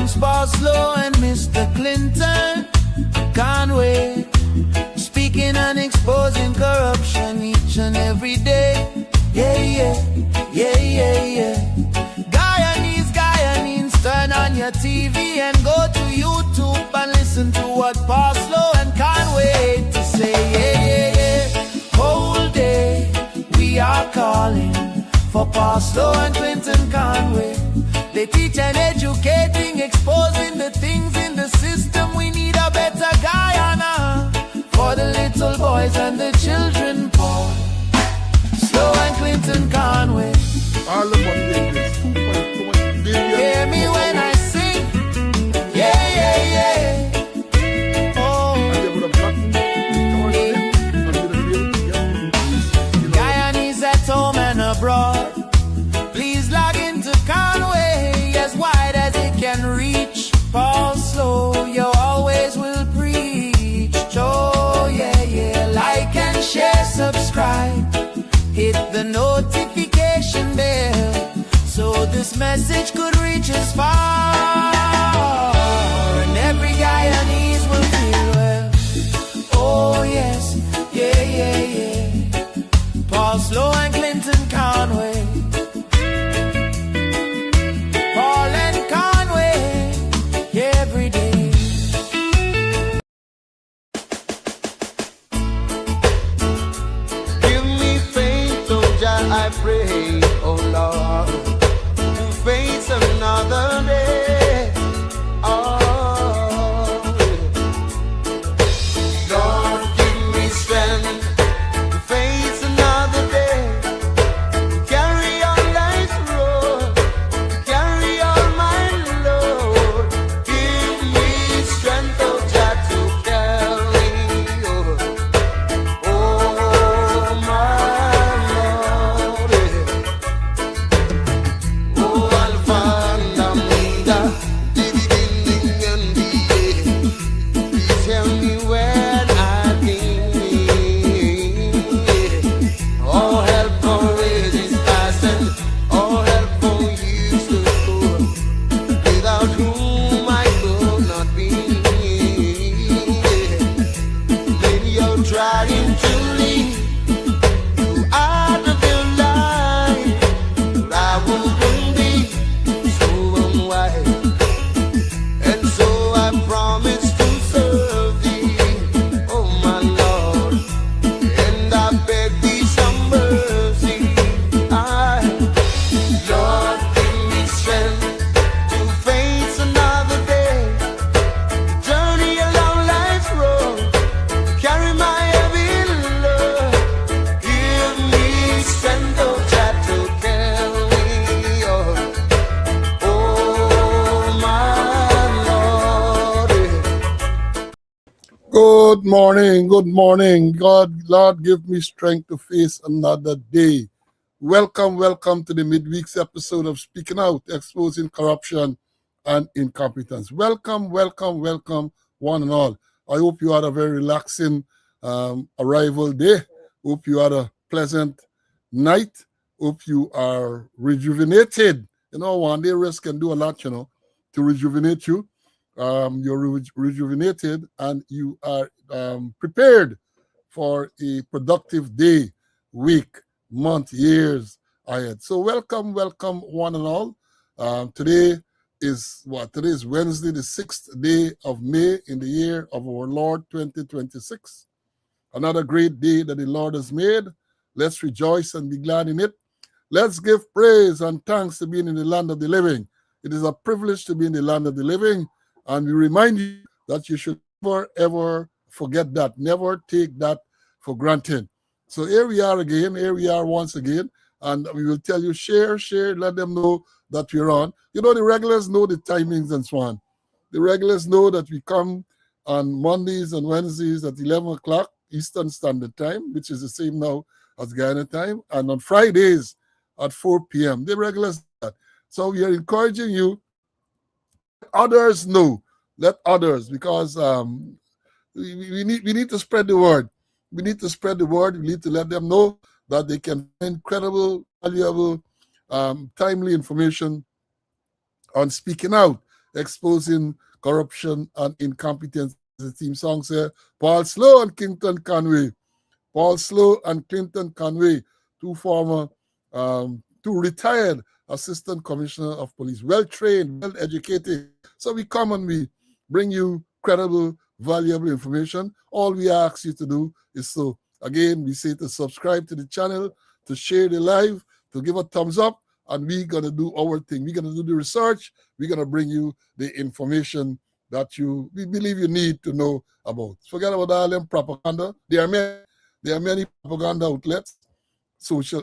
amongst Parslow and Mr. Clinton. Can't wait. Speaking and exposing corruption each and every day. Yeah, yeah, yeah, yeah, yeah. Guyanese, turn on your TV and go to YouTube and listen to what Parslow and can't wait to say. Yeah, yeah, yeah. Whole day we are calling for Parslow and Clinton Conway. They teach and educating, exposing the things in the system. We need a better Guyana for the little boys and the children poor. Slow and Clinton Conway. All the money they get, 2.2 billion. Hear me when I sing. Yeah, yeah, yeah. Oh. And they would have gotten Guyanese at home and abroad. Please log into Conway as wide as it can reach. Parslow, you always will preach. Oh, yeah, yeah. Like and share, subscribe. Hit the notification bell so this message could reach as far. And every Guyanese will feel well. Oh, yes. Yeah, yeah, yeah. Parslow and Clinton Conway. Paul and Conway, every day. Give me faith, oh Jah, I pray, oh Lord, to face another day. Oh, Lord, give me strength to face another day. Carry on life's road, carry on my load. Give me strength, oh Jah, to carry on. Oh, my Lord, oh, Alpha and Omega, the beginning and the end. Please tell me when I begin. All help for ages past and all help for years to come, without whom I could not be. When you're trying to lead you out of your life, but I wouldn't be so unwise, and so I promise to serve thee, oh my Lord, and I beg thee some mercy. Lord, give me strength to face another day, journey along life's road, carry my heavy load. Give me strength, oh Jah, to carry on. Oh, my Lord. Good morning, good morning. Lord, give me strength to face another day. Welcome to the midweek's episode of Speaking Out, exposing corruption and incompetence. Welcome, one and all. I hope you had a very relaxing arrival day. Hope you had a pleasant night. Hope you are rejuvenated. One day rest can do a lot, to rejuvenate you. You're rejuvenated and you are prepared for a productive day, week, month, years ahead. So welcome, one and all. Today is Wednesday, the 6th day of May in the year of our Lord 2026. Another great day that the Lord has made. Let's rejoice and be glad in it. Let's give praise and thanks to being in the land of the living. It is a privilege to be in the land of the living, and we remind you that you should never, ever forget that. Never take that for granted. So here we are once again, and we will tell you, share, let them know that we're on. The regulars know the timings and so on. The regulars know that we come on Mondays and Wednesdays at 11 o'clock Eastern Standard Time, which is the same now as Guyana time, and on Fridays at 4 p.m. The regulars know that. So we are encouraging you, others know, let others, because we need to spread the word. We need to spread the word. We need to let them know that they can find credible, valuable, timely information on Speaking Out. exposing corruption and incompetence. The theme song says Paul Slow and Clinton Conway. Paul Slow and Clinton Conway, two retired assistant commissioner of police, well trained, well educated. So we come and we bring you credible, valuable information. All we ask you to do is again, we say to subscribe to the channel, to share the live, to give a thumbs up, and we're going to do our thing. We're going to do the research. We're going to bring you the information that we believe you need to know about. Forget about all them propaganda. There are many propaganda outlets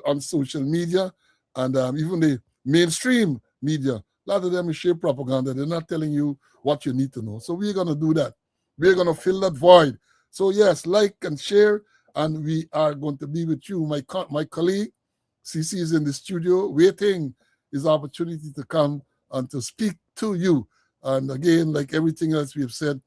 on social media, and even the mainstream media. A lot of them is share propaganda. They're not telling you what you need to know. So we're going to do that. We're going to fill that void. So yes, like and share, and we are going to be with you. My colleague, CC, is in the studio waiting his opportunity to come and to speak to you. And again, like everything else we have said,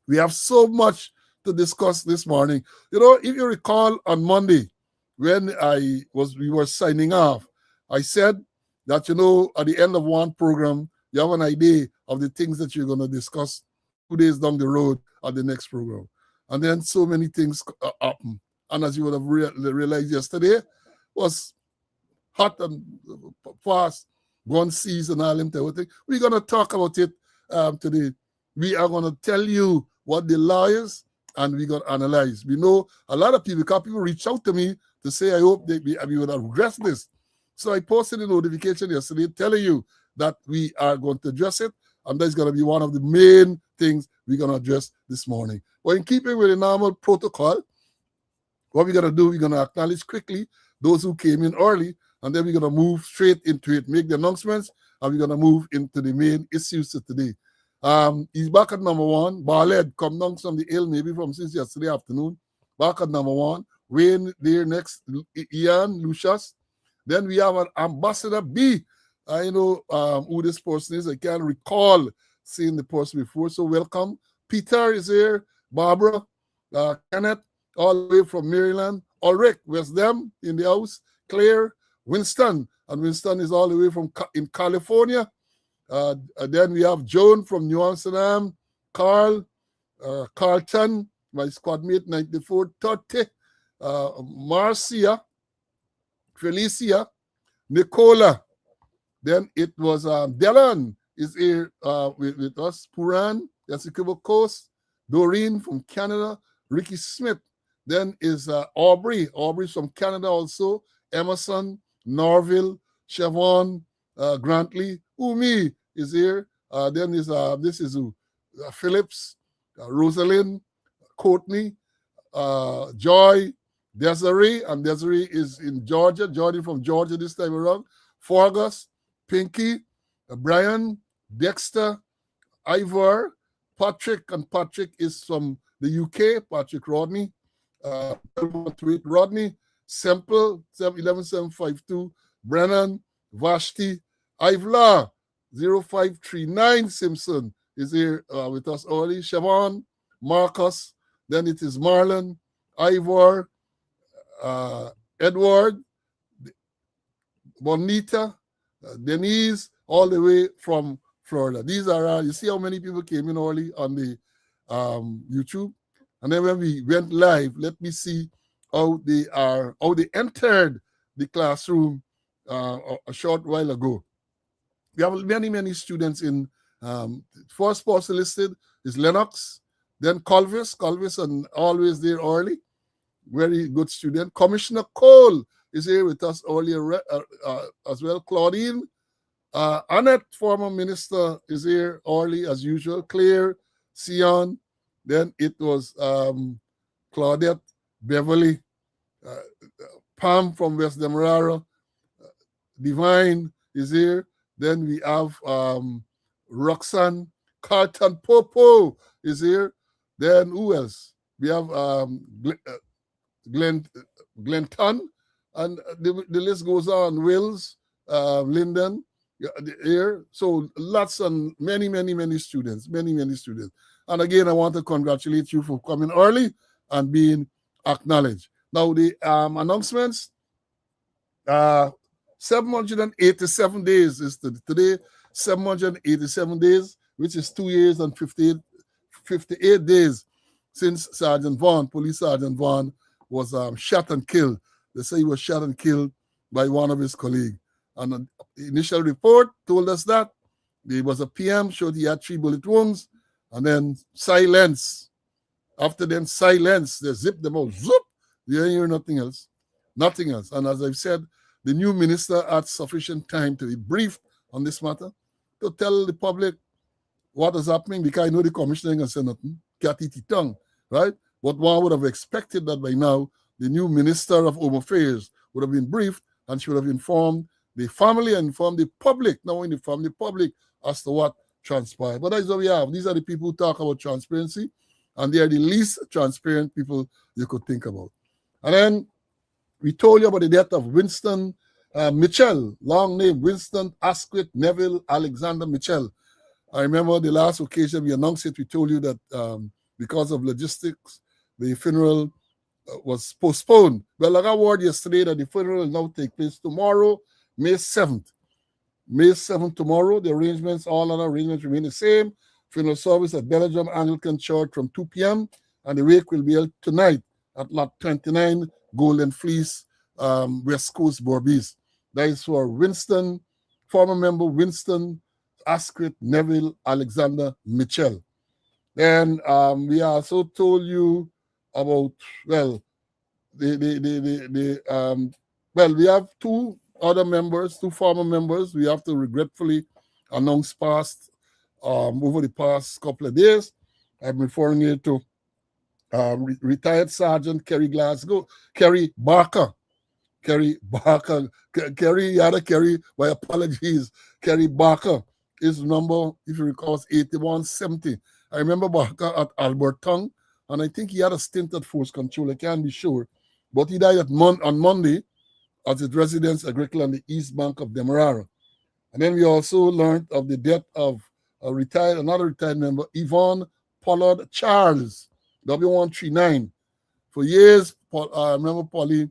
we have so much to discuss this morning. If you recall on Monday, when we were signing off, I said that, at the end of one program, you have an idea of the things that you're going to discuss 2 days down the road at the next program. And then so many things happen. And as you would have realized yesterday, was hot and fast, gun season, all them type of thing. We're going to talk about it today. We are going to tell you what the law is, and we're going to analyze. We know a lot of people reach out to me to say, I hope we would address this. So I posted a notification yesterday telling you that we are going to address it, and that's going to be one of the main things we're going to address this morning. But in keeping with the normal protocol, what we're going to do, we're going to acknowledge quickly those who came in early, and then we're going to move straight into it, make the announcements, and we're going to move into the main issues of today. He's back at number 1. Barled come down from the hill, maybe from since yesterday afternoon. Back at number 1. Wayne there next, Ian, Lucius. Then we have an Ambassador B. I know who this person is. I can't recall seeing the person before, so welcome. Peter is here. Barbara, Kenneth, all the way from Maryland. Ulrich, where's them in the house? Claire, Winston, and Winston is all the way from in California. Then we have Joan from New Amsterdam, Carl, Carlton, my squad mate, 9430, Marcia, Felicia, Nicola. Then it was Dylan is here with us, Puran, Yasikibo Coast, Doreen from Canada, Ricky Smith. Then is Aubrey. Aubrey's from Canada also, Emerson, Norville, Siobhan, Grantley, Umi is here. Then is this is Phillips, Rosalind, Courtney, Joy, Desiree, and Desiree is in Georgia. Jordan from Georgia this time around. Forgus, Pinky, Brian, Dexter, Ivor, Patrick, and Patrick is from the UK. Patrick Rodney, Rodney, Semple, 11752, Brennan, Vashti, Ivla, 0539 Simpson is here with us early. Siobhan, Marcus, then it is Marlon, Ivor, Edward, Bonita, Denise, all the way from Florida. These are, you see how many people came in early on the YouTube? And then when we went live, let me see how they entered the classroom a short while ago. We have many, many students in, first person listed is Lennox, then Colvis, and always there early. Very good student. Commissioner Cole is here with us earlier as well. Claudine, Annette, former minister, is here early as usual. Claire, Sion, then it was Claudette, Beverly, Pam from West Demerara, Divine is here. Then we have Roxanne, Carlton Popo is here. Then who else? We have Glenton, and the list goes on. Wills, Linden, here. So lots and many, many, many students, many, many students. And again, I want to congratulate you for coming early and being acknowledged. Now the announcements. 787 days is today. 787 days, which is 2 years and 58 days since Sergeant Vaughn, Police Sergeant Vaughn, was shot and killed. They say he was shot and killed by one of his colleagues. And the initial report told us that there was a PM, showed he had 3 bullet wounds, and then silence. After then silence, they zipped them out. Zoop! You didn't hear nothing else. Nothing else. And as I've said, the new minister had sufficient time to be briefed on this matter, to tell the public what is happening, because I know the commissioner ain't gonna say nothing. Cat eat tongue, right? But one would have expected that by now the new Minister of Home Affairs would have been briefed, and she would have informed the family and informed the public, not only informed the public as to what transpired. But that's what we have. These are the people who talk about transparency, and they are the least transparent people you could think about. And then we told you about the death of Winston Mitchell, long name Winston Asquith Neville Alexander Mitchell. I remember the last occasion we announced it, we told you that because of logistics, the funeral was postponed. Well, I got word yesterday that the funeral will now take place tomorrow, May 7th. May 7th tomorrow. The arrangements, all other arrangements remain the same. Funeral service at Belgium Anglican Church from 2 p.m. and the wake will be held tonight at Lot 29, Golden Fleece, West Coast, Borbies. That is for Winston, former member Winston Asquith Neville Alexander Mitchell. Then we also told you about, well, we have 2 other members, 2 former members. We have to regretfully announce passed over the past couple of days. I'm referring here to retired Sergeant Kerry Barker. Kerry, my apologies. Kerry Barker. His number, if you recall, is 8170. I remember Barker at Alberton, and I think he had a stint at Force Control. I can't be sure. But he died on Monday at his residence agriculture on the east bank of Demerara. And then we also learned of the death of another retired member, Yvonne Pollard Charles, W139. For years, I remember Polly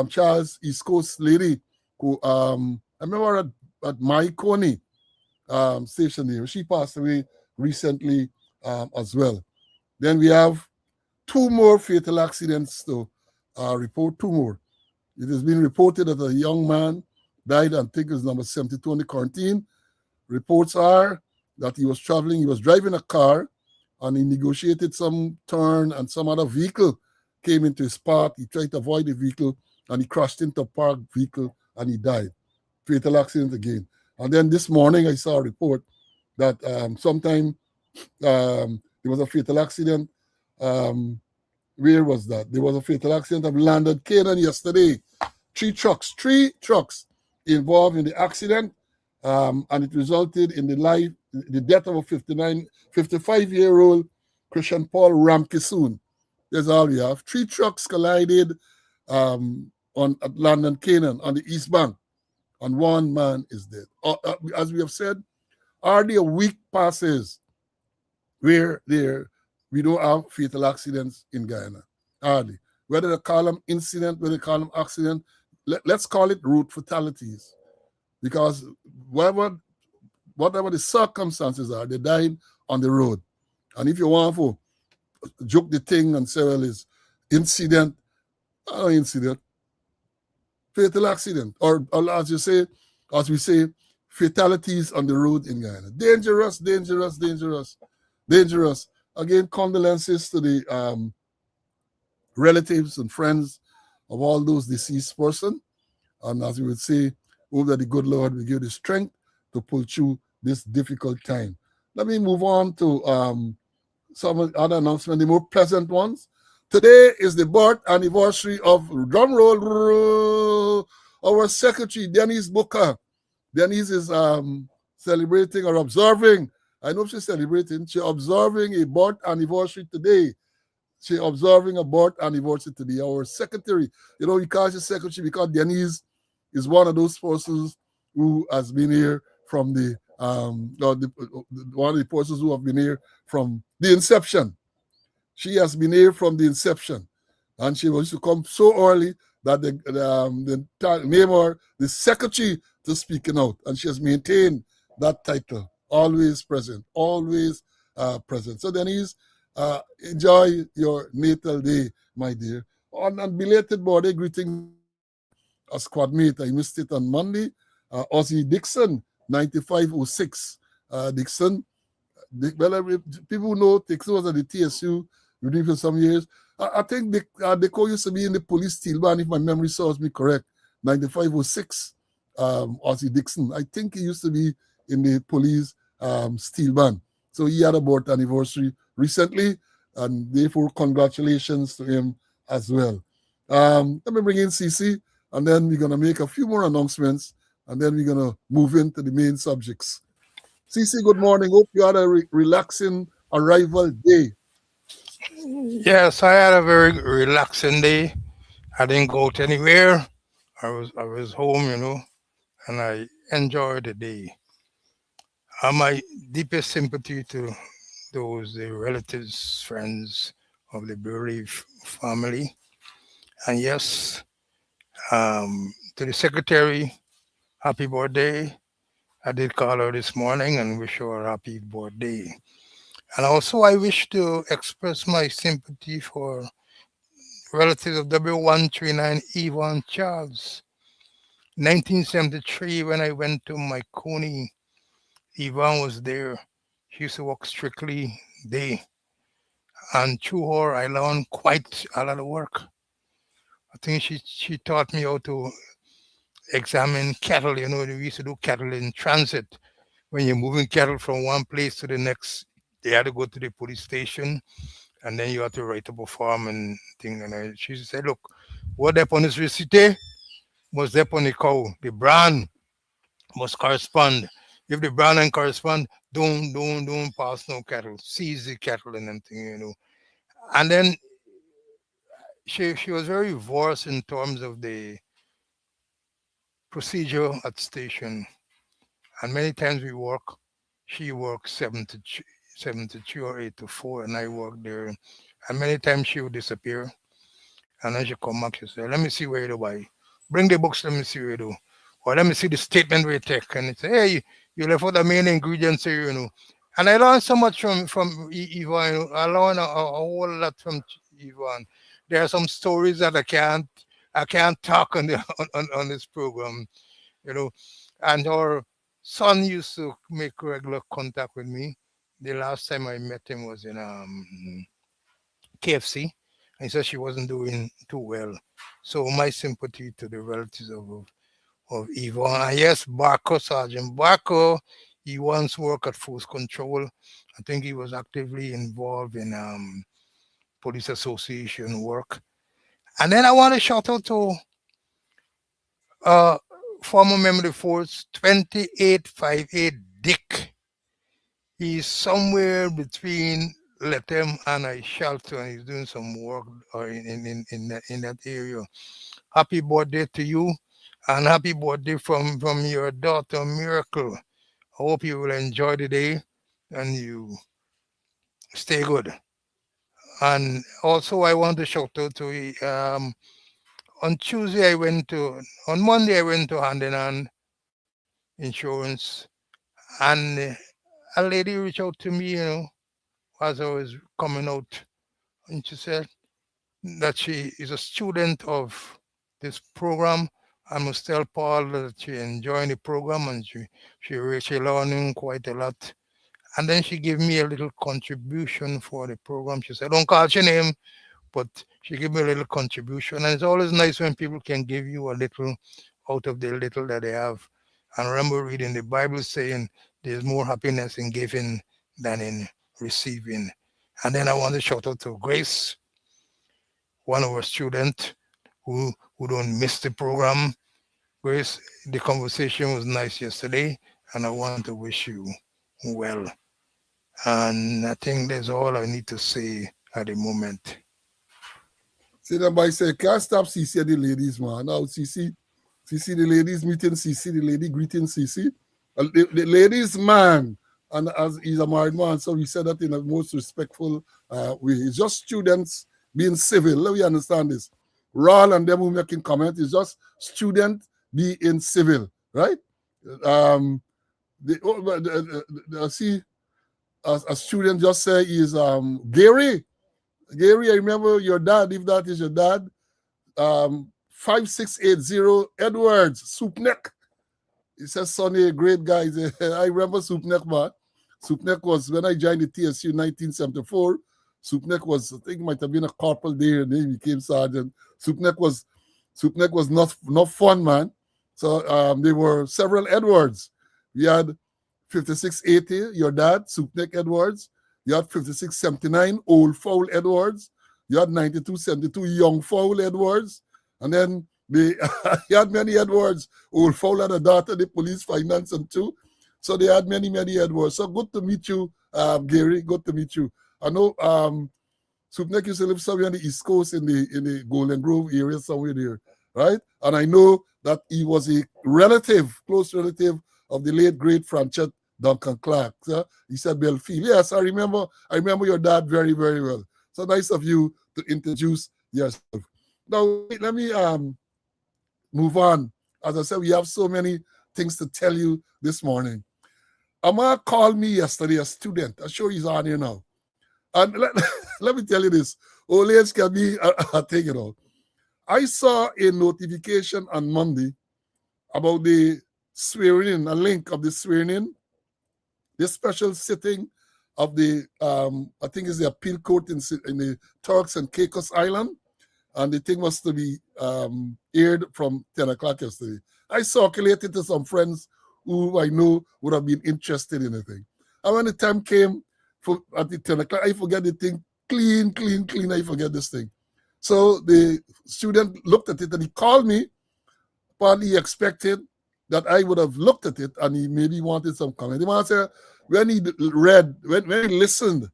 Charles, East Coast lady, who I remember at My Coney station there. She passed away recently as well. Then we have 2 more fatal accidents to report, 2 more. It has been reported that a young man died, I think it's number 72 in the quarantine. Reports are that he was driving a car, and he negotiated some turn, and some other vehicle came into his path. He tried to avoid the vehicle, and he crashed into a parked vehicle, and he died. Fatal accident again. And then this morning, I saw a report that sometime there was a fatal accident. Where was that? There was a fatal accident of landed Canaan yesterday. 3 trucks involved in the accident, and it resulted in the death of a 55-year-old Christian Paul Ramkisoon. That's all we have. 3 trucks collided at London Canaan on the east bank, and 1 man is dead. As we have said, hardly a week passes where we don't have fatal accidents in Guyana. Hardly. Whether they call them incident, whether they call them accident, let's call it road fatalities. Because whatever the circumstances are, they died on the road. And if you want to joke the thing and say, well, it's incident, fatal accident. Or as we say, fatalities on the road in Guyana. Dangerous. Again, condolences to the relatives and friends of all those deceased persons. And as we would say, hope that the good Lord will give the strength to pull through this difficult time. Let me move on to some other announcements, the more pleasant ones. Today is the birth anniversary of, drum roll, our secretary, Denise Booker. Denise is celebrating or observing. I know she's celebrating. She's observing a birth anniversary today. She's observing a birth anniversary today. Our secretary, we call her secretary because Denise is one of those persons who has been here from one of the persons who have been here from the inception. She has been here from the inception. And she used to come so early that they name her the secretary to speaking out. And she has maintained that title. Always present, always present. So Denise, enjoy your natal day, my dear. On belated birthday, greetings a squad mate. I missed it on Monday. Ozzy Dixon, 9506. Dixon, people know Dixon was at the TSU reading for some years. I think Deco used to be in the police steel band, if my memory serves me correct. 9506, Ozzy Dixon. I think he used to be in the police steel band. So he had a birth anniversary recently, and therefore congratulations to him as well. Let me bring in CC, and then we're going to make a few more announcements, and then we're going to move into the main subjects. CC, good morning. Hope you had a relaxing arrival day. Yes, I had a very relaxing day. I didn't go out anywhere. I was home, and I enjoyed the day. My deepest sympathy to the relatives, friends of the bereaved family, and yes, to the secretary, happy birthday. I did call her this morning and wish her a happy birthday. And also, I wish to express my sympathy for relatives of W139 Yvonne Charles. 1973, when I went to my Coney, Yvonne was there. She used to work strictly day. And through her, I learned quite a lot of work. I think she taught me how to examine cattle. We used to do cattle in transit. When you're moving cattle from one place to the next, they had to go to the police station, and then you have to write up a form and thing. And she said, look, what up on this receipt must up on the cow. The brand must correspond. If the brand and correspond, don't pass no cattle. Seize the cattle and them thing. And then she was very versed in terms of the procedure at station. And many times she worked 7 to 2 or 8 to 4, and I worked there. And many times she would disappear. And then she come back, she said, let me see where you do buy. Bring the books, let me see where you do. Or let me see the statement where you take. And it say, hey, you left out the main ingredients here. And I learned so much from Yvonne. I learned a whole lot from Yvonne. There are some stories that I can't talk on the on this program, you know. And her son used to make regular contact with me. The last time I met him was in KFC. And he said she wasn't doing too well. So my sympathy to the relatives of Yvonne. And yes, Barco, Sergeant Barco, he once worked at Force Control. I think he was actively involved in police association work. And then I want to shout out to uh, former member of the force, 2858 Dick. He's somewhere between Letem and I Shelter, and he's doing some work in that area. Happy birthday to you, and happy birthday from your daughter Miracle. I hope you will enjoy the day and you stay good. And also, I want to shout out to on Tuesday on Monday I went to Hand in Hand Insurance, and a lady reached out to me, as I was coming out, and she said that she is a student of this program. I must tell Paul that she enjoying the program and she learning quite a lot. And then she gave me a little contribution for the program. She said, "Don't call your name," but she gave me a little contribution. And it's always nice when people can give you a little out of the little that they have. And remember reading the Bible saying there's more happiness in giving than in receiving. And then I want to shout out to Grace, one of our students who don't miss the program. Grace, the conversation was nice yesterday, and I want to wish you well. And I think that's all I need to say at the moment. See that by say, can't stop CC the ladies, man. Now CC the ladies meeting CC, the lady greeting CC. The ladies man, and as he's a married man, so he said that in a most respectful way. It's just students being civil. Let me understand this. Ron and them who making comment is just student being civil, right? See, a student just say is Gary. Gary, I remember your dad, if that is your dad. 5680 Edwards, Soupneck. He says, Sonny, a great guy. I remember Soupneck, man. Soupneck was, when I joined the TSU in 1974, Soupneck was, I think, might have been a corporal there, and then he became sergeant. Soupneck was not fun, man. So there were several Edwards. We had 5680, your dad, Soupneck Edwards. You had 5679, Old Fowl Edwards. You had 9272, Young Fowl Edwards. And then you had many Edwards. Old Fowl had a daughter, the police, finance, and two. So they had many, many Edwards. So good to meet you, Gary. Good to meet you. I know Soupneck used to live somewhere on the East Coast in the Golden Grove area, somewhere there, right? And I know that he was a close relative of the late great Franchette Duncan Clark. He said Belfield. Yes, I remember your dad very, very well. So nice of you to introduce yourself. Now let me move on. As I said, we have so many things to tell you this morning. Amar called me yesterday, a student. I'm sure he's on here now. And let me tell you this. Old age can be a thing, you know. I saw a notification on Monday about the swearing in, a link of the swearing in, this special sitting of the, I think it's the appeal court in the Turks and Caicos Island. And the thing was to be aired from 10 o'clock yesterday. I circulated to some friends who I know would have been interested in the thing. And when the time came at the 10 o'clock, I forget the thing, clean, I forget this thing. So the student looked at it and he called me, partly expected that I would have looked at it and he maybe wanted some comment. The man said, when he read, when he listened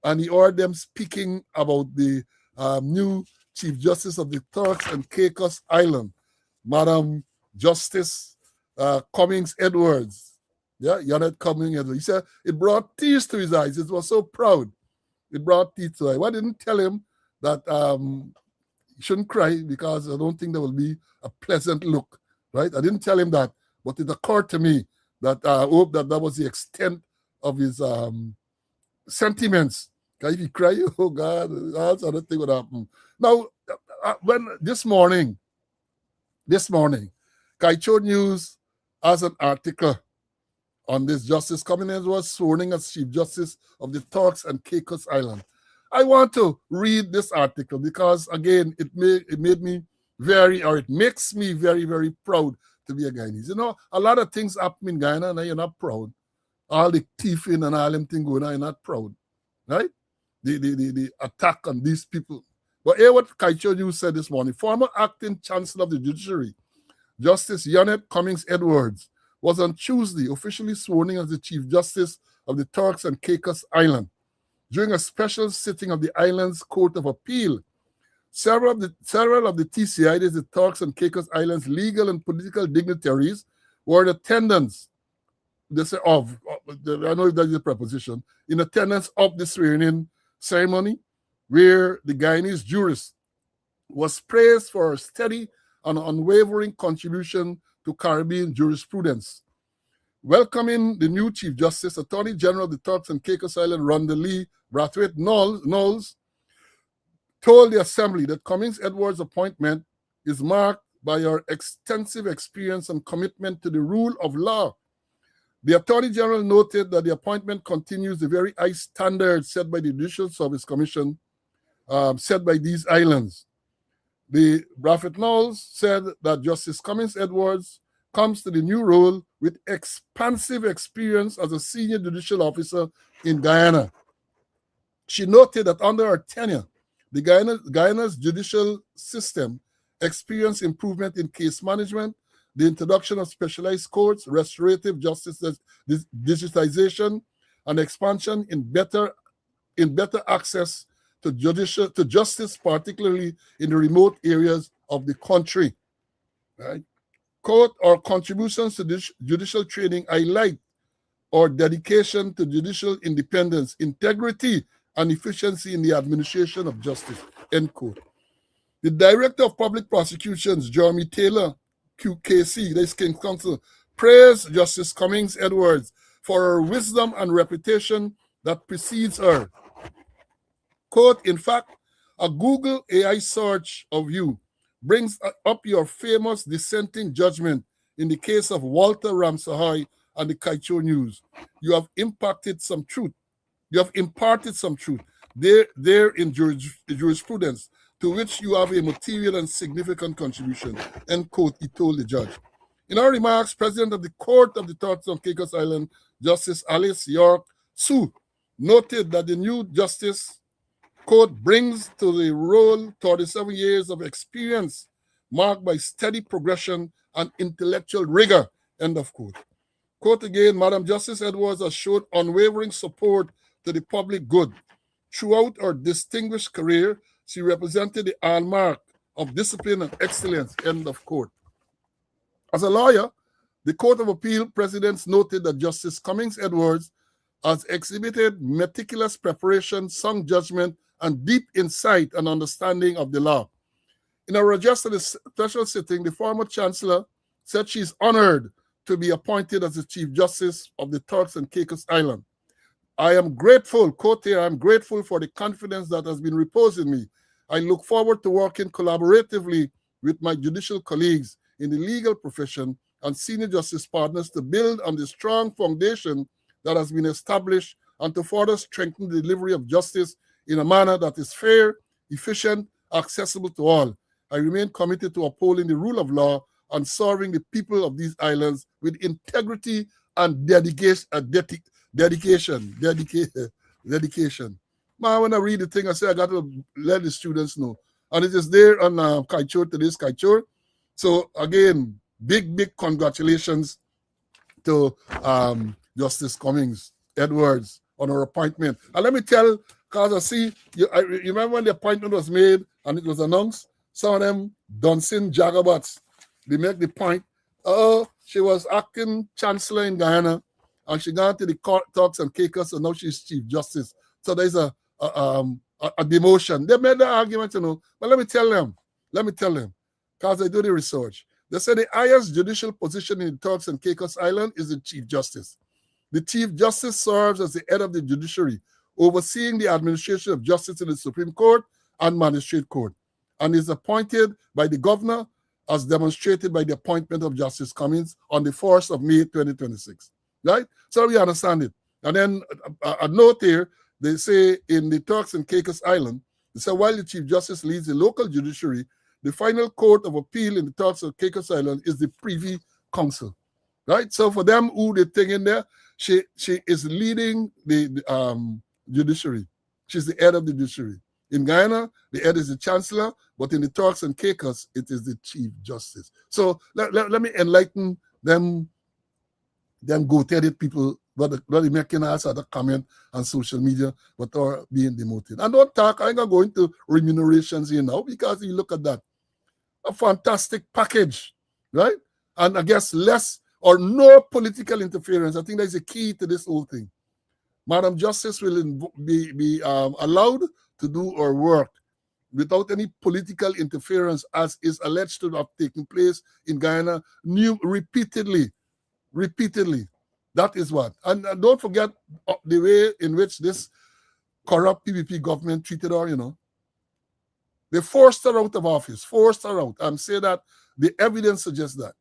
and he heard them speaking about the new Chief Justice of the Turks and Caicos Island, Madam Justice Cummings Edwards. Yeah, Janet Cummings Edwards. He said it brought tears to his eyes. It was so proud. It brought tears to his eyes. I didn't tell him that he shouldn't cry because I don't think there will be a pleasant look, right? I didn't tell him that, but it occurred to me that I hope that was the extent of his sentiments. Because if he cry, oh God, that's another thing would happen. Now, when this morning, Kaicho News has an article on this Justice Cummings was sworn in as Chief Justice of the Turks and Caicos Island. I want to read this article because, again, it makes me very, very proud to be a Guyanese. You know, a lot of things happen in Guyana and you're not proud. All the thieving and all them things going on, you're not proud, right? The attack on these people. But hear what Kaicho News said this morning. Former acting Chancellor of the Judiciary, Justice Janet Cummings Edwards, was on Tuesday officially sworn in as the Chief Justice of the Turks and Caicos Island. During a special sitting of the island's Court of Appeal, several of the TCIs, the Turks and Caicos Islands legal and political dignitaries, were in attendance. They say I know if that is a preposition, in attendance of the swearing-in ceremony, where the Guyanese jurist was praised for her steady and unwavering contribution to Caribbean jurisprudence. Welcoming the new Chief Justice, Attorney General of the Turks and Caicos Island, Rhonda Lee Brathwaite Knowles, told the Assembly that Cummings Edwards' appointment is marked by her extensive experience and commitment to the rule of law. The Attorney General noted that the appointment continues the very high standards set by the Judicial Service Commission, set by these islands. The Brathwaite Knowles said that Justice Cummings Edwards comes to the new role with expansive experience as a senior judicial officer in Guyana. She noted that under her tenure, the Guyana's judicial system experienced improvement in case management, the introduction of specialized courts, restorative justice digitization, and expansion in better access to justice, particularly in the remote areas of the country. Right? Quote, our contributions to judicial training highlight our dedication to judicial independence, integrity, and efficiency in the administration of justice, end quote. The Director of Public Prosecutions, Jeremy Taylor, QKC, the King's Counsel, praised Justice Cummings Edwards for her wisdom and reputation that precedes her. Quote, in fact, a Google AI search of you brings up your famous dissenting judgment in the case of Walter Ramsahai and the Kaicho News. You have imparted some truth there in jurisprudence to which you have a material and significant contribution, end quote, he told the judge. In her remarks, President of the Court of the Turks on Caicos Island, Justice Alice York Sue, noted that the new justice court brings to the role 37 years of experience marked by steady progression and intellectual rigor, end of quote. Quote again, Madam Justice Edwards has showed unwavering support to the public good. Throughout her distinguished career, she represented the hallmark of discipline and excellence, end of quote. As a lawyer, the Court of Appeal presidents noted that Justice Cummings Edwards has exhibited meticulous preparation, sound judgment, and deep insight and understanding of the law. In a address to the special sitting, the former chancellor said she is honored to be appointed as the Chief Justice of the Turks and Caicos Island. I am grateful, quote here, I am grateful for the confidence that has been reposed in me. I look forward to working collaboratively with my judicial colleagues in the legal profession and senior justice partners to build on the strong foundation that has been established and to further strengthen the delivery of justice in a manner that is fair, efficient, accessible to all. I remain committed to upholding the rule of law and serving the people of these islands with integrity and dedication. Man, when I read the thing, I say I got to let the students know. And it is there on Kaichur, today's Kaichur. So again, big congratulations to Justice Cummings Edwards on her appointment. And let me tell, because I see, you remember when the appointment was made and it was announced, some of them dancing jagabats, they make the point, she was acting chancellor in Guyana and she got to the court talks and Caicos, and now she's Chief Justice. So there's a demotion. They made the argument, you know, but let me tell them, because I do the research. They say the highest judicial position in the Turks and Caicos Island is the Chief Justice. The Chief Justice serves as the head of the judiciary, overseeing the administration of justice in the Supreme Court and Magistrate Court, and is appointed by the governor as demonstrated by the appointment of Justice Cummings on the 1st of May 2026. Right? So we understand it. And then a note here, they say in the Turks and Caicos Island, they say while the Chief Justice leads the local judiciary, the final court of appeal in the Turks and Caicos Island is the Privy Council. Right? So for them who they think in there, she is leading the judiciary. She's the head of the judiciary. In Guyana, the head is the chancellor, but in the Turks and Caicos, it is the Chief Justice. So let me enlighten them goat-headed people, but they making us other comment on social media, but are being demoted. And don't talk, I ain't gonna go into remunerations here now, because you look at that. A fantastic package, right? And I guess less or no political interference. I think that's the key to this whole thing. Madam Justice will be allowed to do her work without any political interference, as is alleged to have taken place in Guyana repeatedly. That is what. And don't forget the way in which this corrupt PPP government treated her, you know. They forced her out of office, I'm saying that the evidence suggests that.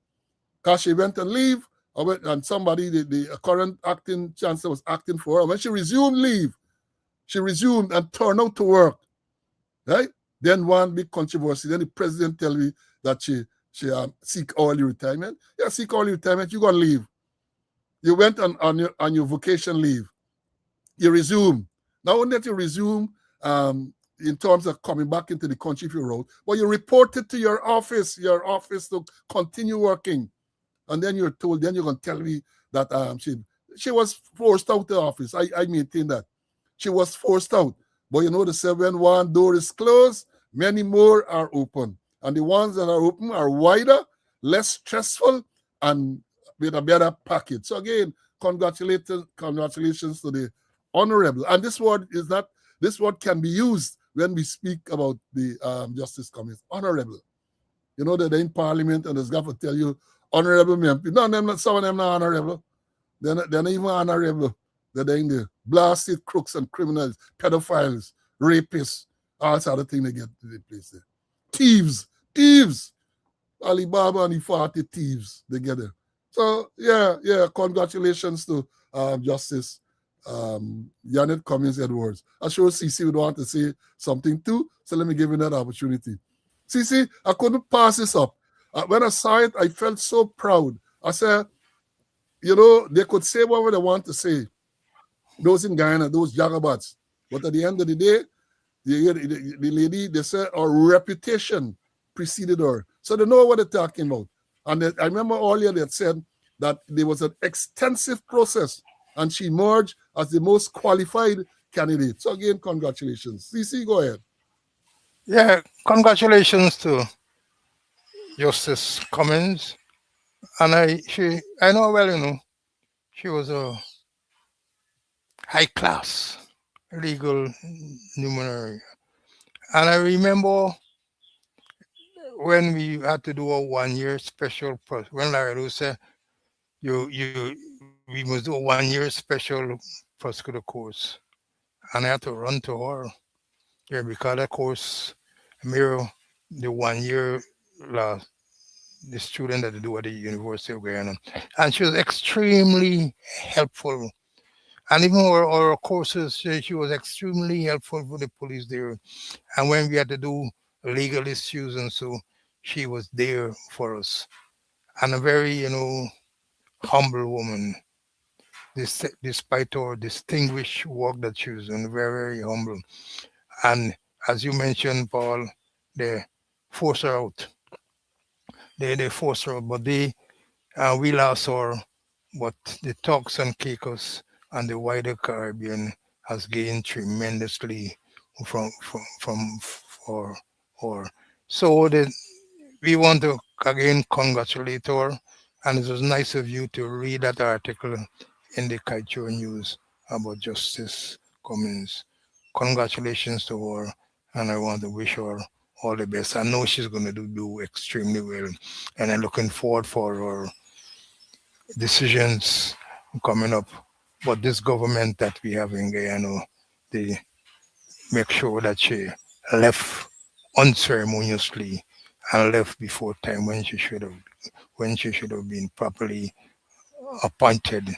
Because she went on leave, and somebody, the current acting chancellor was acting for her. And when she resumed leave, she resumed and turned out to work, right? Then one big controversy. Then the president tell me that she seek early retirement. Yeah, seek early retirement, you're going to leave. You went on your vacation leave. You resume. Not only that you resume in terms of coming back into the country if you're out, but you reported to your office to continue working. And then you're told, then you're going to tell me that she was forced out of the office. I maintain that. She was forced out. But you know, they say when one door is closed, many more are open. And the ones that are open are wider, less stressful, and with a better package. So again, congratulations to the honorable. And this word can be used when we speak about the Justice Cummings. Honorable. You know that they're in Parliament and there's got to tell you honorable men. No, them not, some of them not honorable. They're not even honorable. They're in the blasted crooks and criminals, pedophiles, rapists, all sort of thing they get to the place there. Thieves. Alibaba and the 40 thieves together. So yeah, congratulations to Justice Janet Cummings Edwards. I'm sure CC would want to say something too, so let me give you that opportunity. CC, I couldn't pass this up. When I saw it, I felt so proud. I said, they could say whatever they want to say. Those in Guyana, those jagabats. But at the end of the day, the lady, they said her reputation preceded her. So they know what they're talking about. And I remember earlier they had said that there was an extensive process and she emerged as the most qualified candidate. So again, congratulations. CC, go ahead. Yeah, congratulations to Justice Cummings. And I know well, she was a high class legal luminary. And I remember when we had to do a 1 year special, when Larry Lou said, we must do a 1 year special prosecutor course. And I had to run to her. Yeah, because that course mirror the 1 year the student that they do at the University of Guyana. And she was extremely helpful. And even our courses, she was extremely helpful for the police there. And when we had to do legal issues and so, she was there for us. And a very, humble woman, despite her distinguished work that she was doing, very, very humble. And as you mentioned, Paul, they force her out. They force her out, but we lost her. But the Turks and Caicos and the wider Caribbean has gained tremendously from for her. So we want to again congratulate her, and it was nice of you to read that article in the Kaichur News about Justice Cummings. Congratulations to her, and I want to wish her all the best. I know she's going to do extremely well, and I'm looking forward for her decisions coming up. But this government that we have in Guyana, they make sure that she left unceremoniously and left before time when she should have been properly appointed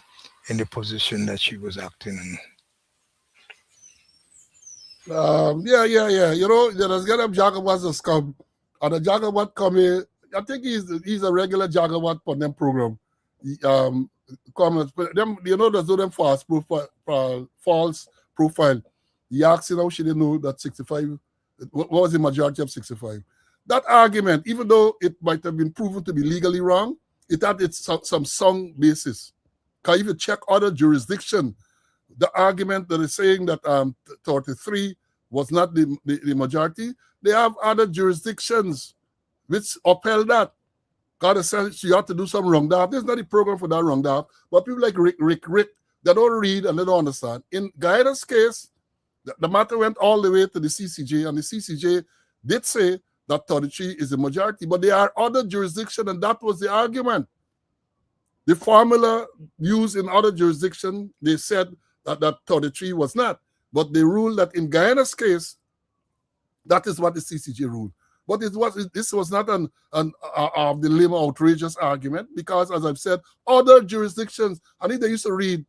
in the position that she was acting in. Yeah. There's got a Jagabat that's come, and the Jagabat coming. I think he's a regular Jagabat on them program. Comments, but them, there's them false profile. He asked how she didn't know that 65. What was the majority of 65? That argument, even though it might have been proven to be legally wrong, it had some sound basis. Because if you check other jurisdiction, the argument that is saying that 33 was not the majority, they have other jurisdictions which upheld that. God says you have to do some wrong daft. There's not a program for that wrong daft. But people like Rick, they don't read and they don't understand. In Guyana's case, the matter went all the way to the CCJ, and the CCJ did say that 33 is the majority, but there are other jurisdictions, and that was the argument. The formula used in other jurisdictions, they said that 33 was not. But they ruled that in Guyana's case, that is what the CCJ ruled. But this was not an of the limb outrageous argument, because, as I've said, other jurisdictions, and if they used to read,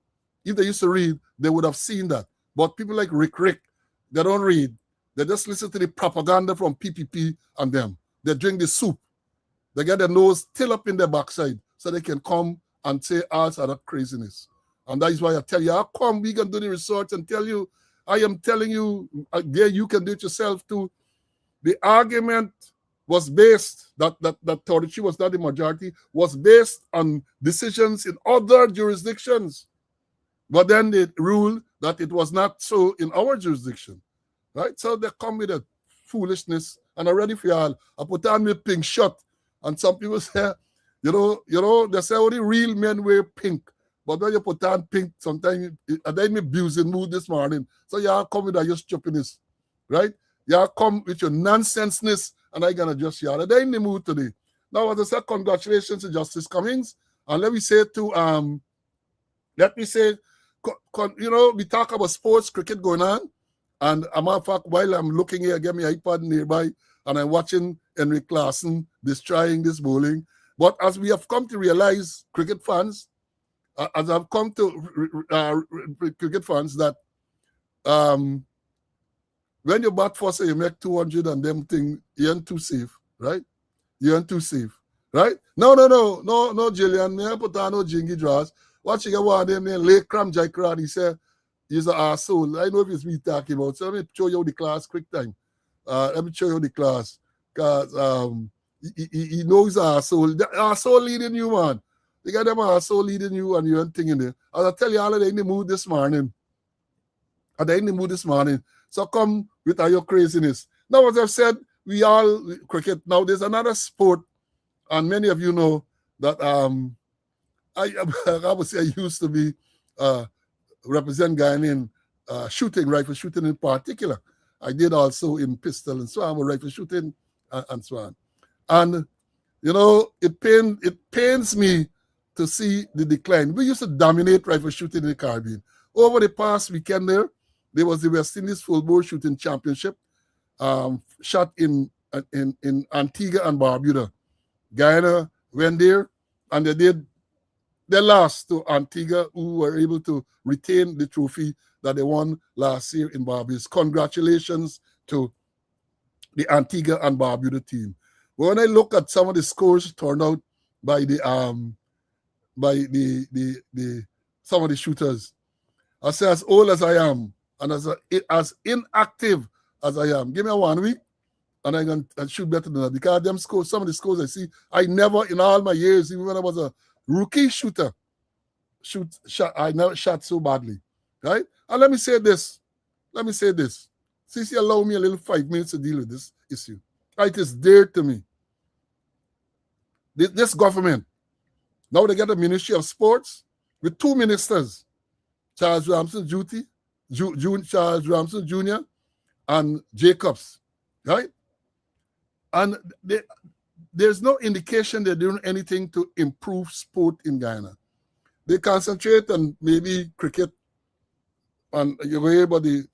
they would have seen that. But people like Rick, they don't read. They just listen to the propaganda from PPP and them. They drink the soup. They get their nose still up in their backside so they can come and say all sort of craziness. And that is why I tell you, how come we can do the research and tell you, I am telling you, there you can do it yourself too. The argument was based, that 33 was not the majority, was based on decisions in other jurisdictions. But then they ruled that it was not so in our jurisdiction, right? So they come with a foolishness. And already for y'all, I put on my pink shirt, and some people say, they say only real men wear pink. But when you put on pink, sometimes I did me abusing mood this morning. So y'all come with your stupidness, right? Y'all come with your nonsenseness, and I gonna adjust y'all. They're in the mood today. Now, as I said, congratulations to Justice Cummings. And let me say, we talk about sports, cricket going on. And a matter of fact, while I'm looking here, I get my iPad nearby, and I'm watching Henry Claassen destroying this bowling. But as we have come to realize, cricket fans, cricket fans, that when you bat first, you make 200 and them thing, you ain't too safe, right? You ain't too safe, right? No, Jillian, me put on no jingy draws. What you get one of them, Lake Cram Jaikran, he said, he's an arsehole. I know if it's me talking about. So let me show you the class quick time. Let me show you the class. Because he knows an arsehole. The arsehole leading you, man. You got them arsehole leading you and you ain't thinking there. As I tell you, all of them in the mood this morning. So come with all your craziness. Now, as I've said, we all cricket. Now, there's another sport, and many of you know that I would say I used to be represent Guyana in shooting, rifle shooting in particular. I did also in pistol and so on, rifle shooting and so on. And, you know, it pains me to see the decline. We used to dominate rifle shooting in the Caribbean. Over the past weekend there was the West Indies Full Bore Shooting Championship shot in Antigua and Barbuda. Guyana went there and they lost to Antigua, who were able to retain the trophy that they won last year in Barbados. Congratulations to the Antigua and Barbuda team. When I look at some of the scores turned out by some of the shooters, I say, as old as I am and as inactive as I am, give me 1 week and I can shoot better than that. Because them scores, some of the scores I see, I never in all my years, even when I was a rookie shooter, I never shot so badly, right? And let me say this. Since you allow me a little 5 minutes to deal with this issue, it is dear to me. This government, now they get a Ministry of Sports with 2 ministers, Charles Ramsden Charles Ramsden Jr. and Jacobs, right? And there's no indication they're doing anything to improve sport in Guyana. They concentrate on maybe cricket and you hear about the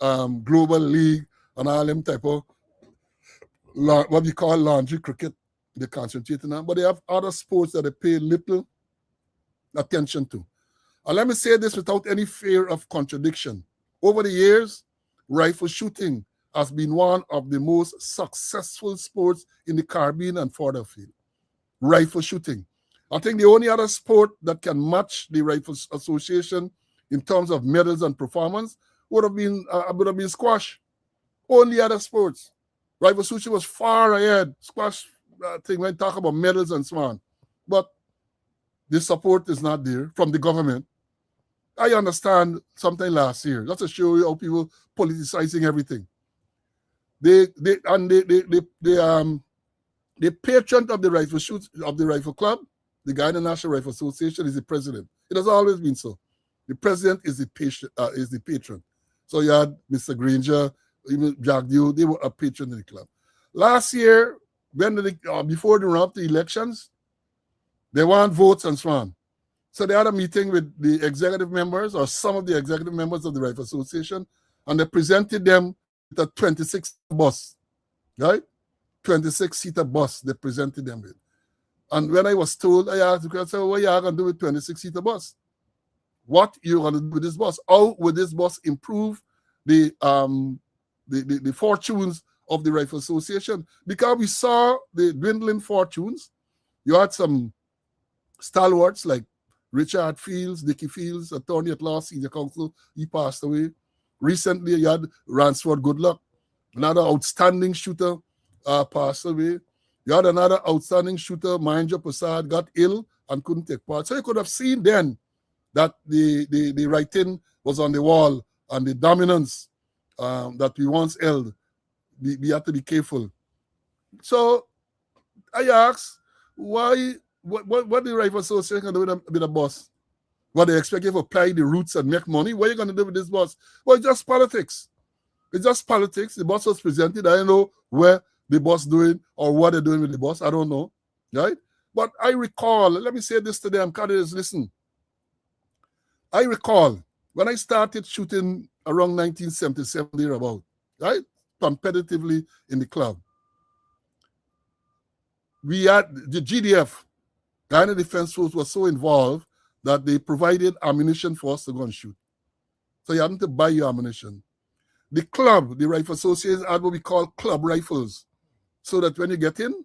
Global League and all them type of what we call laundry cricket. They concentrate on that, but they have other sports that they pay little attention to. And let me say this without any fear of contradiction. Over the years, rifle shooting has been one of the most successful sports in the Caribbean and further afield. Rifle shooting. I think the only other sport that can match the Rifle Association in terms of medals and performance would have been squash. Only other sports. Rifle shooting was far ahead. Squash thing when talk about medals and so on. But the support is not there from the government. I understand something last year. Just to show you how people politicizing everything. The patron of the rifle club, the Guyana National Rifle Association, is the president. It has always been so. The president is the patron. So you had Mr. Granger, even Jack Dew, they were a patron of the club. Last year, before the run-up to elections, they want votes and so on. So they had a meeting with the executive members or some of the executive members of the Rifle Association, and they presented them with a 26-seater bus, right? 26-seater bus they presented them with. And when I was told, I asked the question, what are you going to do with 26-seater bus? What are you going to do with this bus? How would this bus improve the fortunes of the Rifle Association? Because we saw the dwindling fortunes. You had some stalwarts like Richard Fields, Dickie Fields, attorney at law, senior counsel, he passed away. Recently, you had Ransford Goodluck, another outstanding shooter, passed away. You had another outstanding shooter, Mahendra Prasad, got ill and couldn't take part. So you could have seen then that the writing was on the wall and the dominance that we once held. We have to be careful. So I asked, why? What the Rifle Association can do with a bus? What they expect you to apply the roots and make money? What are you going to do with this bus? Well, it's just politics. It's just politics. The bus was presented. I don't know where the bus doing or what they're doing with the bus. I don't know, right? But I recall, let me say this to them, cadets, listen. I recall when I started shooting around 1977 thereabout, right? Competitively in the club. We had the GDF, Guyana Defense Force, was so involved that they provided ammunition for us to go and shoot. So you hadn't to buy your ammunition. The club, the Rifle Association, had what we call club rifles, so that when you get in,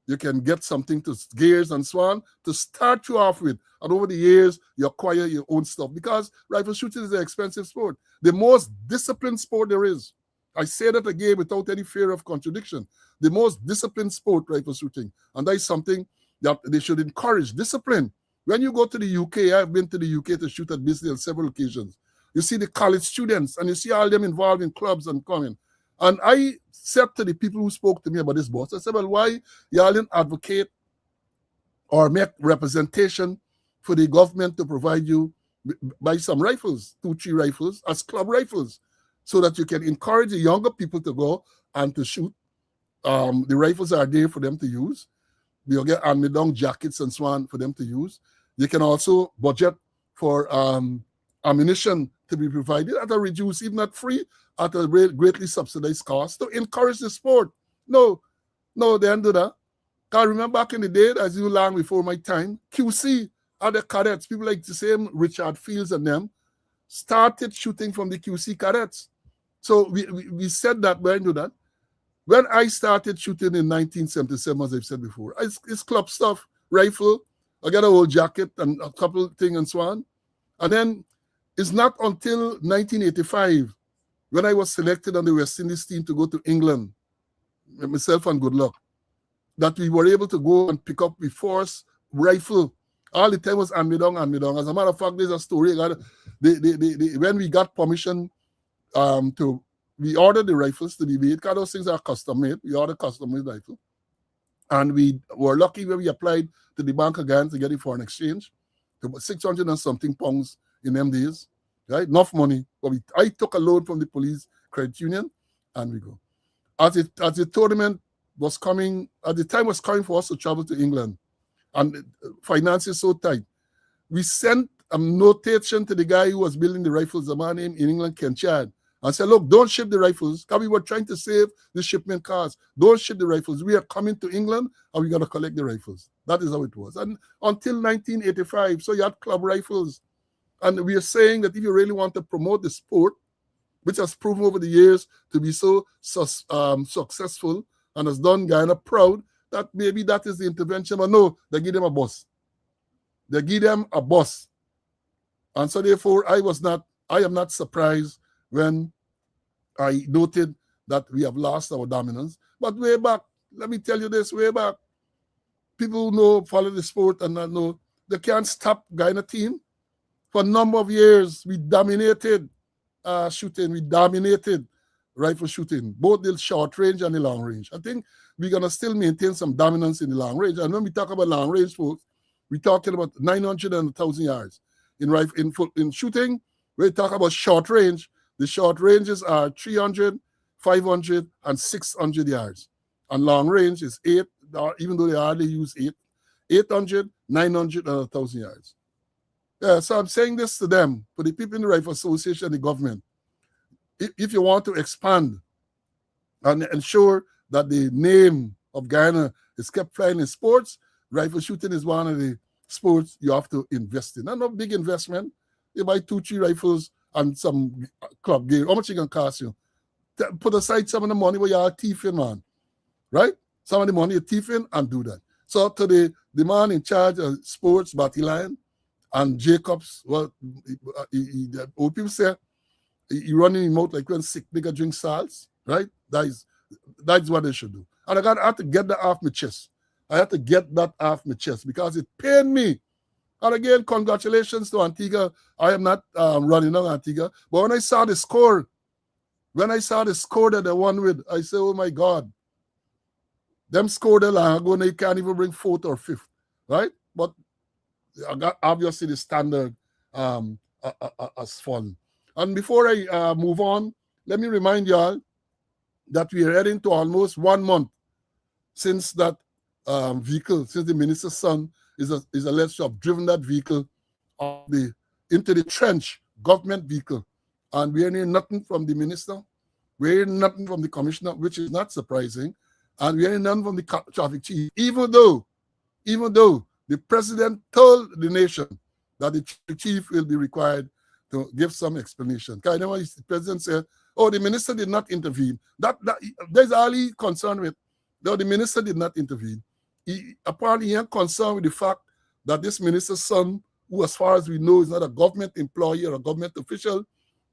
you can get something to gears and so on to start you off with. And over the years, you acquire your own stuff because rifle shooting is an expensive sport. The most disciplined sport there is. I say that again without any fear of contradiction. The most disciplined sport, rifle shooting. And that is something that they should encourage, discipline. When you go to the UK, I've been to the UK to shoot at Bisney on several occasions. You see the college students and you see all them involved in clubs and coming. And I said to the people who spoke to me about this, boss, I said, well, why y'all didn't advocate or make representation for the government to provide you buy some rifles, 2-3 rifles as club rifles, so that you can encourage the younger people to go and to shoot. The rifles are there for them to use. You'll get hand-me-down jackets and so on for them to use. You can also budget for ammunition to be provided at a reduced, even not free, at a greatly subsidized cost to encourage the sport. No, they didn't do that. I remember back in the day, as you long before my time, QC, other cadets, people like the same Richard Fields and them, started shooting from the QC cadets. So we said that, we didn't do that. When I started shooting in 1977, as I've said before, it's club stuff, rifle, I got a whole jacket and a couple things and so on. And then it's not until 1985 when I was selected on the West Indies team to go to England, myself and Good Luck, that we were able to go and pick up the force rifle. All the time was hand-me-down. As a matter of fact, there's a story. When we got permission we ordered the rifles to be made, because those things are custom-made. We ordered custom-made rifle. And we were lucky when we applied to the Bank of Ghana to get it for an exchange. About 600 and something pounds in them days, right? Enough money. But I took a loan from the police credit union, and we go. As the tournament was coming, at the time was coming for us to travel to England, and finances so tight, we sent a notation to the guy who was building the rifles, a man named in England, Ken Chad, and said, look, don't ship the rifles, because we were trying to save the shipment costs. Don't ship the rifles. We are coming to England, and we're going to collect the rifles. That is how it was. And until 1985, so you had club rifles. And we are saying that if you really want to promote the sport, which has proven over the years to be so successful and has done Guyana proud, that maybe that is the intervention. But no, they give them a bus. They give them a bus. And so therefore, I am not surprised when I noted that we have lost our dominance. But way back, let me tell you this, way back, people who know, follow the sport and not know, they can't stop Guyana team. For a number of years, we dominated shooting. We dominated rifle shooting, both the short range and the long range. I think we're going to still maintain some dominance in the long range. And when we talk about long range, folks, we're talking about 900 and 1,000 yards. In shooting, we talk about short range. The short ranges are 300, 500, and 600 yards. And long range is 8, even though they hardly use 800, 900, and 1,000 yards. Yeah, so I'm saying this to them, for the people in the Rifle Association and the government. If you want to expand and ensure that the name of Guyana is kept flying in sports, rifle shooting is one of the sports you have to invest in. And not big investment. You buy 2-3 rifles and some club gear. How much it going to cost you? Put aside some of the money where you are thieving, man. Right? Some of the money you're thieving and do that. So to the man in charge of sports, Batty Lion, and Jacobs, well, old people say, he running him out like when sick nigga drink salts, right? That's what they should do. And I had to get that off my chest. I had to get that off my chest because it pained me. And again, congratulations to Antigua. I am not running on Antigua. But when I saw the score that they won with, I said, oh my God. Them scored a long ago and they can't even bring 4th or 5th, right? But obviously the standard has fallen. And before I move on, let me remind y'all that we are heading to almost 1 month since that vehicle, since the minister's son is alleged to have driven that vehicle into the trench government vehicle. And we ain't hearing nothing from the minister. We ain't hearing nothing from the commissioner, which is not surprising. And we ain't hearing nothing from the traffic chief, even though the president told the nation that the traffic chief will be required to give some explanation. Because I know the president said, oh, the minister did not intervene. There's all he concerned with. No, the minister did not intervene. Apparently he ain't concerned with the fact that this minister's son, who as far as we know is not a government employee or a government official,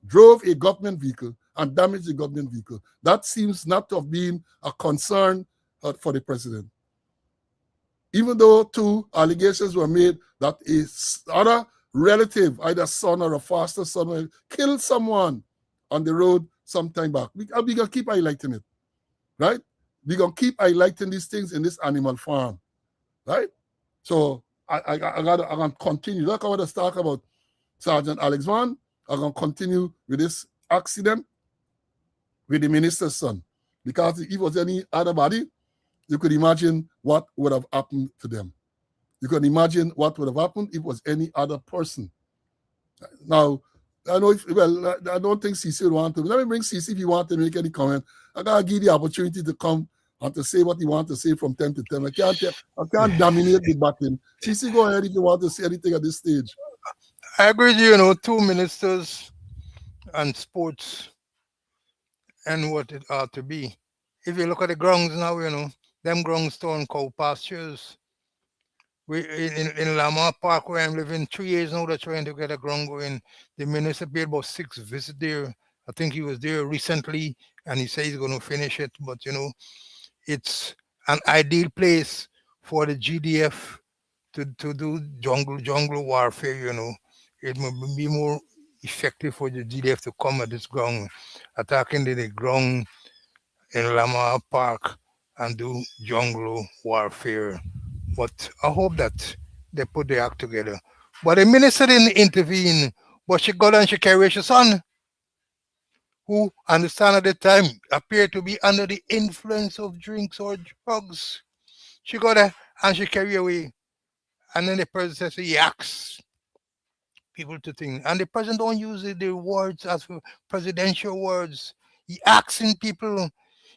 drove a government vehicle and damaged the government vehicle. That seems not to have been a concern for the president. Even though 2 allegations were made that a other relative, either son or a foster son, killed someone on the road some time back. We're going to keep highlighting it, right? We're going to keep highlighting these things in this animal farm, right? So I'm going to continue. Look, I want to talk about Sergeant Alex Van. I'm going to continue with this accident with the minister's son. Because if it was any other body, you could imagine what would have happened to them. You can imagine what would have happened if it was any other person. Now, I don't think CC would want to. Let me bring CC if you want to make any comment. I got to give you the opportunity to come and to say what you want to say from 10 to 10. I can't dominate the button. CC, go ahead if you want to say anything at this stage. I agree with you, 2 ministers and sports and what it ought to be. If you look at the grounds now, them grounds turn cow pastures. We in Lamar Park where I'm living 3 years now, they're trying to get a ground going. The minister paid about 6 visits there. I think he was there recently and he said he's going to finish it. But it's an ideal place for the GDF to do jungle warfare, It will be more effective for the GDF to come at this ground, attacking the ground in Lamar Park and do jungle warfare. But I hope that they put the act together. But the minister didn't intervene, but she got and she carried her son, who, understand at the time, appeared to be under the influence of drinks or drugs. She got her and she carried away. And then the president says he asks people to think. And the president don't use the words as presidential words. He asking people.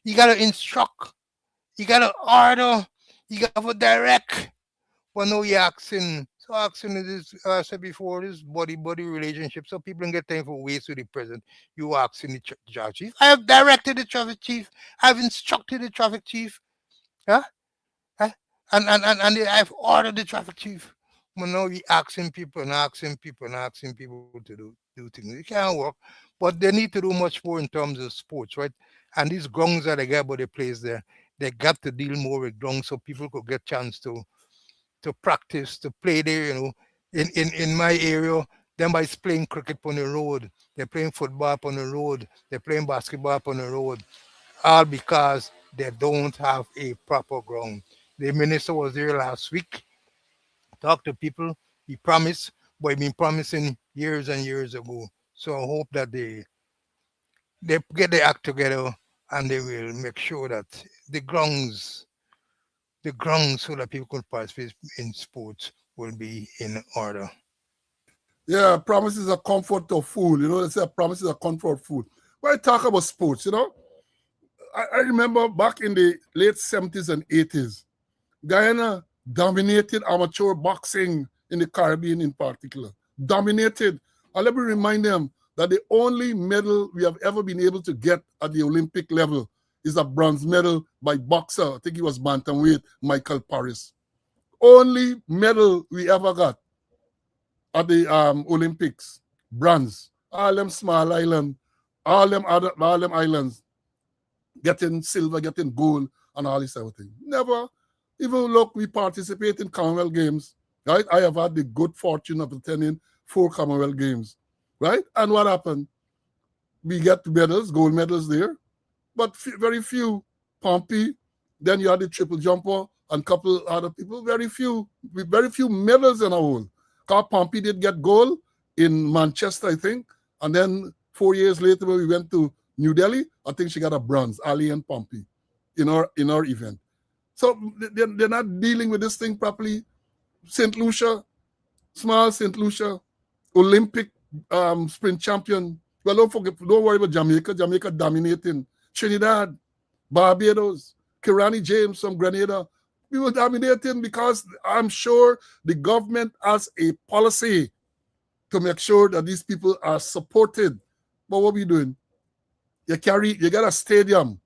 You got to instruct. You got to order. You got to direct. But no, you asking. So asking is, I said before, this body relationship. So people don't get time for waste with the president. You asking the traffic chief. I have directed the traffic chief. I have instructed the traffic chief. Huh? And I've ordered the traffic chief. But now we asking people to do things. It can't work. But they need to do much more in terms of sports, right? And these grounds that they got by the place there, they got to deal more with grounds so people could get chance to practice, to play there, In my area, them guys playing cricket on the road, they're playing football on the road, they're playing basketball on the road, all because they don't have a proper ground. The minister was there last week, talked to people, he promised, but he been promising years and years ago. So I hope that they get the act together and they will make sure that the grounds so that people could participate in sports will be in order. Yeah, promise is a comfort of fool. They say promise is a comfort of fool. When I talk about sports, I remember back in the late 70s and 80s, Guyana dominated amateur boxing in the Caribbean in particular. Dominated. And let me remind them that the only medal we have ever been able to get at the Olympic level is a bronze medal by boxer. I think he was bantamweight, Michael Paris. Only medal we ever got at the Olympics, bronze. All them small islands, all them islands getting silver, getting gold, and all this type of thing. Never. Even look, we participate in Commonwealth Games, right? I have had the good fortune of attending 4 Commonwealth Games, right? And what happened? We get medals, gold medals there, but very few. Pompey, then you had the triple jumper and a couple other people, very few medals in a whole. Because Pompey did get gold in Manchester, I think, and then 4 years later when we went to New Delhi, I think she got a bronze, Ali and Pompey, in our event. So they're not dealing with this thing properly. St. Lucia, small St. Lucia, Olympic sprint champion. Well, don't worry about Jamaica. Jamaica dominating. Trinidad, Barbados, Kirani James from Grenada. We were dominating because I'm sure the government has a policy to make sure that these people are supported. But what we doing? You got a stadium,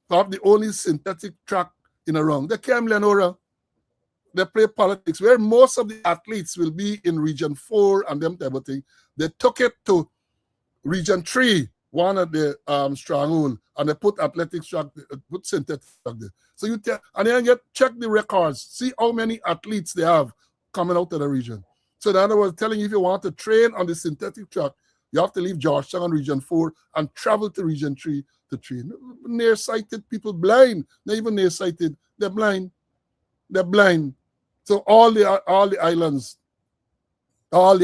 probably the only synthetic track in around. They came Lenora. They play politics, where most of the athletes will be in Region 4 and them type of thing. They took it to Region 3, one of the stronghold, and they put athletics track, put synthetic track there. So you and then check the records, see how many athletes they have coming out of the region. So in other words, telling you, if you want to train on the synthetic track, you have to leave Georgetown Region 4 and travel to Region 3 to train. Nearsighted people, blind, not even nearsighted, they're blind. They're blind. So all the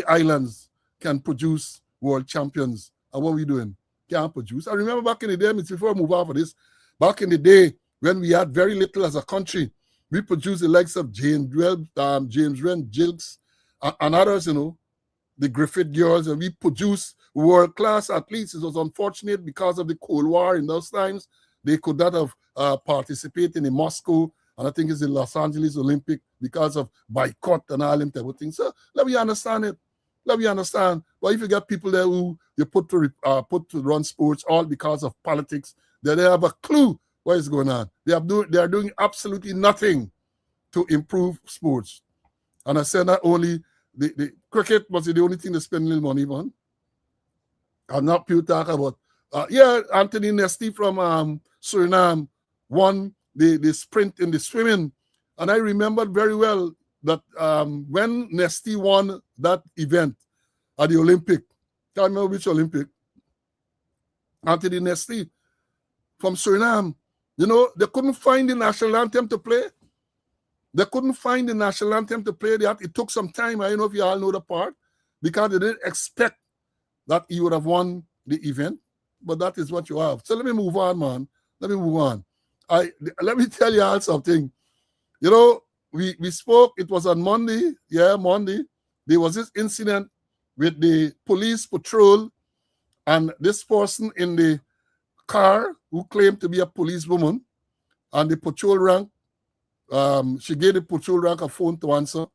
islands can produce world champions. And what are we doing? Can't produce. I remember back in the day, before I move off of this, back in the day when we had very little as a country, we produced the likes of James Wren, Jilks, and others, the Griffith girls, and we produced world-class athletes. It was unfortunate because of the Cold War in those times. They could not have participated in Moscow, and I think it's the Los Angeles Olympic because of boycott and all them type of things. So let me understand it. Let me understand. But if you get people there who you put to run sports all because of politics, they have a clue what is going on. They are doing absolutely nothing to improve sports. And I said not only the cricket was the only thing to spend a little money on. I'm not pure talk about. Anthony Nesty from Suriname won the sprint in the swimming. And I remembered very well that when Nesty won that event at the Olympic, can't remember which Olympic, Anthony Nesty from Suriname, they couldn't find the national anthem to play. They couldn't find the national anthem to play. It took some time. I don't know if you all know the part, because they didn't expect that he would have won the event. But that is what you have. So let me move on, man. Let me move on. Let me tell you all something. We spoke, it was on Monday. Yeah, Monday. There was this incident with the police patrol and this person in the car who claimed to be a policewoman, and the patrol rank, she gave the patrol rank a phone to answer,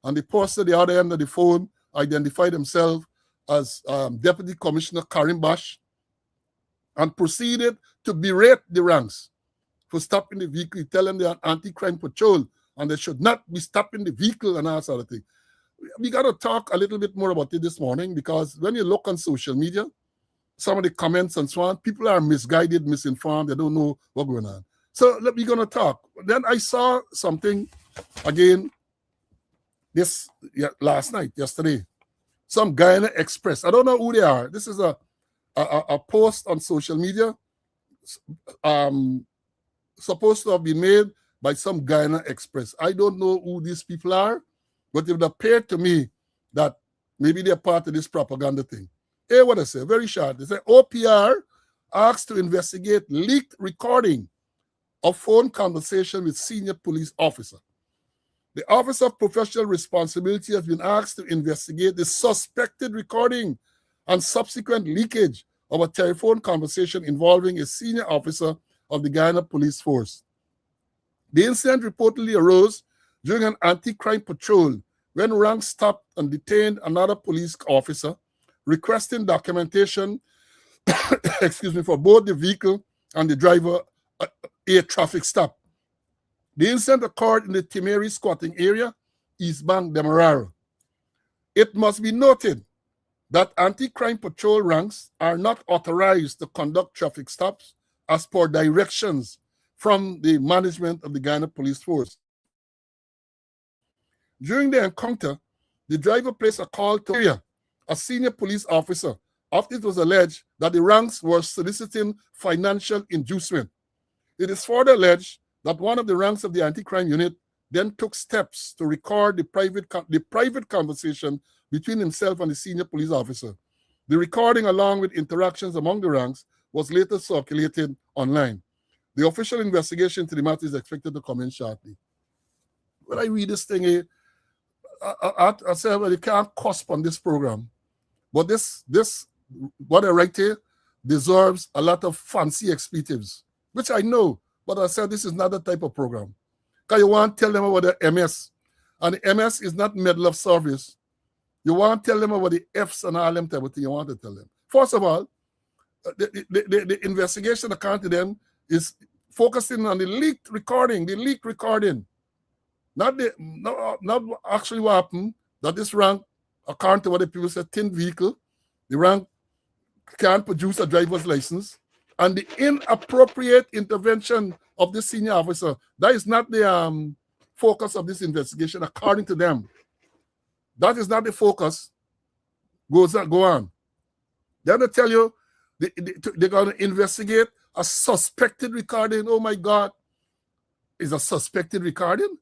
and the person at the other end of the phone identified himself as Deputy Commissioner Karim Bash and proceeded to berate the ranks for stopping the vehicle, telling them they are anti-crime patrol and they should not be stopping the vehicle and all sort of thing. We got to talk a little bit more about it this morning, because when you look on social media, some of the comments and so on, people are misguided, misinformed, they don't know what's going on. So we're going to talk. Then I saw something again yesterday. Some Guyana Express. I don't know who they are. This is a post on social media supposed to have been made by some Guyana Express. I don't know who these people are, but it would appear to me that maybe they're part of this propaganda thing. Hey, what I say, very short. They say OPR asked to investigate leaked recording of phone conversation with senior police officer. The Office of Professional Responsibility has been asked to investigate the suspected recording and subsequent leakage of a telephone conversation involving a senior officer of the Guyana Police Force. The incident reportedly arose during an anti-crime patrol when rank stopped and detained another police officer requesting documentation for both the vehicle and the driver a traffic stop. The incident occurred in the Timeri squatting area, East Bank, Demerara. It must be noted that anti-crime patrol ranks are not authorized to conduct traffic stops as per directions from the management of the Guyana Police Force. During the encounter, the driver placed a call to a senior police officer after it was alleged that the ranks were soliciting financial inducement. It is further alleged that one of the ranks of the anti-crime unit then took steps to record the private conversation between himself and the senior police officer. The recording, along with interactions among the ranks, was later circulated online. The official investigation to the matter is expected to commence shortly. When I read this thing, I say, well, you can't cusp on this program. But this what I write here deserves a lot of fancy expletives, which I know, but I said this is not the type of program. Because you want to tell them about the MS, and the MS is not medal of service. You want to tell them about the Fs and all them type of thing you want to tell them. First of all, the investigation according to them is focusing on the leaked recording, not actually what happened, that this rank, according to what the people said, tin vehicle, the rank can't produce a driver's license, and the inappropriate intervention of the senior officer. That is not the focus of this investigation, according to them. That is not the focus. Go on. They're going to tell you they're going to investigate a suspected recording. Oh my God. Is a suspected recording?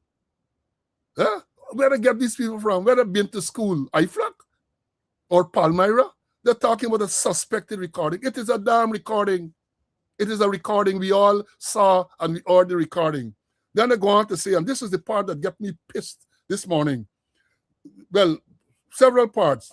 Huh? Where they get these people from? Where they been to school? IFLAC or Palmyra? They're talking about a suspected recording. It is a damn recording. It is a recording we all saw and we heard the recording. Then they go on to say, and this is the part that got me pissed this morning. Well, several parts,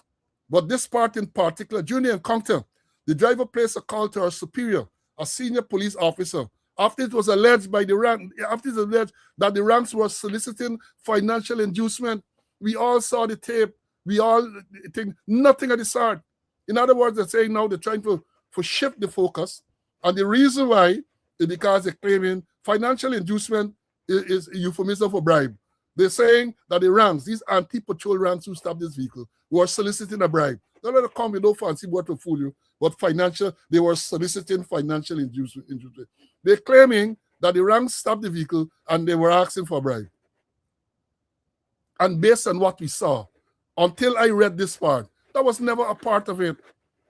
but this part in particular, during the encounter, the driver placed a call to her superior, a senior police officer, after it was alleged by the rank, after it was alleged that the ranks were soliciting financial inducement. We all saw the tape. We all think nothing of the sort. In other words, they're saying now they're trying to shift the focus. And the reason why is because they're claiming financial inducement is a euphemism for bribe. They're saying that the ranks, these anti-patrol ranks who stopped this vehicle, were soliciting a bribe. Don't let it come with no fancy word to fool you, but they were soliciting financial inducement. They're claiming that the ranks stopped the vehicle and they were asking for a bribe. And based on what we saw, until I read this part, that was never a part of it.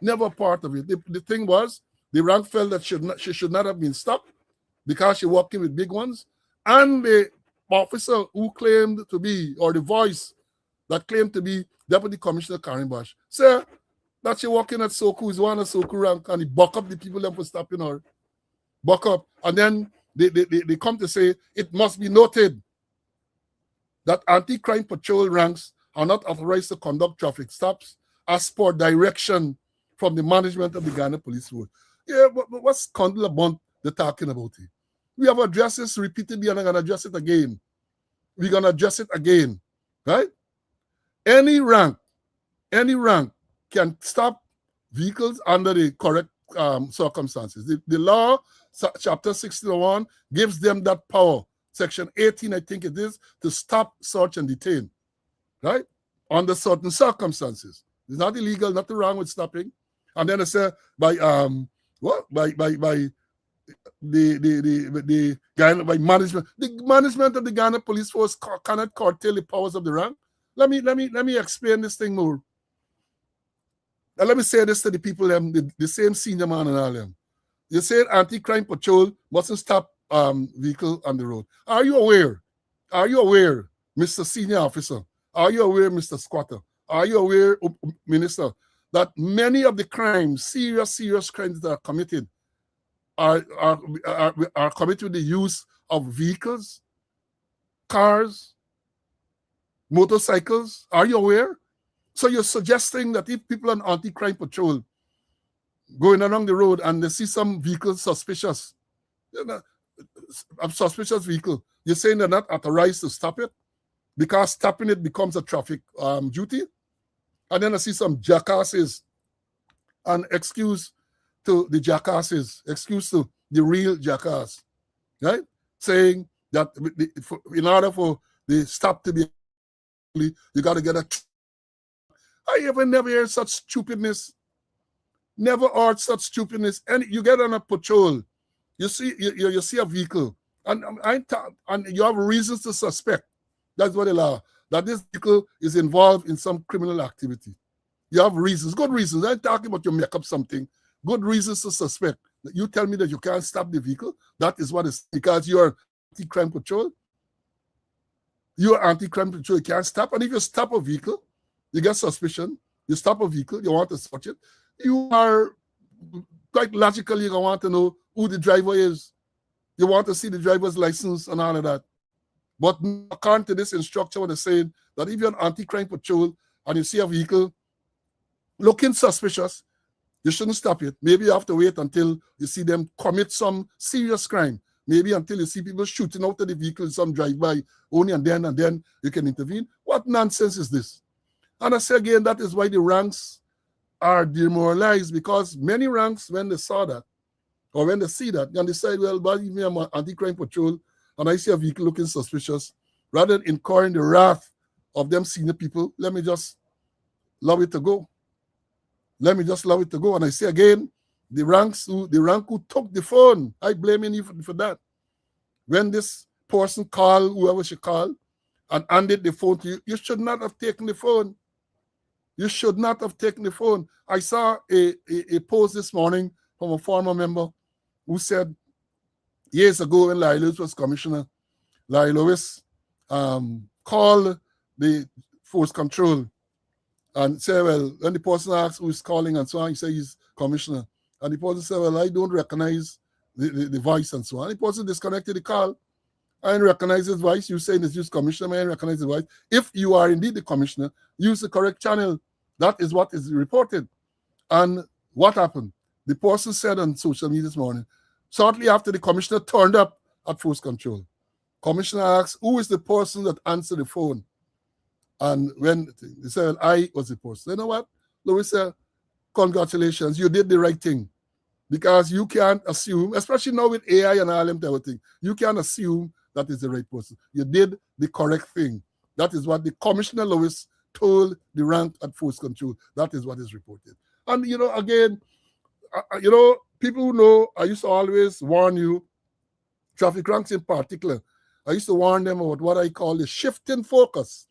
Never a part of it. The thing was, the rank felt that she should not have been stopped because she walked in with big ones. And the officer who claimed to be, or the voice that claimed to be Deputy Commissioner Karen Bosch, said that she walked in at Soku, is one of Soku rank, and he buck up the people them for stopping her. Buck up. And then they come to say, it must be noted that anti-crime patrol ranks are not authorized to conduct traffic stops as per direction from the management of the Ghana Police Force. Yeah, but what's Condell about they're talking about it? We have addressed this repeatedly and I'm going to address it again. We're going to address it again, right? Any rank can stop vehicles under the correct circumstances. The law, chapter 61, gives them that power. Section 18, I think it is, to stop, search, and detain, right? Under certain circumstances. It's not illegal, nothing wrong with stopping. And then I say by management. The management of the Ghana Police Force cannot curtail the powers of the rank. Let me explain this thing more. Now let me say this to the people, the same senior man and all them. You say anti-crime patrol mustn't stop vehicle on the road. Are you aware, Mr. Senior Officer? Are you aware, Mr. Squatter? Are you aware, Minister, that many of the crimes, serious crimes that are committed are committed with the use of vehicles, cars, motorcycles? Are you aware? So you're suggesting that if people on anti-crime patrol going along the road and they see some vehicle suspicious, a suspicious vehicle, you're saying they're not authorized to stop it because stopping it becomes a traffic duty? And then I see some jackasses, and excuse to the jackasses, excuse to the real jackass, right? Saying that in order for the stop to be, you got to get a. I have never heard such stupidness. Never heard such stupidness. And you get on a patrol, you see a vehicle, and you have reasons to suspect. That's what the law, that this vehicle is involved in some criminal activity. You have reasons, good reasons. I'm talking about you make up something. Good reasons to suspect. You tell me that you can't stop the vehicle. That is what is, because you're anti-crime patrol. You're anti-crime patrol, you can't stop. And if you stop a vehicle, you get suspicion. You stop a vehicle, you want to search it. You are quite logically going to want to know who the driver is. You want to see the driver's license and all of that. But according to this instruction, what they're saying, that if you're an anti-crime patrol and you see a vehicle looking suspicious, you shouldn't stop it. Maybe you have to wait until you see them commit some serious crime. Maybe until you see people shooting out of the vehicle in some drive-by, only and then you can intervene. What nonsense is this? And I say again, that is why the ranks are demoralized, because many ranks, when they saw that, or when they see that, then they say, well, but even I'm an anti-crime patrol, and I see a vehicle looking suspicious, rather than incurring the wrath of them senior people, let me just allow it to go. Let me just allow it to go. And I say again, the rank who took the phone, I blame you for that. When this person called, whoever she called, and handed the phone to you, you should not have taken the phone. You should not have taken the phone. I saw a post this morning from a former member who said, years ago when Larry Lewis was commissioner, Larry Lewis called the force control and said, well, when the person asked who is calling and so on, he said he's commissioner. And the person said, well, I don't recognize the voice and so on. The person disconnected the call. I didn't recognize his voice. You saying it's just commissioner, I didn't recognize the voice. If you are indeed the commissioner, use the correct channel. That is what is reported. And what happened? The person said on social media this morning, shortly after the commissioner turned up at force control, commissioner asked, who is the person that answered the phone? And when they said, well, I was the person. You know what? Louis said, congratulations, you did the right thing. Because you can't assume, especially now with AI and all them type of thing, you can't assume that is the right person. You did the correct thing. That is what the Commissioner Lewis told the rank at force control. That is what is reported. And, again, people who know, I used to always warn you, traffic ranks in particular, I used to warn them about what I call the shifting focus.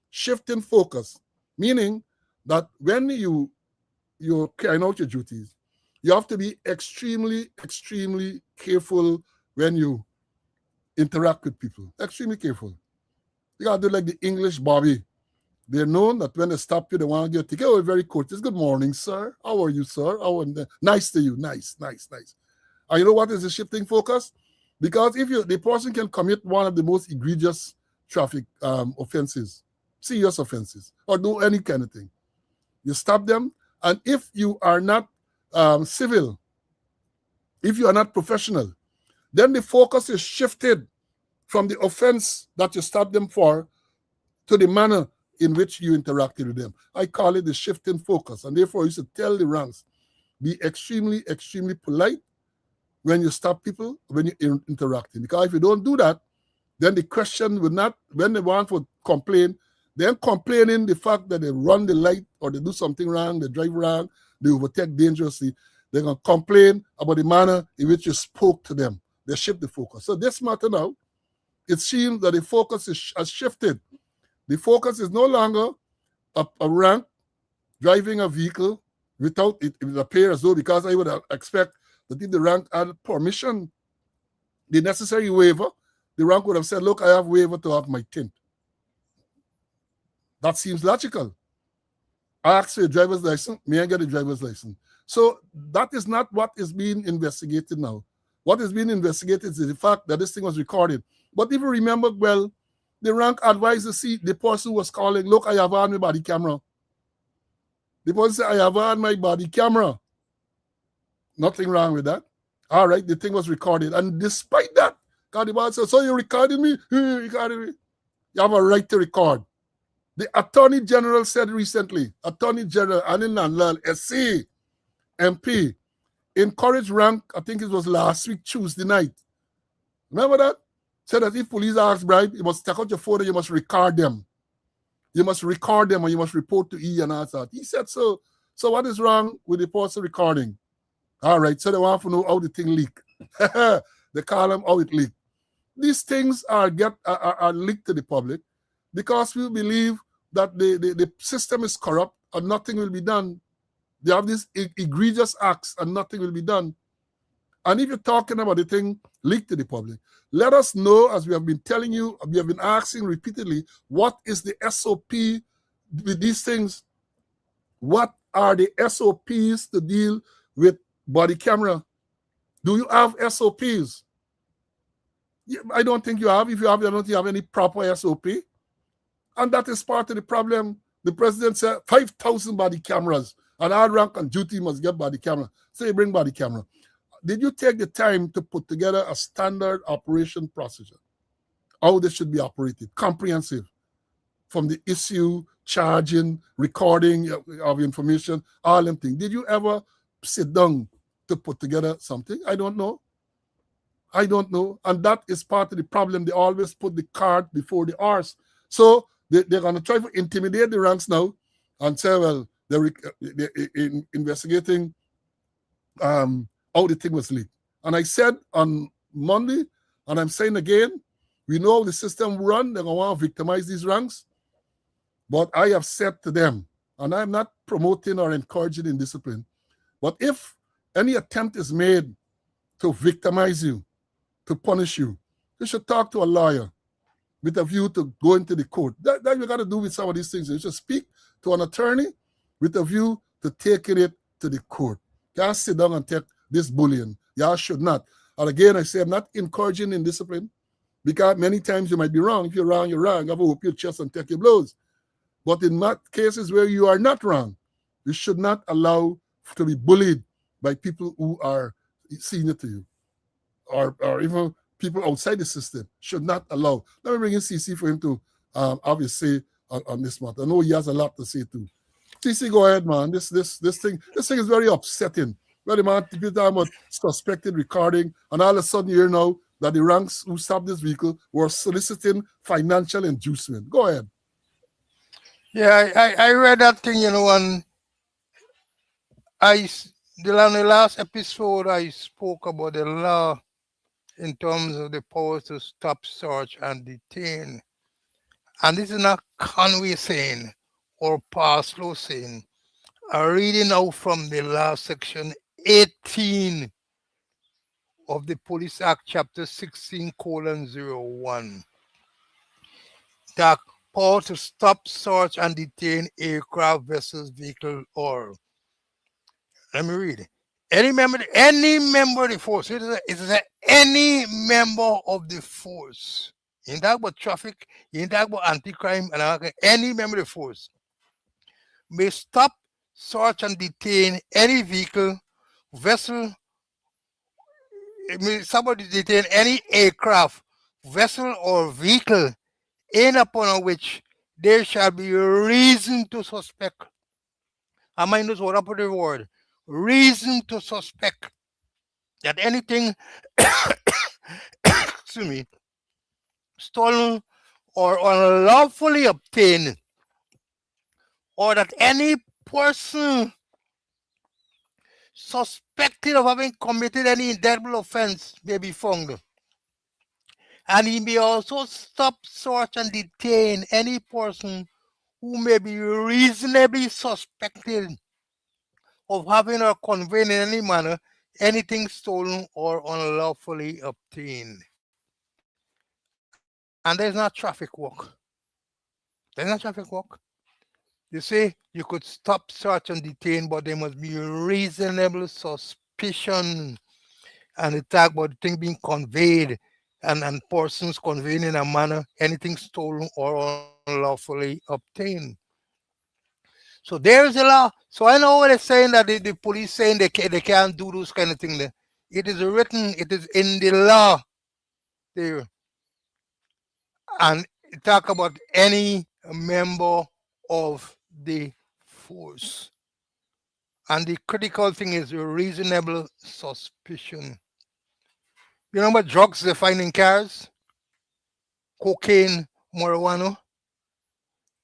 Shifting focus, meaning that when you're carrying out your duties, you have to be extremely, extremely careful when you interact with people. Extremely careful. You got to do like the English Bobby. They're known that when they stop you, they want to get a ticket. Oh, very courteous. Good morning, sir. How are you, sir? Nice to you. Nice. And you know what is the shifting focus? Because if the person can commit one of the most egregious traffic offenses, serious offenses, or do any kind of thing, you stop them. And if you are not civil, if you are not professional, then the focus is shifted from the offense that you stopped them for to the manner in which you interacted with them. I call it the shifting focus. And therefore, I used to tell the ranks, be extremely, extremely polite when you stop people, when you're interacting. Because if you don't do that, then the question will not, when they want to complain, they're complaining the fact that they run the light or they do something wrong, they drive wrong, they overtake dangerously. They're going to complain about the manner in which you spoke to them. They shift the focus. So this matter now, it seems that the focus has shifted. The focus is no longer a rank driving a vehicle without it. It appears as though, because I would expect that if the rank had permission, the necessary waiver, the rank would have said, look, I have waiver to have my tint. That seems logical. I asked for a driver's license, may I get a driver's license? So that is not what is being investigated now. What is being investigated is the fact that this thing was recorded. But if you remember well, the rank advised the person who was calling, look, I have on my body camera. The person said, I have on my body camera. Nothing wrong with that. All right, the thing was recorded. And despite that, God the man said, so you recorded me? You recorded me. You have a right to record. The Attorney General said recently, Attorney General Anil Nandlal, SC, MP, encouraged rank, I think it was last week, Tuesday night. Remember that? Said that if police ask bribe, you must take out your phone and you must record them. You must record them and you must report to E and all that. He said so. So what is wrong with the person recording? All right, so they want to know how the thing leak. They call them how it leaked. These things are leaked to the public because we believe that the system is corrupt and nothing will be done. They have these egregious acts and nothing will be done. And if you're talking about the thing leaked to the public, let us know, as we have been telling you, we have been asking repeatedly, what is the SOP with these things? What are the SOPs to deal with body camera? Do you have SOPs? I don't think you have. If you have, I don't think you have any proper SOP. And that is part of the problem. The president said 5,000 body cameras, and all rank and duty must get body camera. So you bring body camera. Did you take the time to put together a standard operation procedure? How this should be operated, comprehensive, from the issue, charging, recording of information, all them things. Did you ever sit down to put together something? I don't know. I don't know. And that is part of the problem. They always put the cart before the horse. So they're going to try to intimidate the ranks now and say, well, they're investigating how the thing was leaked. And I said on Monday, and I'm saying again, we know the system run, they're going to want to victimize these ranks. But I have said to them, and I'm not promoting or encouraging indiscipline, but if any attempt is made to victimize you, to punish you, you should talk to a lawyer with a view to going to the court. That you got to do with some of these things. You should speak to an attorney with a view to taking it to the court. You can't sit down and take this bullying. You should not. And again, I say I'm not encouraging indiscipline, because many times you might be wrong. If you're wrong, you're wrong. I will whoop your chest and take your blows. But in cases where you are not wrong, you should not allow to be bullied by people who are senior to you, or even people outside the system. Should not allow. Let me bring in CC for him to obviously on this matter. I know he has a lot to say too. CC, go ahead, man. This thing is very upsetting. Where the man people talking about suspected recording, and all of a sudden you hear now that the ranks who stopped this vehicle were soliciting financial inducement. Go ahead. Yeah, I read that thing, and the last episode I spoke about the law in terms of the power to stop, search, and detain. And this is not Conway saying or Parslow saying. I'm reading out from the law, section 18 of the Police Act, chapter 16:01. The power to stop, search, and detain aircraft, vessels, vehicle, or, let me read it. Any member of the force. It is any member of the force. In that about traffic, in that about anti-crime, and any member of the force may stop, search, and detain any vehicle, vessel. It may somebody detain any aircraft, vessel, or vehicle in upon which there shall be reason to suspect. I might use what I put the word. Reason to suspect that anything excuse me, stolen or unlawfully obtained, or that any person suspected of having committed any indictable offense may be found. And he may also stop, search, and detain any person who may be reasonably suspected of having or conveying in any manner anything stolen or unlawfully obtained. And there's not traffic walk. There's not traffic walk. You say you could stop, search, and detain, but there must be reasonable suspicion. And it talk about the thing being conveyed and persons conveying in a manner anything stolen or unlawfully obtained. So there's a law. So I know what they're saying, that the police saying they can't do those kind of things there. It is written, it is in the law there. And it talk about any member of the force. And the critical thing is reasonable suspicion. You know what drugs they find in cars? Cocaine, marijuana.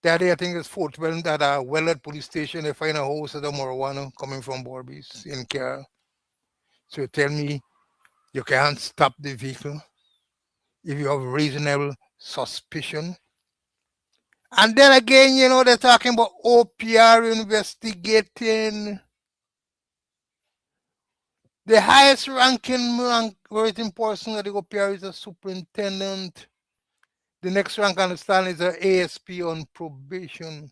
That day, I think it's Fort Wayne, that Wellard police station, they find a whole set of marijuana coming from Borbies in car. So you tell me you can't stop the vehicle if you have reasonable suspicion. And then again, they're talking about OPR investigating. The highest rating person at the OPR is a superintendent. The next rank on the stand is an ASP on probation.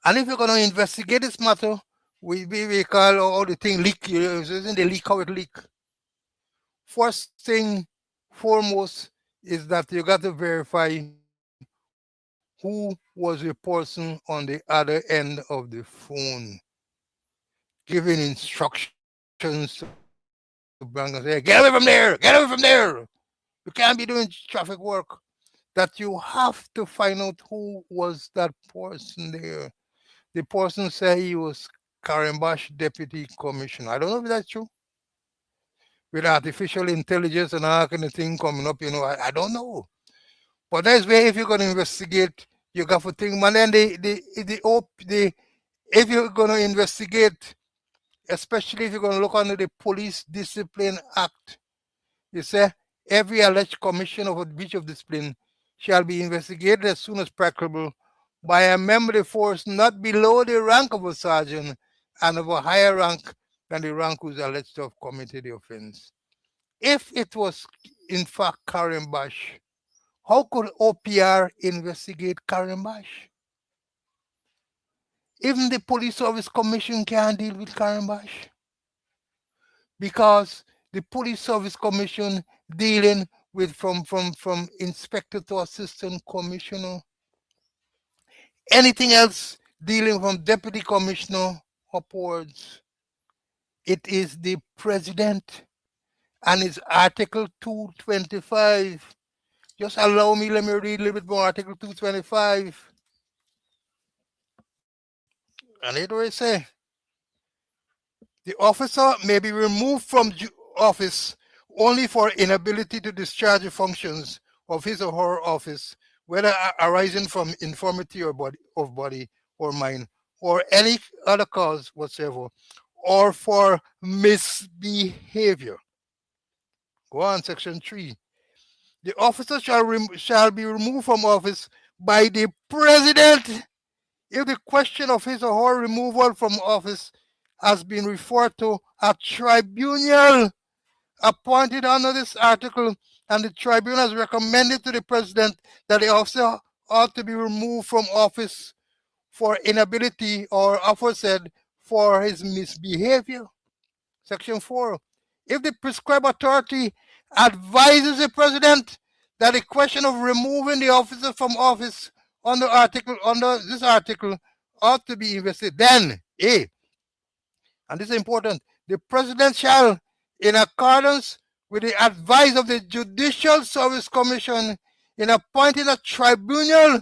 And if you're going to investigate this matter, we call all the thing leak. Isn't the leak how it leak? First thing, foremost is that you got to verify who was the person on the other end of the phone giving instructions to bank and say, get away from there, get away from there. You can't be doing traffic work. That you have to find out who was that person there. The person said he was Karimbash Deputy Commissioner. I don't know if that's true. With artificial intelligence and all kind of thing coming up, I don't know. But that's where if you're gonna investigate, you got to think, man. Then if you're gonna investigate, especially if you're gonna look under the Police Discipline Act, you say every alleged commission of a breach of discipline shall be investigated as soon as practicable by a member of the force not below the rank of a sergeant and of a higher rank than the rank who's alleged to have committed the offense. If it was in fact Karimbash, how could OPR investigate Karimbash? Even the Police Service Commission can't deal with Karimbash because the Police Service Commission dealing with from inspector to assistant commissioner. Anything else dealing from deputy commissioner upwards, it is the president and it's Article 225. Just allow me, let me read a little bit more Article 225. And it will say, the officer may be removed from office only for inability to discharge the functions of his or her office, whether arising from infirmity or body or mind, or any other cause whatsoever, or for misbehavior. Go on, Section 3. The officer shall be removed from office by the president if the question of his or her removal from office has been referred to a tribunal appointed under this article, and the tribunal has recommended to the president that the officer ought to be removed from office for inability or aforesaid for his misbehavior. Section 4. If the prescribed authority advises the president that the question of removing the officer from office under this article ought to be investigated, then A, and this is important, the president shall, in accordance with the advice of the Judicial Service Commission, in appointing a tribunal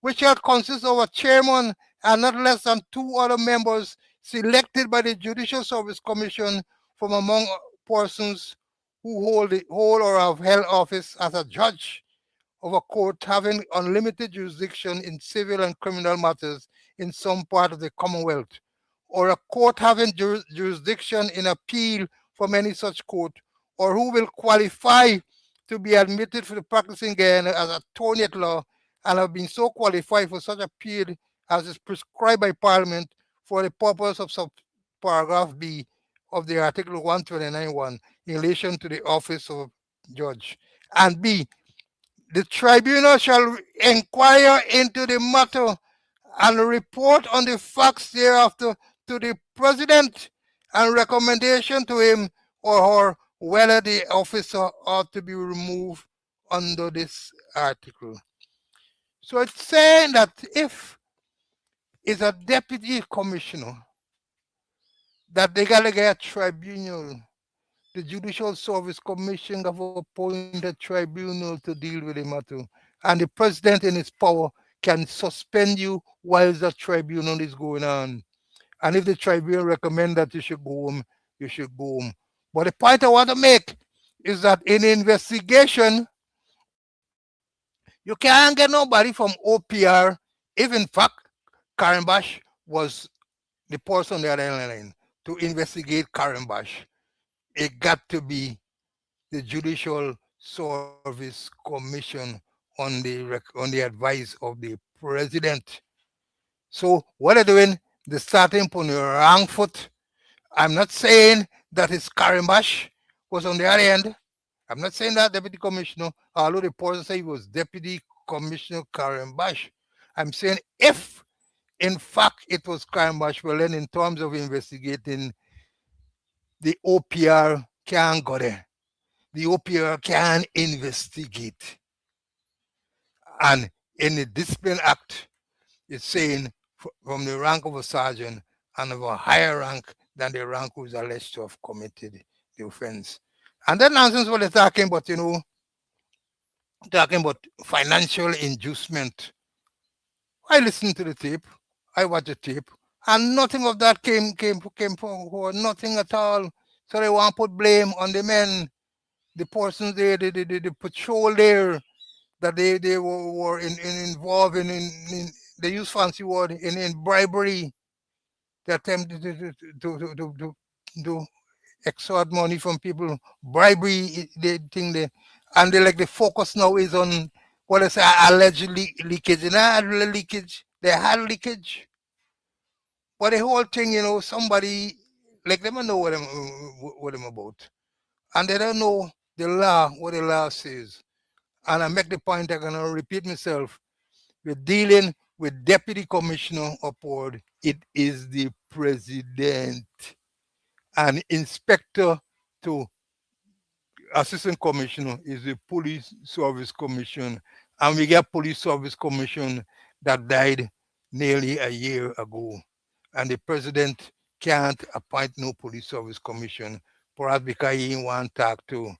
which shall consist of a chairman and not less than 2 other members selected by the Judicial Service Commission from among persons who hold or have held office as a judge of a court having unlimited jurisdiction in civil and criminal matters in some part of the Commonwealth, or a court having jurisdiction in appeal from any such court, or who will qualify to be admitted for the practicing again as attorney at law and have been so qualified for such a period as is prescribed by Parliament for the purpose of subparagraph B of the Article 129(1) in relation to the office of judge. And B, the tribunal shall inquire into the matter and report on the facts thereafter to the president and recommendation to him or her whether the officer ought to be removed under this article. So it's saying that if it's a deputy commissioner, that they gotta get a tribunal. The Judicial Service Commission have appointed a tribunal to deal with the matter. And the president in his power can suspend you while the tribunal is going on. And if the tribunal recommend that you should go home, you should go home. But the point I want to make is that in investigation, you can't get nobody from OPR if in fact Karimbash was the person on the other line to investigate Karimbash. It got to be the Judicial Service Commission on the advice of the president. So what they're doing, they're starting on the wrong foot. I'm not saying that it's Karimbash was on the other end. I'm not saying that Deputy Commissioner, although the person said he was Deputy Commissioner Karimbash. I'm saying if in fact it was Karimbash, well then in terms of investigating, the OPR can't go there the OPR can investigate. And in the Discipline Act, it's saying from the rank of a sergeant and of a higher rank than the rank who is alleged to have committed the offense. And that nonsense what they're talking about, talking about financial inducement. I listened to the tape, I watched the tape, and nothing of that came forward, nothing at all. So they want to put blame on the men, the persons there, the patrol there, that they were involved in they use fancy word in bribery. They attempt to extort money from people. Bribery, they think and they like the focus now is on what I say alleged leakage. And leakage, they had leakage. But the whole thing, somebody like them know what I'm about, and they don't know the law, what the law says. And I make the point, I'm gonna repeat myself. We're dealing with Deputy Commissioner Upward. It is the President. And Inspector to Assistant Commissioner is the Police Service Commission. And we got Police Service Commission that died nearly a year ago. And the President can't appoint no Police Service Commission, perhaps because he didn't want to talk to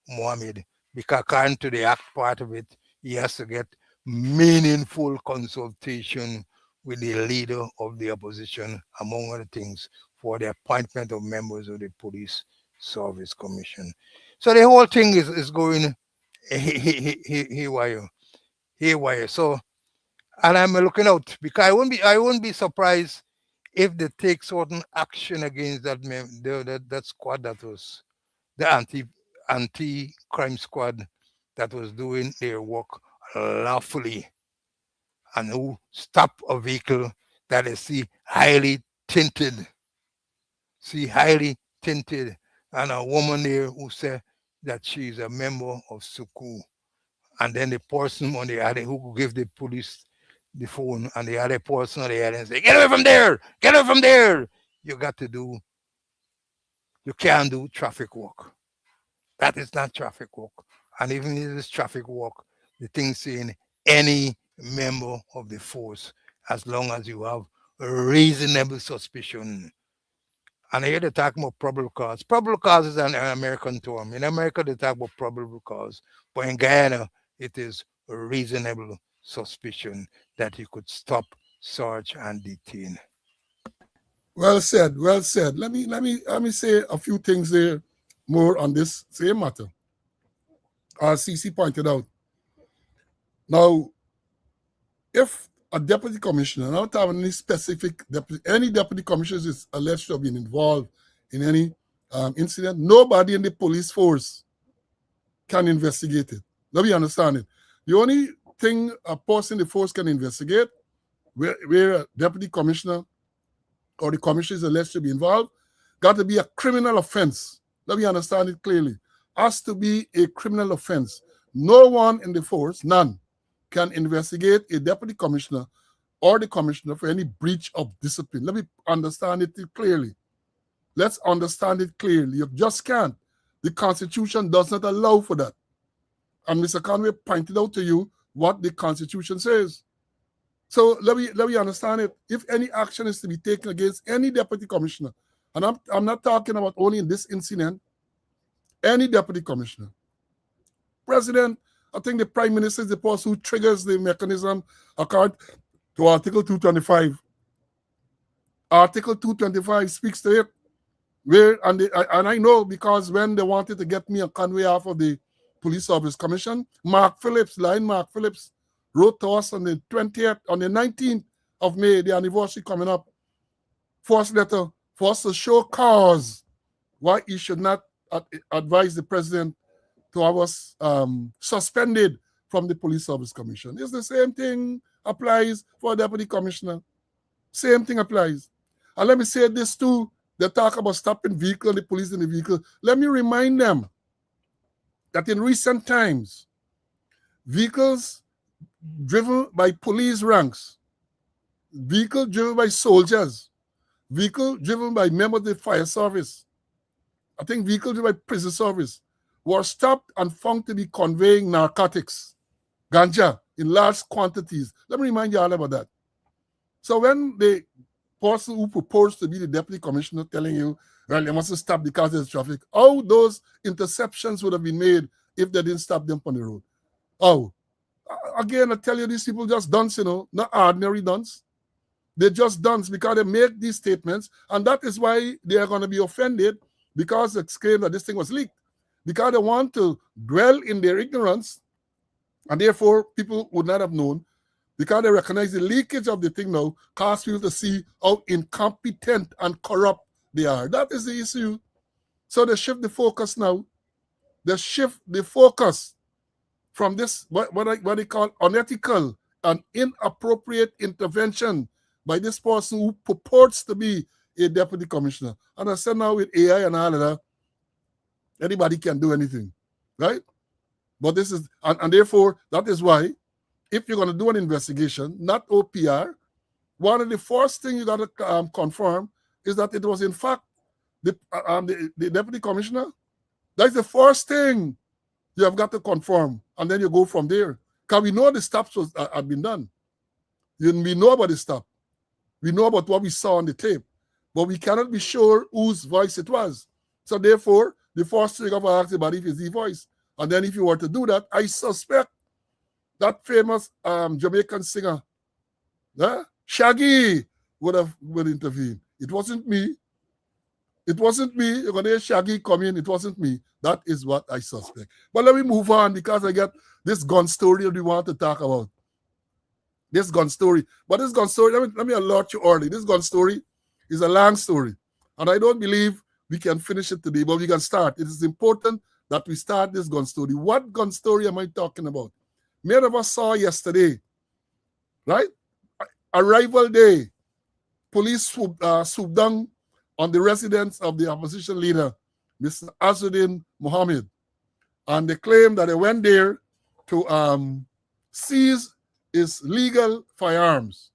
Mohammed. Because according to the act part of it, he has to get meaningful consultation with the leader of the opposition, among other things, for the appointment of members of the Police Service Commission. So the whole thing is going haywire. So, and I'm looking out because I won't be surprised if they take certain action against that squad that was the anti-crime squad that was doing their work lawfully, and who stop a vehicle that they see highly tinted, and a woman there who said that she is a member of Suku. And then the person on the other who gave the police the phone, and the other person on the other say, "Get away from there! Get away from there!" You can't do traffic work. That is not traffic work. And even if it's traffic work, the thing saying any member of the force, as long as you have a reasonable suspicion. And here they talk about probable cause. Probable cause is an American term. In America, they talk about probable cause. But in Guyana, it is a reasonable suspicion that you could stop, search, and detain. Well said, well said. Let me say a few things there more on this same matter. As CC pointed out. Now, if a deputy commissioner, not having any specific any deputy commissioner is alleged to have been involved in any incident, nobody in the police force can investigate it. Let me understand it. The only thing a person in the force can investigate, where a deputy commissioner or the commissioner is alleged to be involved, got to be a criminal offense. Let me understand it clearly. Has to be a criminal offense. No one in the force, none, can investigate a deputy commissioner or the commissioner for any breach of discipline. Let me understand it clearly. Let's understand it clearly. You just can't. The Constitution does not allow for that. And Mr. Conway pointed out to you what the Constitution says. So let me understand it. If any action is to be taken against any deputy commissioner, and I'm not talking about only in this incident, any deputy commissioner, president, I think the prime minister is the person who triggers the mechanism according to Article 225. Article 225 speaks to it. And I know because when they wanted to get me a Conway off of the Police Service Commission, Mark Phillips wrote to us on the 19th of May, the anniversary coming up, first letter for us to show cause why he should not advise the president to have us suspended from the Police Service Commission. It's the same thing applies for a deputy commissioner. Same thing applies. And let me say this too. They talk about stopping vehicle and the police in the vehicle. Let me remind them that in recent times, vehicles driven by police ranks, vehicle driven by soldiers, vehicle driven by members of the fire service, I think vehicle driven by prison service, were stopped and found to be conveying narcotics, ganja, in large quantities. Let me remind you all about that. So when the person who proposed to be the deputy commissioner telling you, well, they mustn't stop because there's traffic, how those interceptions would have been made if they didn't stop them on the road? Oh, again, I tell you, these people just dunce, not ordinary dunce. They just dunce because they make these statements, and that is why they are going to be offended because it's claimed that this thing was leaked. Because they want to dwell in their ignorance, and therefore people would not have known, because they recognize the leakage of the thing now cause people to see how incompetent and corrupt they are. That is the issue. So they shift the focus now. They shift the focus from this, what they call unethical and inappropriate intervention by this person who purports to be a deputy commissioner. And I said now with AI and all of that, anybody can do anything, right? But this is, and therefore, that is why, if you're going to do an investigation, not OPR, one of the first things you got to confirm is that it was in fact the deputy commissioner. That's the first thing you have got to confirm, and then you go from there. Because we know the stops had been done. We know about the stop. We know about what we saw on the tape, but we cannot be sure whose voice it was. So therefore, the first thing you have to ask about if it's the voice. And then if you were to do that, I suspect that famous Jamaican singer, Shaggy, would intervene. It wasn't me. It wasn't me. You're going to hear Shaggy come in. It wasn't me. That is what I suspect. But let me move on because I got this gun story that we want to talk about. This gun story. But this gun story, let me alert you early. This gun story is a long story. And I don't believe we can finish it today, but we can start. It is important that we start this gun story. What gun story am I talking about? Many of us saw yesterday, right? Arrival day. Police swooped down on the residence of the opposition leader, Mr. Azuddin Mohammed. And they claim that they went there to seize his legal firearms.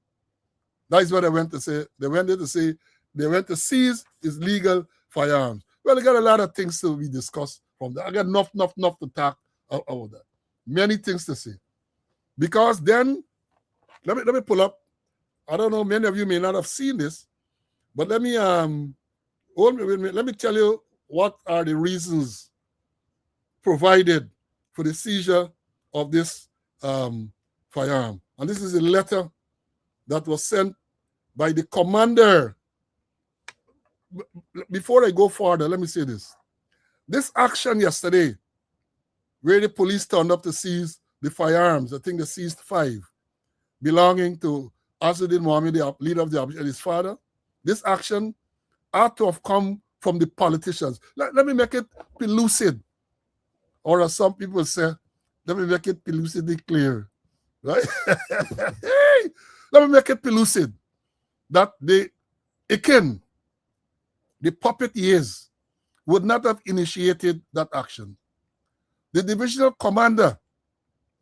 That is what they went to say. They went there to say they went to seize his legal firearms. Well, I got a lot of things to be discussed from that. I got enough to talk about that. Many things to say. Because then, let me pull up. I don't know, many of you may not have seen this, but let me let me tell you what are the reasons provided for the seizure of this firearm. And this is a letter that was sent by the commander. Before I go further, let me say this. This action yesterday, where the police turned up to seize the firearms, I think they seized 5, belonging to Azuddin Mohammed, the leader of the opposition, and his father. This action ought to have come from the politicians. Let me make it pellucid. Or as some people say, let me make it pellucidly clear. Right? Let me make it pellucid that the puppeteers would not have initiated that action. The divisional commander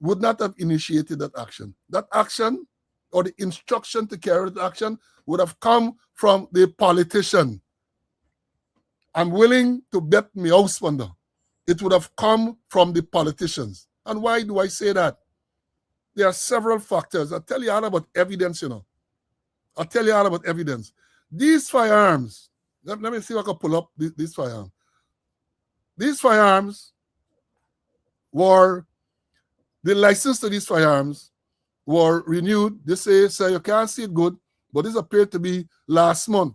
would not have initiated that action. That action, or the instruction to carry the action, would have come from the politician. I'm willing to bet my house on that. It would have come from the politicians. And why do I say that? There are several factors. I'll tell you all about evidence, I'll tell you all about evidence. These firearms, let me see if I can pull up these firearms. These firearms were, the license to these firearms were renewed. They say you can't see it good, but this appeared to be last month,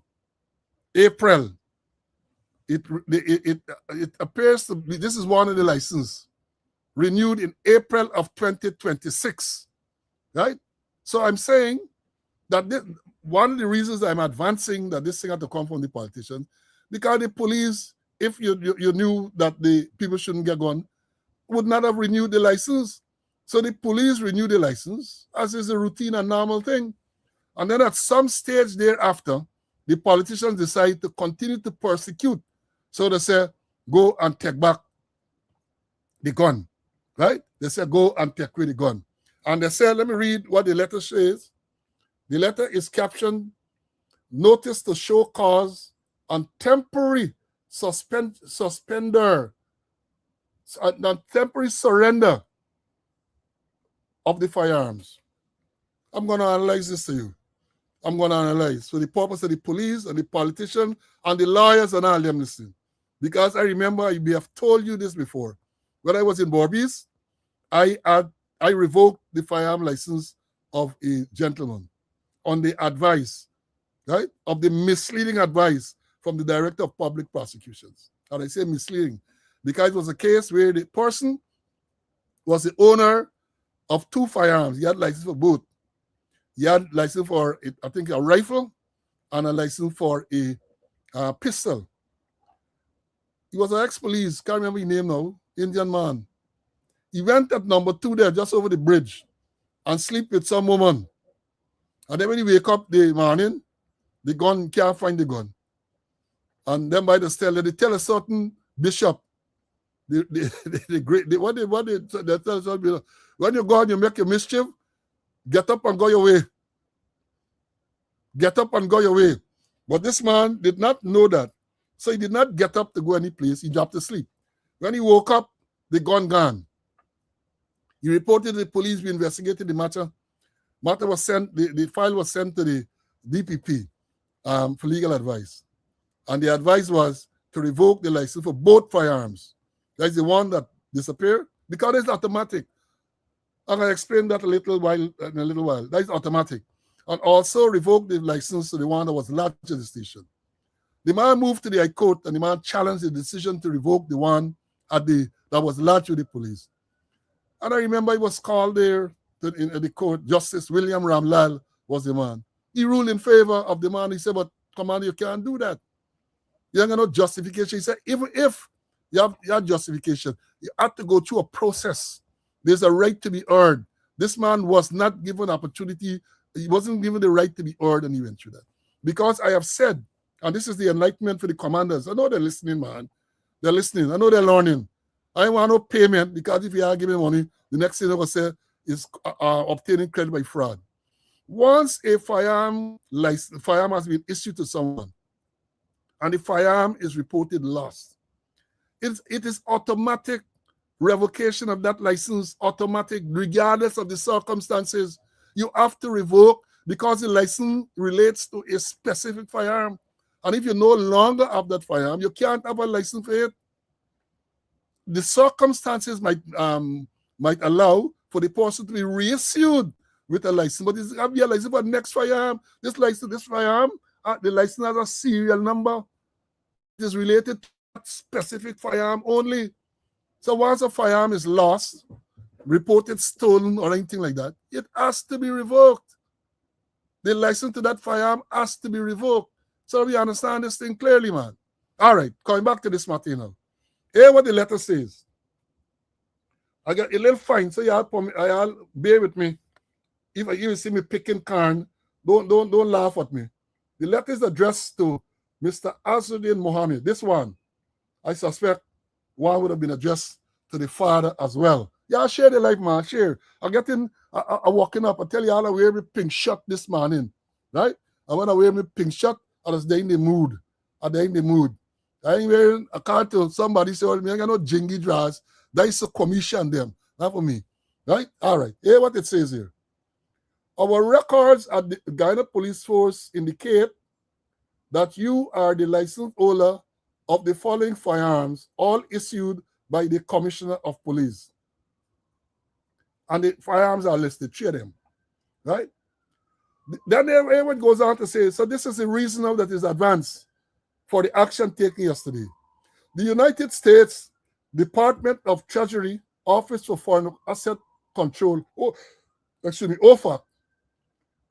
April. It appears to be, this is one of the license, renewed in April of 2026, right? So I'm saying that one of the reasons I'm advancing that this thing had to come from the politicians, because the police, if you knew that the people shouldn't get gun, would not have renewed the license. So the police renew the license, as is a routine and normal thing. And then at some stage thereafter, the politicians decide to continue to persecute. So they say, go and take back the gun, right? They say, go and take away the gun. And they say, let me read what the letter says. The letter is captioned, notice to show cause and temporary suspender temporary surrender of the firearms. I'm going to analyze this to you. I'm going to analyze for the purpose of the police and the politicians and the lawyers and all them listening. Because I remember I may have told you this before. When I was in Barbies, I revoked the firearm license of a gentleman on the advice, right, of the misleading advice from the Director of Public Prosecutions. And I say misleading because it was a case where the person was the owner of 2 firearms. He had license for both. He had license for, I think, a rifle and a license for a pistol. He was an ex-police, can't remember his name now, Indian man. He went at number 2 there, just over the bridge, and sleep with some woman. And then when he wake up the morning, the gun, can't find the gun. And then by the style, they tell a certain bishop, they tell a certain bishop, when you go and you make your mischief, get up and go your way. Get up and go your way. But this man did not know that. So he did not get up to go any place. He dropped asleep. When he woke up, the gun gone. He reported to the police. We investigated the matter. Matter was sent. The file was sent to the DPP for legal advice. And the advice was to revoke the license for both firearms. That's the one that disappeared because it's automatic. I'm going to explain that in a little while. That is automatic. And also revoke the license to the one that was lodged at the station. The man moved to the High Court and the man challenged the decision to revoke the one that was lodged with the police. And I remember he was called there in the court. Justice William Ramlal was the man. He ruled in favor of the man. He said, but Commander, you can't do that. You ain't got no justification. He said, even if you have justification, you have to go through a process. There's a right to be heard. This man was not given opportunity. He wasn't given the right to be heard, and he went through that. Because I have said, and this is the enlightenment for the commanders. I know they're listening, man. They're listening. I know they're learning. I don't want no payment because if you are giving money, the next thing I will say is obtaining credit by fraud. Once a firearm has been issued to someone and the firearm is reported lost, it is automatic revocation of that license, automatic, regardless of the circumstances. You have to revoke because the license relates to a specific firearm. And if you no longer have that firearm, you can't have a license for it. The circumstances might allow for the person to be reissued with a license, but it's have to be a license for the next firearm. This firearm, the license has a serial number. It is related to that specific firearm only. So once a firearm is lost, reported stolen or anything like that, it has to be revoked. The license to that firearm has to be revoked. So we understand this thing clearly, man. All right, coming back to this matter now. Hear what the letter says. I got a little fine, so y'all bear with me. If you see me picking corn, don't laugh at me. The letter is addressed to Mr. Azuddin Mohammed. This one, I suspect one would have been addressed to the father as well. Yeah, share the life, man. Share. I walking up. I tell you all I wear me pink shirt this morning, right? And when I wear me pink shirt, I was there in the mood. I ain't wearing a card to somebody say, well, me, I got no jingy draws. That is a commission them. Not for me. Right? All right. Hear what it says here. Our records at the Guyana Police Force indicate that you are the license holder of the following firearms, all issued by the Commissioner of Police. And the firearms are listed, 3 of them. Right? Then everyone goes on to say, so this is the reason that is advanced for the action taken yesterday. The United States Department of Treasury Office for Foreign Asset Control, OFAC,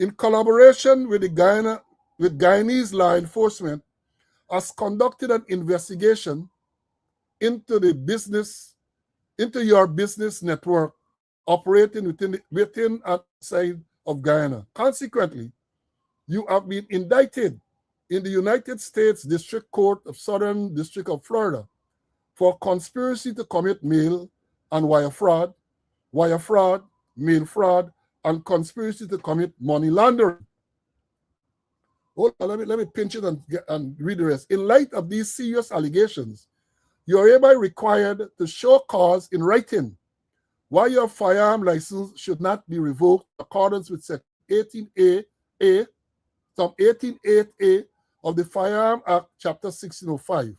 in collaboration with Guyanese law enforcement, has conducted an investigation into your business network operating within and outside of Guyana. Consequently, you have been indicted in the United States District Court of Southern District of Florida for conspiracy to commit mail and wire fraud, mail fraud, and conspiracy to commit money laundering. Hold on, let me pinch it and read the rest. In light of these serious allegations, you are hereby required to show cause in writing why your firearm license should not be revoked in accordance with Section 18A, some 188A of the Firearm Act, Chapter 1605.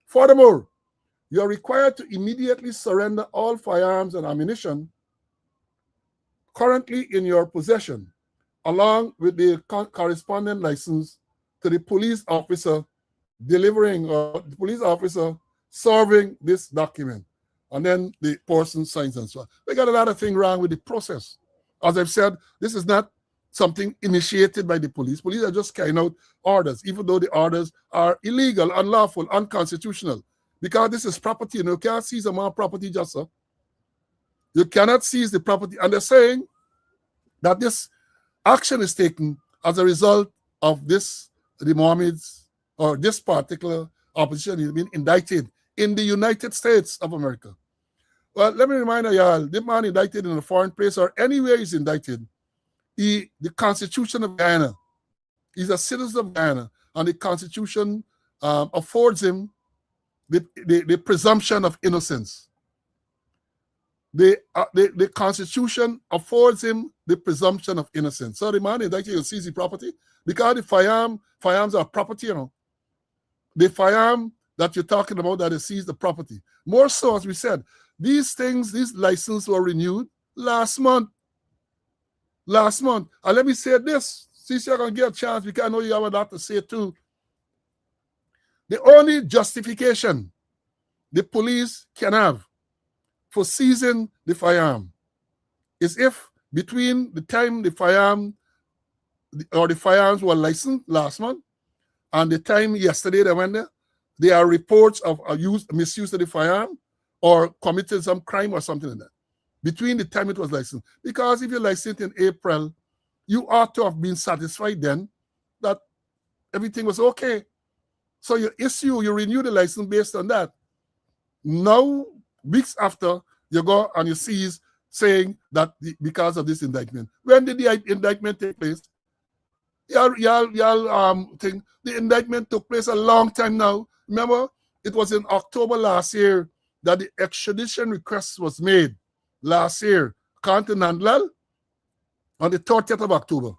Furthermore, you are required to immediately surrender all firearms and ammunition currently in your possession, along with the corresponding license, to the police officer delivering or the police officer serving this document. And then the person signs and so on. We got a lot of things wrong with the process. As I've said, this is not something initiated by the police. Police are just carrying out orders, even though the orders are illegal, unlawful, unconstitutional. Because this is property, and you can't seize a man's property just so. You cannot seize the property. And they're saying that this action is taken as a result of this, the Mohammeds, or this particular opposition has been indicted in the United States of America. Well, let me remind y'all, this man indicted in a foreign place or anywhere he's indicted, the Constitution of Guyana, he's a citizen of Guyana, and the Constitution affords him the presumption of innocence. The Constitution affords him the presumption of innocence. So the man indicted will seize the property because the firearms are property, you know. The firearm that you're talking about that is seized the property. More so, as we said, these licenses were renewed last month. And let me say this, since you're going to get a chance, because I know you have a lot to say too. The only justification the police can have for seizing the firearm is if between the time the firearms were licensed last month and the time yesterday they went there are reports of misuse of the firearm or committed some crime or something like that between the time it was licensed. Because if you licensed in April, you ought to have been satisfied then that everything was okay. So you renew the license based on that. Now, weeks after, you go and you seize saying that because of this indictment. When did the indictment take place? Y'all think the indictment took place a long time now. Remember, it was in October last year that the extradition request was made last year, Continental, on the 30th of October.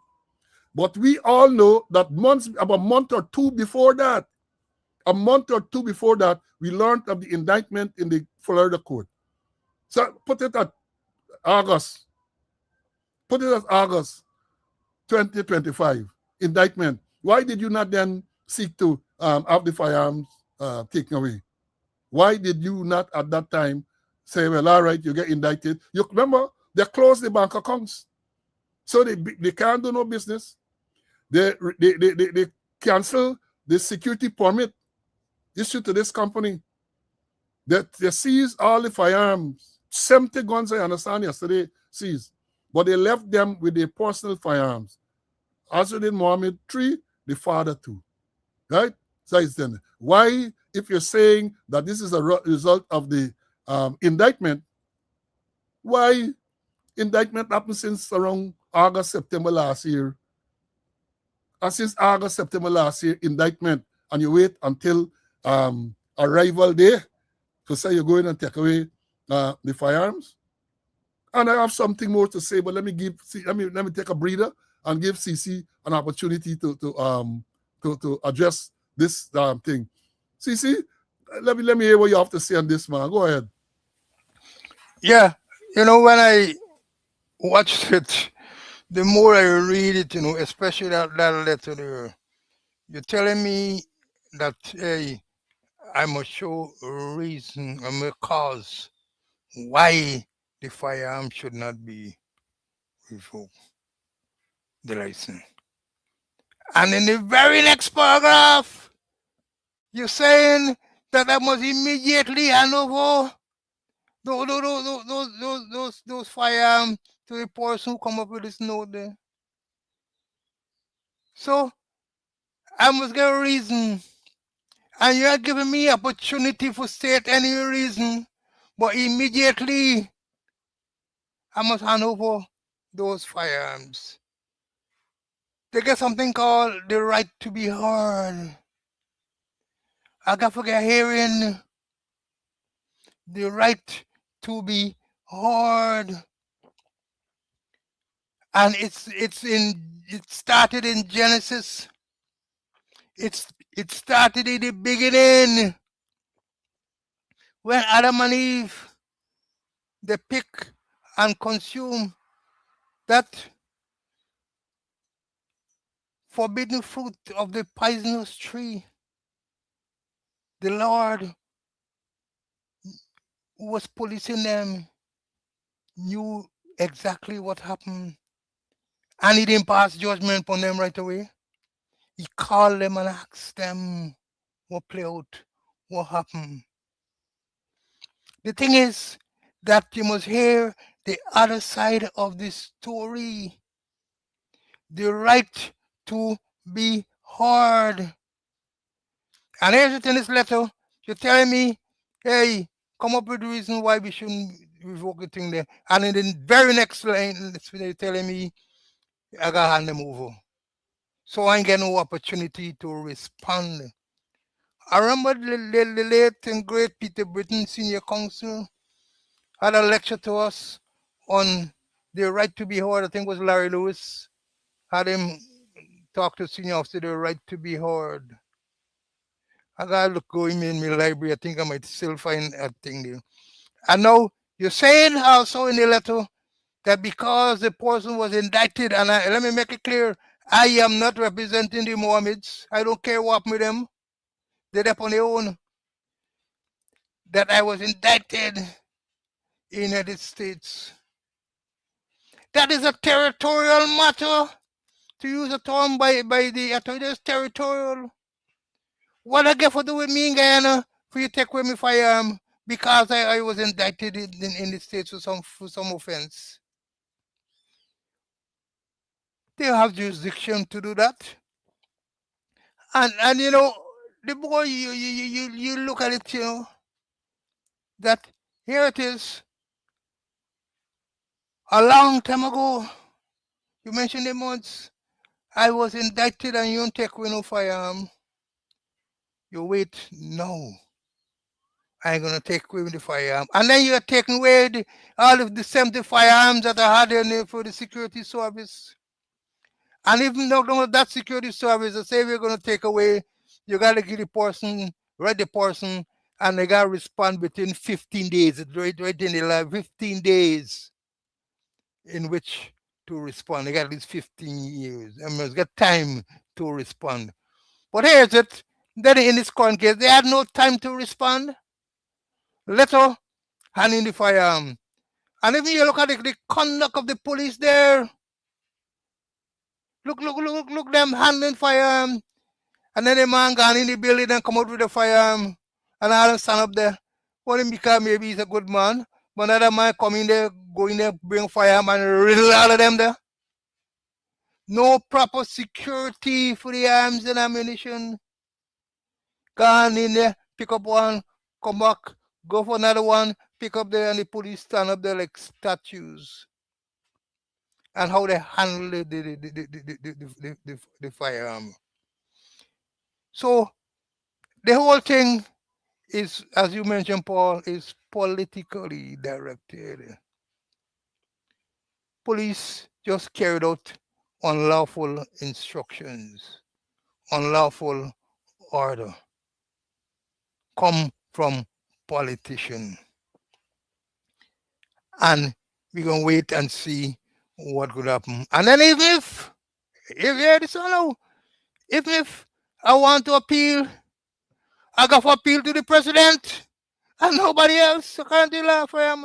But we all know that about a month or two before that, we learned of the indictment in the Florida court. So put it at August 2025, indictment. Why did you not then seek to have the firearms taken away? Why did you not at that time say, well, all right, you get indicted? You remember, they closed the bank accounts. So they can't do no business. They cancel the security permit issued to this company. They seized all the firearms, 70 guns, I understand, yesterday seized. But they left them with their personal firearms. Azudin Mohammed 3, the father 2. Right? So it's then. Why, if you're saying that this is a result of the indictment, why indictment happened since around August, September last year? And since August, September last year, indictment, and you wait until arrival day to say you're going and take away the firearms. And I have something more to say, but let me take a breather and give CC an opportunity to address this thing. CC, let me hear what you have to say on this, man. Go ahead. Yeah, when I watched it, the more I read it, especially that letter there, you're telling me that, hey, I must show a reason, a cause why the firearm should not be revoked, the license. And in the very next paragraph, you're saying that I must immediately hand over those firearms to the person who come up with this note there. So I must get a reason. And you're giving me opportunity for state any reason, but immediately I must hand over those firearms. They get something called the right to be heard. I got to get hearing. the right to be heard. And it started in Genesis. It started in the beginning when Adam and Eve they pick and consume that forbidden fruit of the poisonous tree. The Lord who was policing them knew exactly what happened, and he didn't pass judgment upon them right away. He called them and asked them what played out, what happened. The thing is that you must hear the other side of the story. The right to be heard. And here's it in this letter. You're telling me, hey, come up with the reason why we shouldn't revoke the thing there. And in the very next line, they're telling me, I gotta hand them over. So I ain't get no opportunity to respond. I remember the late and great Peter Britton, Senior Counsel, had a lecture to us on the right to be heard. I think it was Larry Lewis. Had him talk to senior officer, the right to be heard. I gotta look going in my library. I think I might still find a thing there. And now you're saying also in the letter that because the person was indicted, and let me make it clear, I am not representing the Mohammeds. I don't care what with them. They're up on their own. That I was indicted in the United States. That is a territorial matter. To use a term by the authorities, territorial. What I get for do with me in Guyana for you take away my firearm because I was indicted in the States for some offense. They have jurisdiction to do that. And you know, the boy you look at it, you know, that here it is. A long time ago, you mentioned the months, I was indicted and you don't take away no firearm. You wait, no. I ain't gonna take away the firearm. And then you're taking away all of the 70 firearms that I had in there for the security service. And even though that security service, they say we're gonna take away, you gotta give the person, read the person, and they gotta respond within 15 days. It's right in the life, 15 days in which to respond. They got at least 15 years. I must get time to respond. But here's it. Then in this current case, they had no time to respond. Letter, hand in the firearm. And if you look at the conduct of the police there, look them handling firearm. And then the man gone in the building and come out with the firearm. And I don't stand up there. Well, him because maybe he's a good man. But another man come in there, go in there, bring firearm and riddle all of them there. No proper security for the arms and ammunition. Gone in there, pick up one, come back, go for another one, pick up there, and the police stand up there like statues. And how they handle the firearm. So the whole thing is, as you mentioned, Paul, is politically directed. Police just carried out unlawful instructions, unlawful order, come from politicians. And we're going to wait and see what could happen. And then even if you hear this or no, even if I want to appeal, I got to appeal to the president and nobody else. I can't do that for him.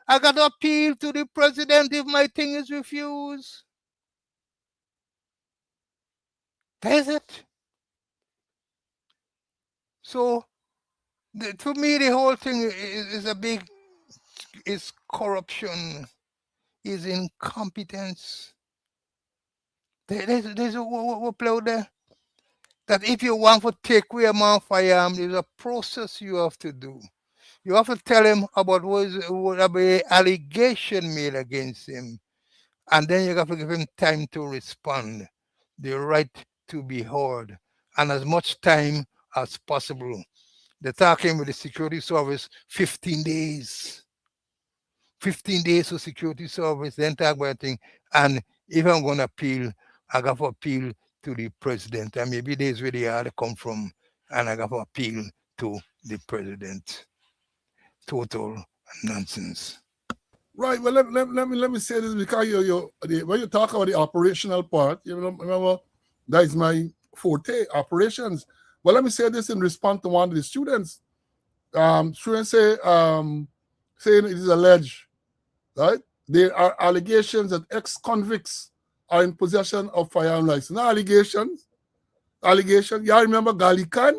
I got to appeal to the president if my thing is refused. That is it. So, to me, the whole thing is a big, is corruption, is incompetence. There's what play out there. That if you want to take away a man's firearm, there's a process you have to do. You have to tell him about what be allegation made against him. And then you have to give him time to respond, the right to be heard, and as much time as possible. They're talking with the security service 15 days. 15 days for security service, then talk about thing. And if I'm going to appeal, I got to appeal to the president. And maybe there's where they are to come from. And I got to appeal to the president. Total nonsense. Right. Well, let me say this because when you talk about the operational part, you know, remember that is my forte, operations. Well, let me say this in response to one of the students. Students say saying it is alleged, right? There are allegations that ex-convicts are in possession of firearm license. Not allegations. Yeah, I remember Gali Khan.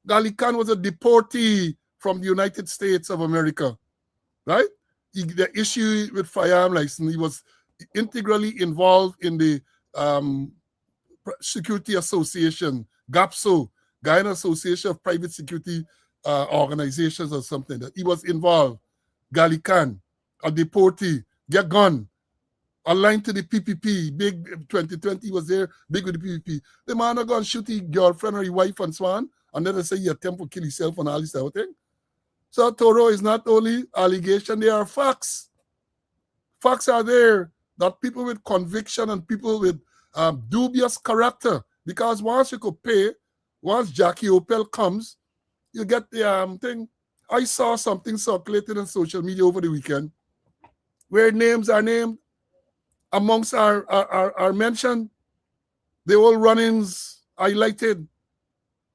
Gali Khan was a deportee from the United States of America, right? The issue with firearm license, he was integrally involved in the Security Association, GAPSO, Guyana Association of Private Security Organizations or something. That he was involved. Gali Khan, a deportee, get gone, aligned to the PPP, big 2020 he was there, big with the PPP. The man are going to shoot his girlfriend or his wife and so on, and then they say he attempt to kill himself and all this type of thing. So Toro is not only allegation, there are facts. Facts are there that people with conviction and people with dubious character, because once you could pay, once Jackie Opel comes, you get the thing. I saw something circulated on social media over the weekend where names are named amongst are mentioned. The old run-ins highlighted.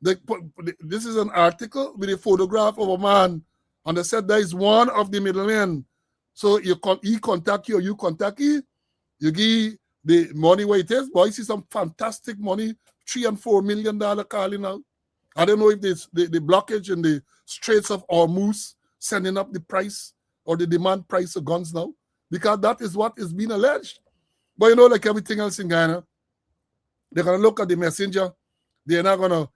This is an article with a photograph of a man, and they said there is one of the middlemen. So he contact you or you contact he, you give the money where it is. Boy, see some fantastic money, $3 and $4 million calling out. I don't know if this the blockage in the Straits of Hormuz sending up the price or the demand price of guns now, because that is what is being alleged. But you know, like everything else in Guyana, they're gonna look at the messenger. They're not gonna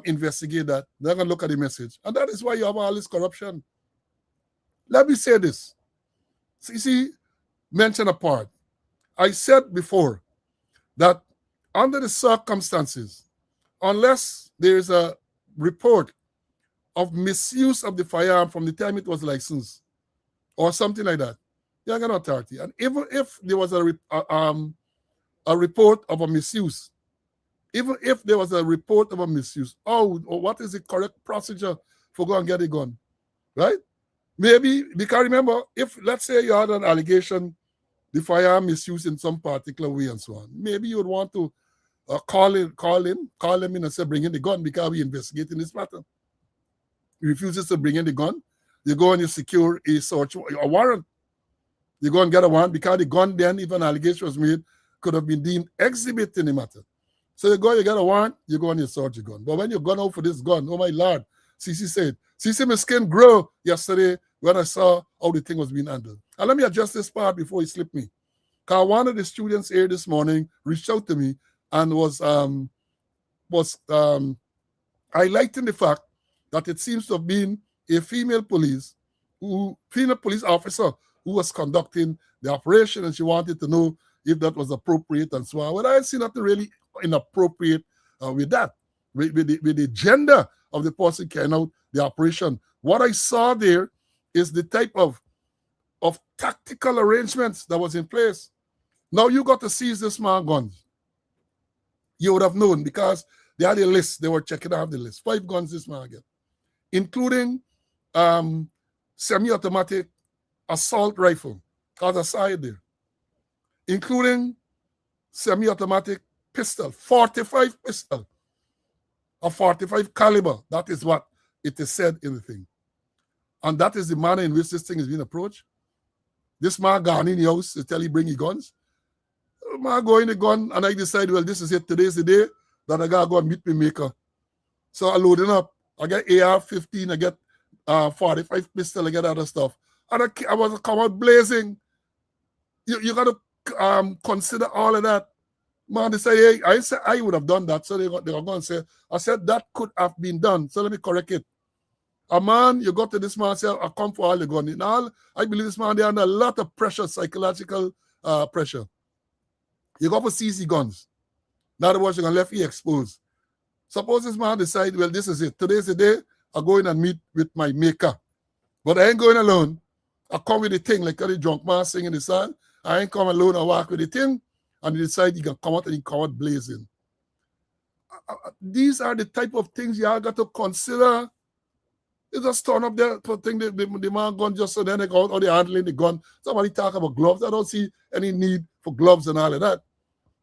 investigate that. They're going to look at the message. And that is why you have all this corruption. Let me say this. See, mention apart. I said before that under the circumstances, unless there is a report of misuse of the firearm from the time it was licensed or something like that, you're an authority. And even if there was a report of a misuse, even if there was a report of a misuse, what is the correct procedure for go and get a gun, right? Maybe, because remember, if let's say you had an allegation, the firearm misuse in some particular way and so on, maybe you would want to call him in and say, bring in the gun because we're investigating this matter. He refuses to bring in the gun. You go and you secure a search, a warrant. You go and get a warrant because the gun then, if an allegation was made, could have been deemed exhibit in the matter. So you go, you get a warrant, you go and you search your gun. But when you gone out for this gun, oh my Lord, CC said, CC, my skin grew yesterday when I saw how the thing was being handled. And let me adjust this part before he slipped me. Because one of the students here this morning reached out to me and was highlighting the fact that it seems to have been a female police officer who was conducting the operation, and she wanted to know if that was appropriate and so on. Well, I see nothing really inappropriate with that, with the gender of the person carrying out the operation. What I saw there is the type of tactical arrangements that was in place. Now you got to seize this man guns. You would have known because they had a list. They were checking out the list. 5 guns this man get, including semi-automatic assault rifle, as I saw it there, including semi-automatic pistol, 45 pistol, a 45 caliber. That is what it is said in the thing. And that is the manner in which this thing is being approached. This man gone in the house to tell you bring your guns. Man go in the gun and I decide, well, this is it. Today's the day that I gotta go and meet my maker. So I loading up. I get AR-15, I get 45 pistol, I get other stuff. And I was come out blazing. You gotta consider all of that. Man, they say, hey, I said I would have done that. So they were going to say, I said that could have been done. So let me correct it. A man, you got to this man and say, I come for all the gun. Now, I believe this man, they're under a lot of pressure, psychological pressure. You go for CC guns. Now the words you're going to left you exposed. Suppose this man decide, well, this is it. Today's the day. I go in and meet with my maker. But I ain't going alone. I come with the thing, like the drunk man singing the song. I ain't come alone, I walk with the thing, and he decide he can come out and he come out blazing. These are the type of things you all got to consider. You just turn up there, thing the man gun just so then they go out or they handling the gun. Somebody talk about gloves. I don't see any need for gloves and all of that.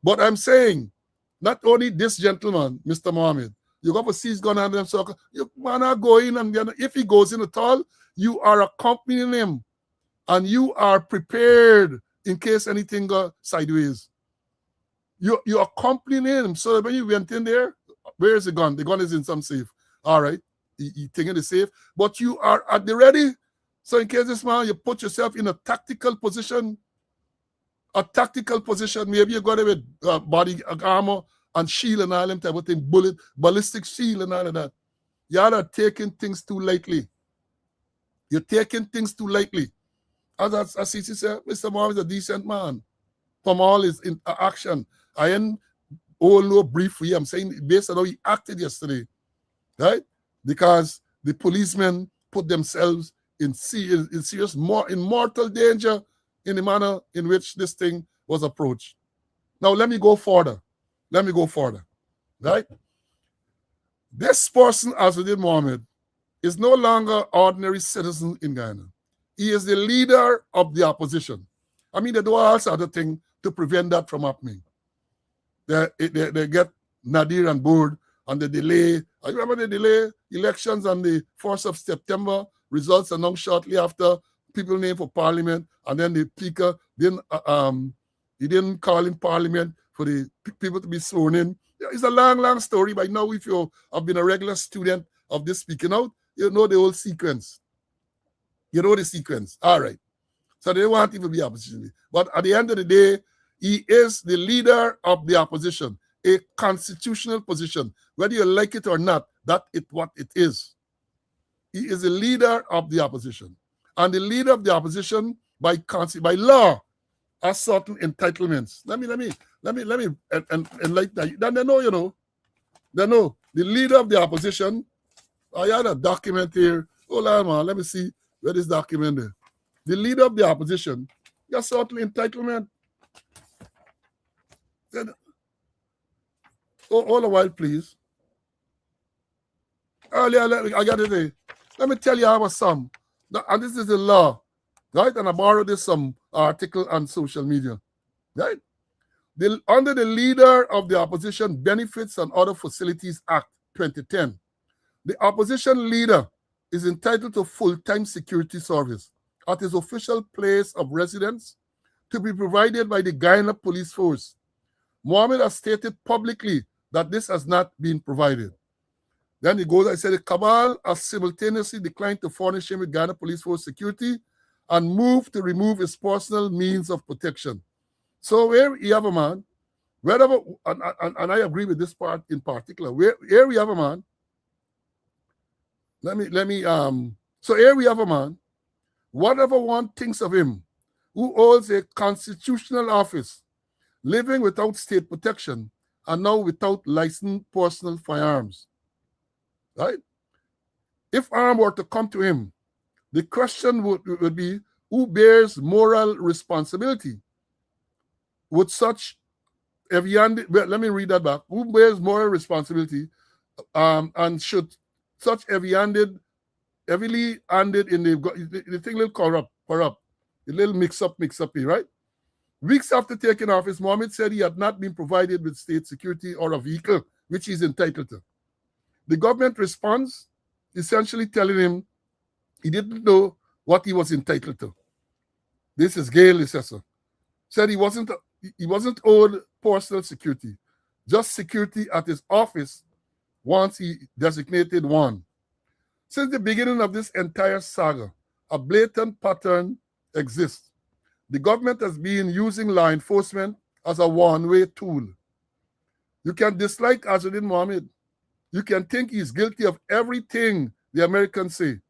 But I'm saying, not only this gentleman, Mr. Mohammed, you got to see his gun and them so you man are going and if he goes in at all, you are accompanying him and you are prepared in case anything goes sideways. You're accompanying him. So when you went in there, where is the gun? The gun is in some safe. All right. You taking the safe, but you are at the ready. So in case this man, you put yourself in a tactical position. Maybe you got it with body armor and shield and all them type of thing, ballistic shield and all of that. Y'all are taking things too lightly. You're taking things too lightly. As Sisi said, Mr. Mohammed is a decent man. From all his action, I ain't all no brief for you. I'm saying based on how he acted yesterday, right? Because the policemen put themselves in serious, in mortal danger in the manner in which this thing was approached. Now, let me go further. Right? This person, Azudin Mohammed, is no longer ordinary citizen in Ghana. He is the leader of the opposition. I mean, they do all sorts of things to prevent that from happening. They get Nadir on board and the delay. I remember the delay elections on the 1st of September, results announced shortly after, people named for parliament, and then the speaker didn't call in parliament for the people to be sworn in. It's a long story. By now, if you have been a regular student of this speaking out, you know the whole sequence. You know the sequence. All right. So they want him to be opposition. But at the end of the day, he is the leader of the opposition, a constitutional position. Whether you like it or not, that is what it is. He is the leader of the opposition. And the leader of the opposition, by law, has certain entitlements. Let me enlighten that. Then they know, you know. They know. The leader of the opposition, I had a document here. Hold on, man. Let me see where this document is. The leader of the opposition, he has certain entitlement. Then, all a while, please. Earlier, I got it there. Let me tell you how some. And this is the law, right? And I borrowed this some article on social media, right? Under the Leader of the Opposition Benefits and Other Facilities Act 2010, the opposition leader is entitled to full-time security service at his official place of residence to be provided by the Guyana Police Force. Mohammed has stated publicly that this has not been provided. Then he goes, I said, the cabal has simultaneously declined to furnish him with Ghana Police Force security and moved to remove his personal means of protection. So where you have a man, wherever, and I agree with this part in particular, here we have a man, so here we have a man, whatever one thinks of him, who holds a constitutional office, living without state protection, and now without licensed personal firearms. Right? If harm were to come to him, the question would be, who bears moral responsibility? Would such heavy-handed, let me read that back. Who bears moral responsibility and should such heavily handed in the thing little corrupt, a little mix up here, right? Weeks after taking office, Mohammed said he had not been provided with state security or a vehicle, which he's entitled to. The government responds, essentially telling him he didn't know what he was entitled to. This is Gail Assessor. Said he wasn't owed personal security, just security at his office once he designated one. Since the beginning of this entire saga, a blatant pattern exists. The government has been using law enforcement as a one-way tool. You can dislike Azudin Mohammed. You can think he's guilty of everything the Americans say.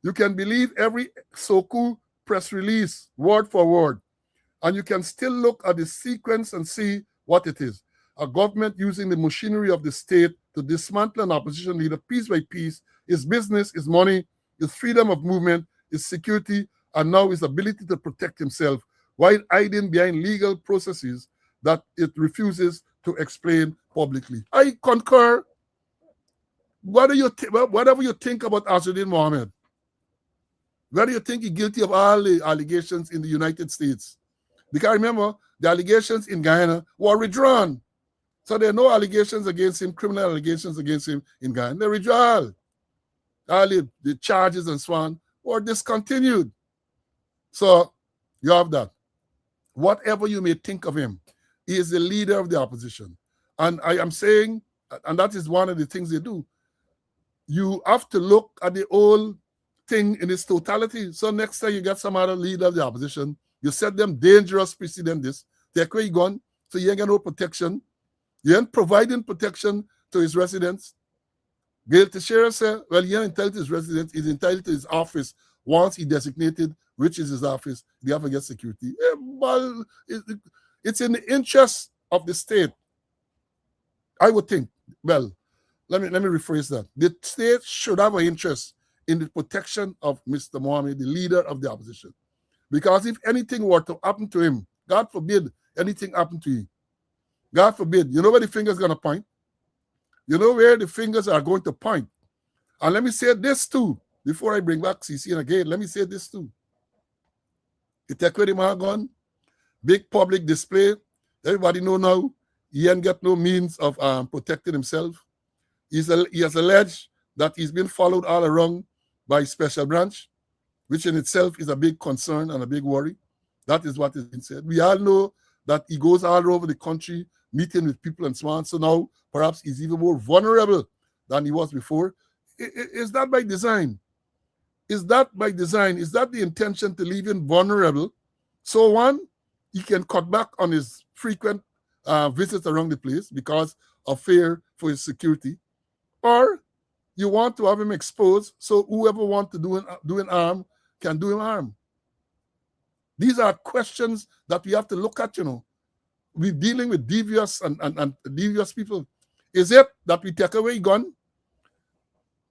You can believe every so-called press release, word for word. And you can still look at the sequence and see what it is. A government using the machinery of the state to dismantle an opposition leader piece by piece his business, his money, his freedom of movement, his security, and now his ability to protect himself while hiding behind legal processes that it refuses to explain publicly. I concur. Whatever you think about Azuddin Mohammed, whether you think he's guilty of all the allegations in the United States, because remember, the allegations in Guyana were withdrawn. So there are no allegations against him, criminal allegations against him in Guyana. They're withdrawn. All the charges and so on were discontinued. So you have that. Whatever you may think of him, he is the leader of the opposition. And I am saying, and that is one of the things they do, you have to look at the whole thing in its totality. So next time you get some other leader of the opposition, you set them dangerous precedent this, take away your gun, so you ain't got no protection. You ain't providing protection to his residents. Gail Teixeira said, well, he ain't entitled to his residence, he's entitled to his office once he designated which is his office, they have to get security. Well, it's in the interest of the state. I would think, well, let me rephrase that. The state should have an interest in the protection of Mr. Mohammed, the leader of the opposition. Because if anything were to happen to him, God forbid anything happen to him, God forbid, you know where the finger's going to point? You know where the fingers are going to point. And let me say this too, before I bring back CC again, let me say this too. You take away the man gun, big public display, everybody know now, he ain't got no means of protecting himself. He has alleged that he's been followed all around by special branch, which in itself is a big concern and a big worry. That is what has been said. We all know that he goes all over the country, meeting with people and so on. So now perhaps he's even more vulnerable than he was before. Is that by design? Is that by design? Is that the intention to leave him vulnerable? So one, he can cut back on his frequent visits around the place because of fear for his security. Or you want to have him exposed so whoever wants to do him harm can do him harm. These are questions that we have to look at, you know. We're dealing with devious and devious people. Is it that we take away gun?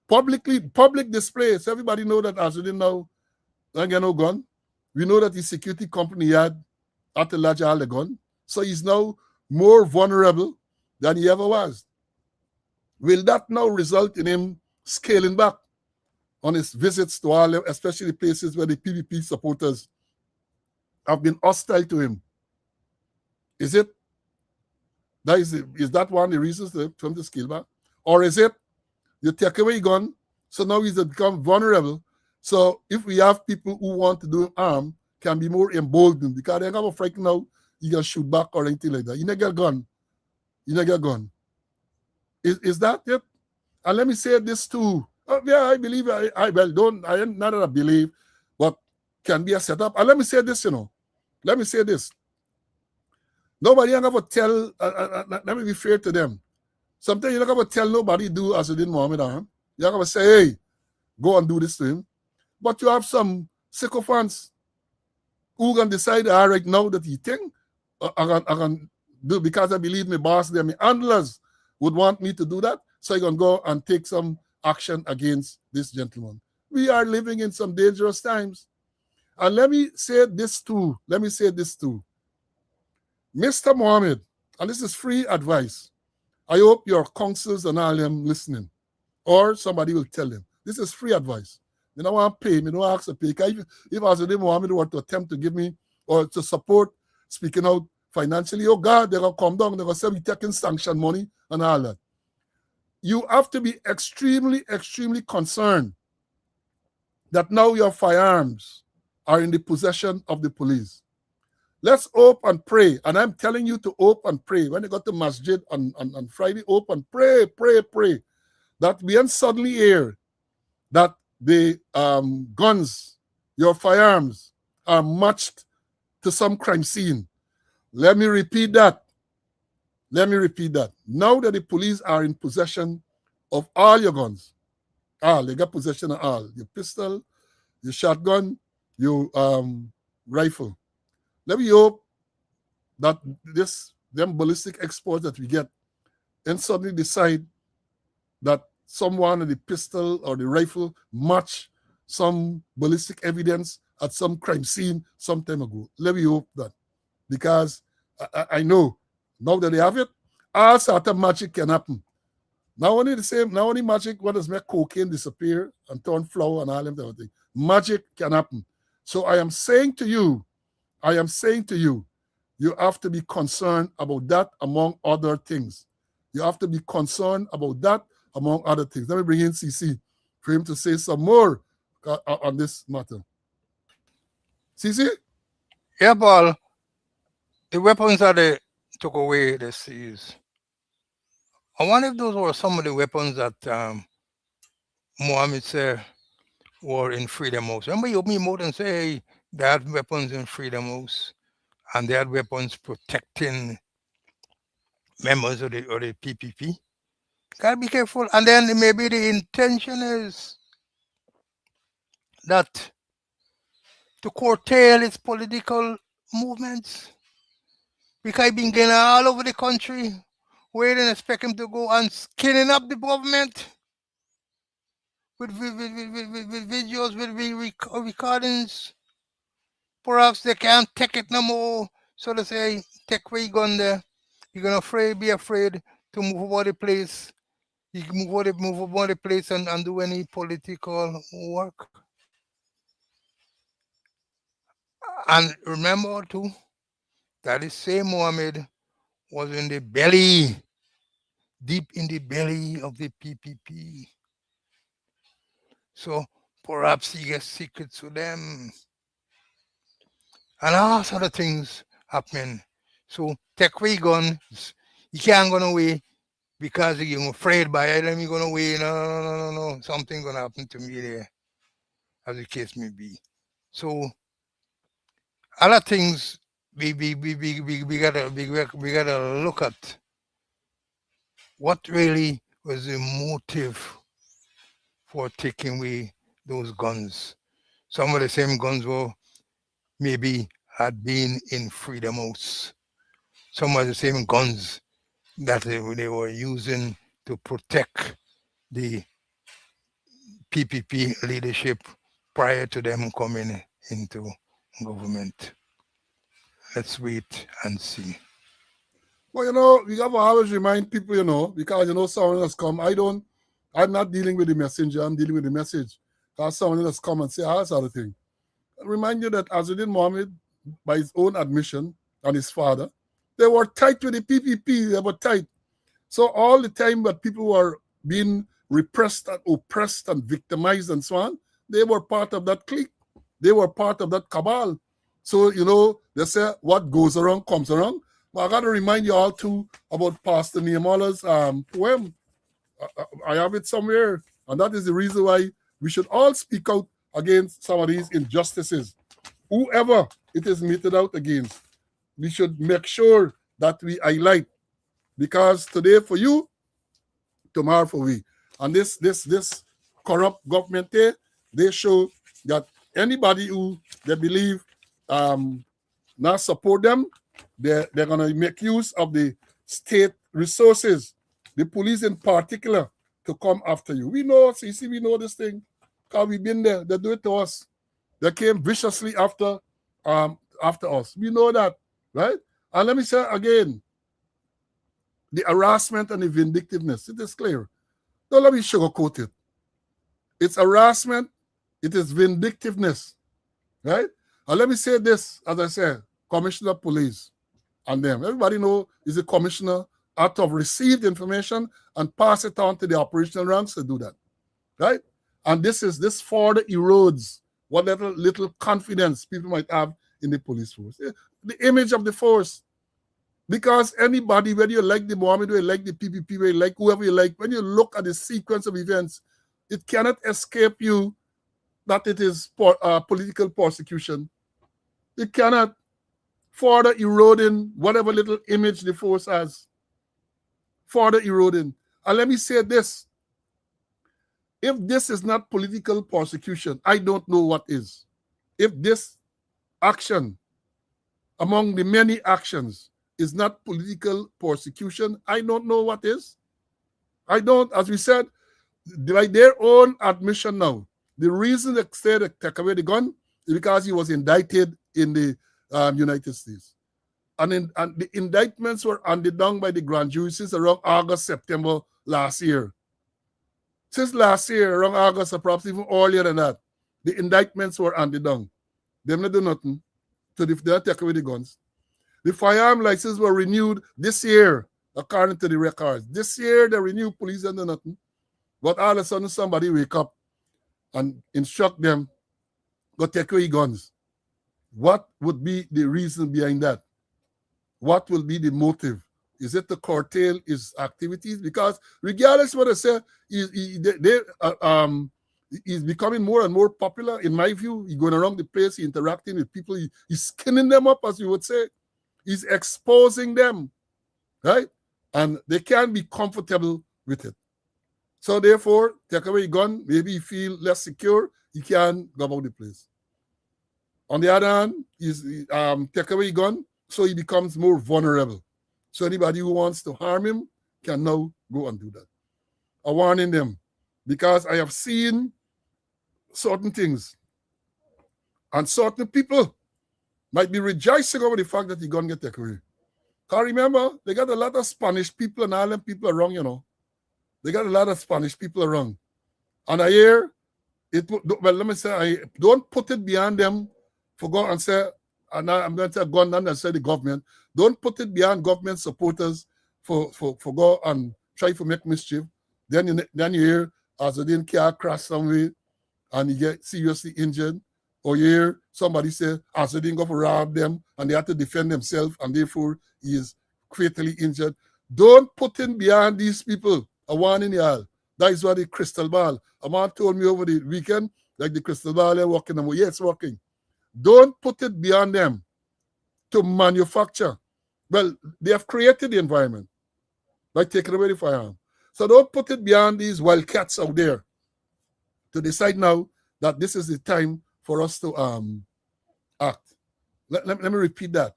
Public displays. Everybody know that Azuddin now don't get no gun. We know that his security company had at the large all the gun. So he's now more vulnerable than he ever was. Will that now result in him scaling back on his visits to all, especially places where the PVP supporters have been hostile to him? Is that one of the reasons for him to scale back? Or is it you take away gun, so now he's become vulnerable. So if we have people who want to do him harm, can be more emboldened because they have a frightened now, you can shoot back or anything like that. You never get a gun. You never get a gun. Is that it? And let me say this too. Yeah, I believe not that I believe, but can be a setup. And let me say this, you know. Let me say this. Nobody ever tell, let me be fair to them. Sometimes you're not going to tell nobody do Azuddin Mohammed harm. You're going to say, hey, go and do this to him. But you have some sycophants who can decide right now that he think I can do because I believe my boss there, my handlers would want me to do that. So I can go and take some action against this gentleman. We are living in some dangerous times. And let me say this too. Mr. Mohammed, and this is free advice. I hope your counsels and all them listening, or somebody will tell them. This is free advice. You don't want to pay me, don't ask to pay. If Azuddin Mohammed were to attempt to give me or to support speaking out financially, oh God, they're going to come down, they're going to say we're taking sanction money and all that. You have to be extremely, extremely concerned that now your firearms are in the possession of the police. Let's hope and pray. And I'm telling you to hope and pray. When you go to masjid on Friday, hope and pray. That we ain't suddenly hear that the guns, your firearms, are matched to some crime scene. Let me repeat that. Now that the police are in possession of all your guns, they got possession of all. Your pistol, your shotgun, your rifle. Let me hope that them ballistic exports that we get and suddenly decide that someone in the pistol or the rifle match some ballistic evidence at some crime scene some time ago. Let me hope that. Because I know now that they have it, all sort of magic can happen. Now only the same, now only magic what does make cocaine disappear and turn flour and all them everything. Magic can happen. So I am saying to you, you have to be concerned about that among other things. You have to be concerned about that among other things. Let me bring in CC for him to say some more on this matter. CC? Yeah, Paul. The weapons that they took away, they seized. I wonder if those were some of the weapons that Mohammed said were in Freedom House. Remember, you open your mouth and say, hey, they had weapons in Freedom House, and they had weapons protecting members of the PPP. Gotta be careful. And then maybe the intention is that to curtail its political movements. Because he's been getting all over the country. We didn't expect him to go and skinning up the government with videos, with recordings. Perhaps they can't take it no more. So they say, take away your gun there. You're gonna be afraid to move about the place. You can move about the place and do any political work. And remember too, that the same Mohammed was in the belly, deep in the belly of the PPP. So perhaps he gets secrets to them. And all sort of things happening. So take away guns. You can't go away because you're afraid by it. Let me go away. No. Something gonna happen to me there, as the case may be. So other things we gotta look at what really was the motive for taking away those guns. Some of the same guns were maybe had been in Freedom House. Some of the same guns that they were using to protect the PPP leadership prior to them coming into government. Let's wait and see. Well, we have to always remind people, because, someone has come. I'm not dealing with the messenger, I'm dealing with the message. Because someone has come and say, that's other thing. I remind you that Azzuddin Mohammed, by his own admission, and his father, they were tight with the PPP, they were tight. So all the time that people were being repressed and oppressed and victimized and so on, they were part of that clique. They were part of that cabal. So, they say what goes around comes around. But I got to remind you all too about Pastor Nehemiah's poem. I have it somewhere. And that is the reason why we should all speak out against some of these injustices. Whoever it is meted out against, we should make sure that we highlight. Because today for you, tomorrow for we. And this corrupt government there, they show that anybody who they believe not support them, they're going to make use of the state resources, the police in particular, to come after you. We know, CC, we know this thing, because we've been there. They do it to us. They came viciously after us. We know that, right? And let me say again, the harassment and the vindictiveness, it is clear. Don't let me sugarcoat it. It's harassment, it is vindictiveness, right? And let me say this, as I said, Commissioner of Police and them. Everybody know is a commissioner out of received information and pass it on to the operational ranks to do that, right? And this further erodes what little confidence people might have in the police force. The image of the force. Because anybody, whether you like the Mohammed, whether you like the PPP, whether you like whoever you like, when you look at the sequence of events, it cannot escape you that it is political persecution. It cannot. Further eroding whatever little image the force has. Further eroding. And let me say this. If this is not political persecution, I don't know what is. If this action, among the many actions, is not political persecution, I don't know what is. I don't, as we said, by their own admission now, the reason they say they take away the gun is because he was indicted in the United States. And the indictments were handed down by the grand jury since around August, September last year. Since last year, around August, or perhaps even earlier than that, the indictments were handed down. They not do nothing to they take away the guns. The firearm licenses were renewed this year, according to the records. This year, they renewed police and do nothing. But all of a sudden, somebody wake up and instruct them, go take away guns. What would be the reason behind that? What will be the motive? Is it to curtail his activities? Because regardless of what I say, he's becoming more and more popular. In my view, he's going around the place, he's interacting with people, he's skinning them up, as you would say. He's exposing them, right? And they can't be comfortable with it. So therefore, take away gun, maybe he feel less secure, he can go about the place. On the other hand, he's take away gun, so he becomes more vulnerable. So anybody who wants to harm him can now go and do that. I'm warning them because I have seen certain things and certain people might be rejoicing over the fact that the gun get taken away. Because remember, they got a lot of Spanish people and all them people around, you know. They got a lot of Spanish people around. And I hear, well, let me say, I don't put it beyond them for go and say, and I'm going to say gun, not necessarily the government. Don't put it beyond government supporters for go and try to make mischief. Then you hear Azadin car crash somewhere and he get seriously injured. Or you hear somebody say Azadin go for rob them and they have to defend themselves and therefore he is fatally injured. Don't put it beyond these people. I warning y'all. That is what the crystal ball. A man told me over the weekend, like the crystal ball is working. I'm like, yeah, it's working. Don't put it beyond them to manufacture. Well, they have created the environment by taking away the firearm. So don't put it beyond these wildcats out there to decide now that this is the time for us to act. Let me repeat that.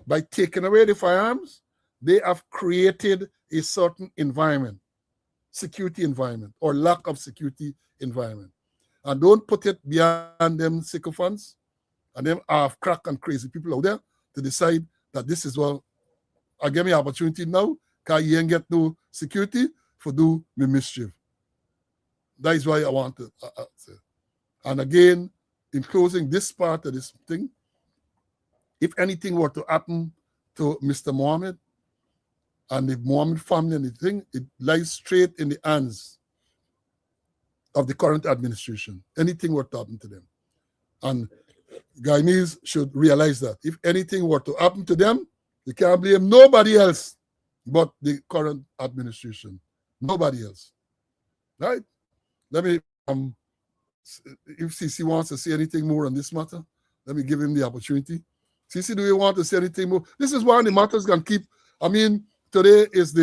By taking away the firearms, they have created a certain environment, security environment, or lack of security environment. And don't put it beyond them sycophants and them half-crack and crazy people out there to decide that this is what I give me opportunity now because you ain't get no security for do me mischief. That is why I want to say. And again, in closing this part of this thing, if anything were to happen to Mr. Mohammed and the Mohammed family and the thing, it lies straight in the hands of the current administration. Anything were to happen to them. And Guyanese should realize that. If anything were to happen to them, they can't blame nobody else but the current administration. Nobody else. Right? Let me, if CC wants to say anything more on this matter, let me give him the opportunity. CC, do you want to say anything more? This is one of the matters can keep, I mean, today is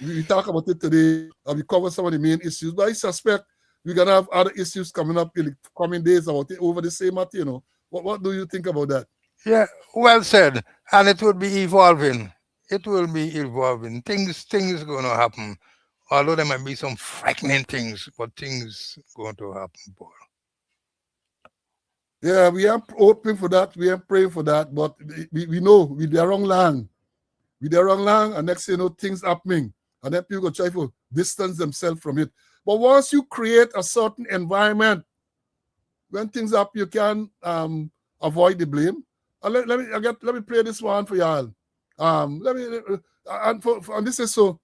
we talk about it today, and we cover some of the main issues, but I suspect we're going to have other issues coming up in the coming days about it over the same matter, you know. What do you think about that? Yeah, well said. And it will be evolving. It will be evolving. Things going to happen. Although there might be some frightening things, but things going to happen, Paul. Yeah, we are hoping for that. We are praying for that. But we know we're the wrong land. We're the wrong land, and next thing you know, things happening. And then people go try to distance themselves from it. But once you create a certain environment, when things happen, you can avoid the blame. Let me play this one for y'all. And this is so.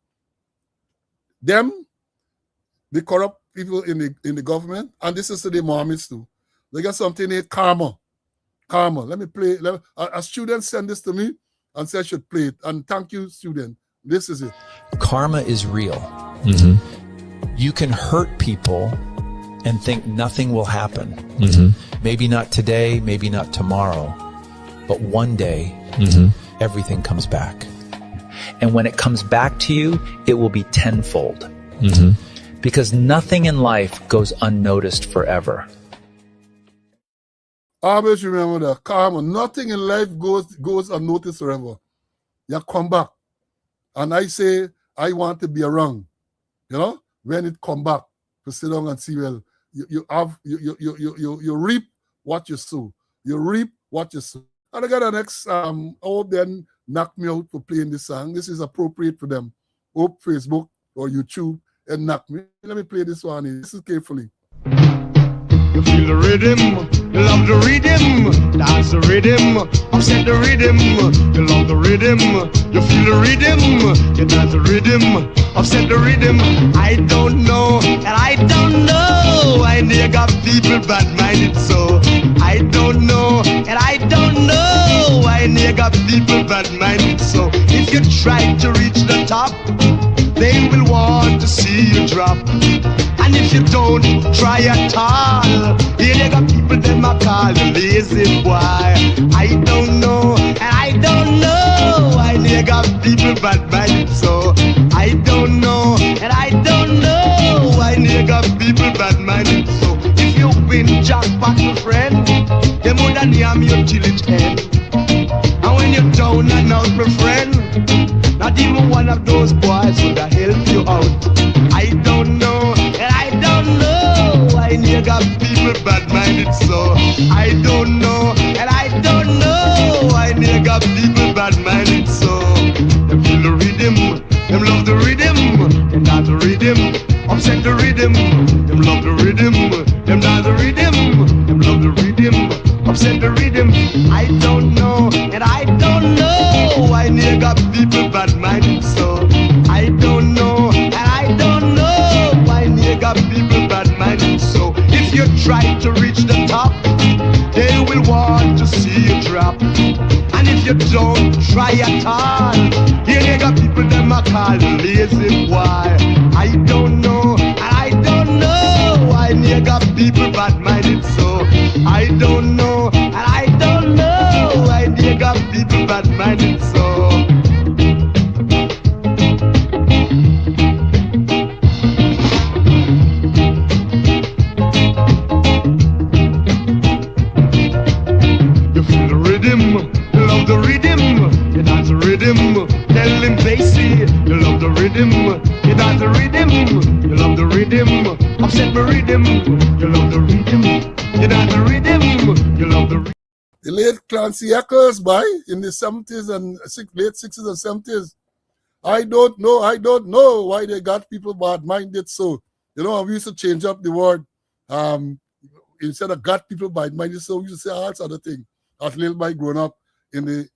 Them, the corrupt people in the government, and this is to the Mohammeds too. They got something named karma. Karma. Let me play. A student sent this to me and said I should play it. And thank you, student. This is it. Karma is real. You can hurt people and think nothing will happen. Maybe not today, maybe not tomorrow, but one day everything comes back. And when it comes back to you, it will be tenfold. Because nothing in life goes unnoticed forever. Always remember that karma. Nothing in life goes unnoticed forever. You come back. And I say, I want to be around. You know? when it come back, to sit down and see, well, you reap what you sow. You reap what you sow. And I got the next, I hope then knock me out for playing this song. This is appropriate for them. Hope Facebook or YouTube and knock me. Let me play this one. Listen carefully. You feel the rhythm, you love the rhythm, dance the rhythm, upset the rhythm. You love the rhythm, you feel the rhythm, you dance the rhythm, upset the rhythm. I don't know, and I don't know why they got people bad-minded so. I don't know, and I don't know why they got people bad-minded so. If you try to reach the top, they will want to see you drop. And if you don't try at all, here they got people them a call you lazy boy. I don't know, and I don't know why they got people bad-minded so. I don't know, and I don't know why they got people bad-minded so. If you win jackpot, my friend, them would have name you till it end. And when you're down and out, my friend, not even one of those boys would have helped you out. I don't know, and I don't know why you got people bad-minded so. I don't know, and I don't know why you got people bad-minded so. Them feel the rhythm, them love the rhythm, them dance the rhythm, upset the rhythm. Them love the rhythm, them dance the rhythm, them love the rhythm, upset the rhythm. I don't know, and I don't know why you got people bad-minded so. I don't know, and I don't know why you got people bad-minded so. If you try to reach the top, they will want to see you drop. And if you don't try at all, here they got people them a call lazy boy. I don't know, and I don't know why you got people bad-minded so. I don't know, and I don't know why you got people bad-minded so. You feel the rhythm, you love the rhythm, you dance the rhythm. Tell him Basie, you love the rhythm, you dance the rhythm, you love the rhythm, upset the rhythm, you love the rhythm, you dance the rhythm, you love the rhythm. The late Clancy Eccles, boy, in the 70s and late 60s and 70s. I don't know why they got people bad-minded so. You know, we used to change up the word. Instead of got people bad-minded so, we used to say all other thing. As little boy growing up in the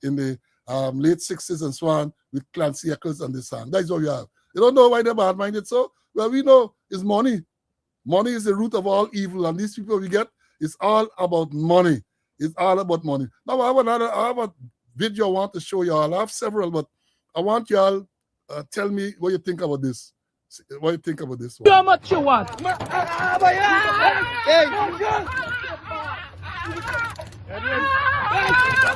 late 60s and so on with Clancy Eccles and the song. That's what we have. You don't know why they're bad-minded so? Well, we know it's money. Money is the root of all evil, and these people we get, it's all about money. It's all about money. Now, I have a video I want to show y'all. I have several, but I want y'all tell me what you think about this. What you think about this one? How much you want?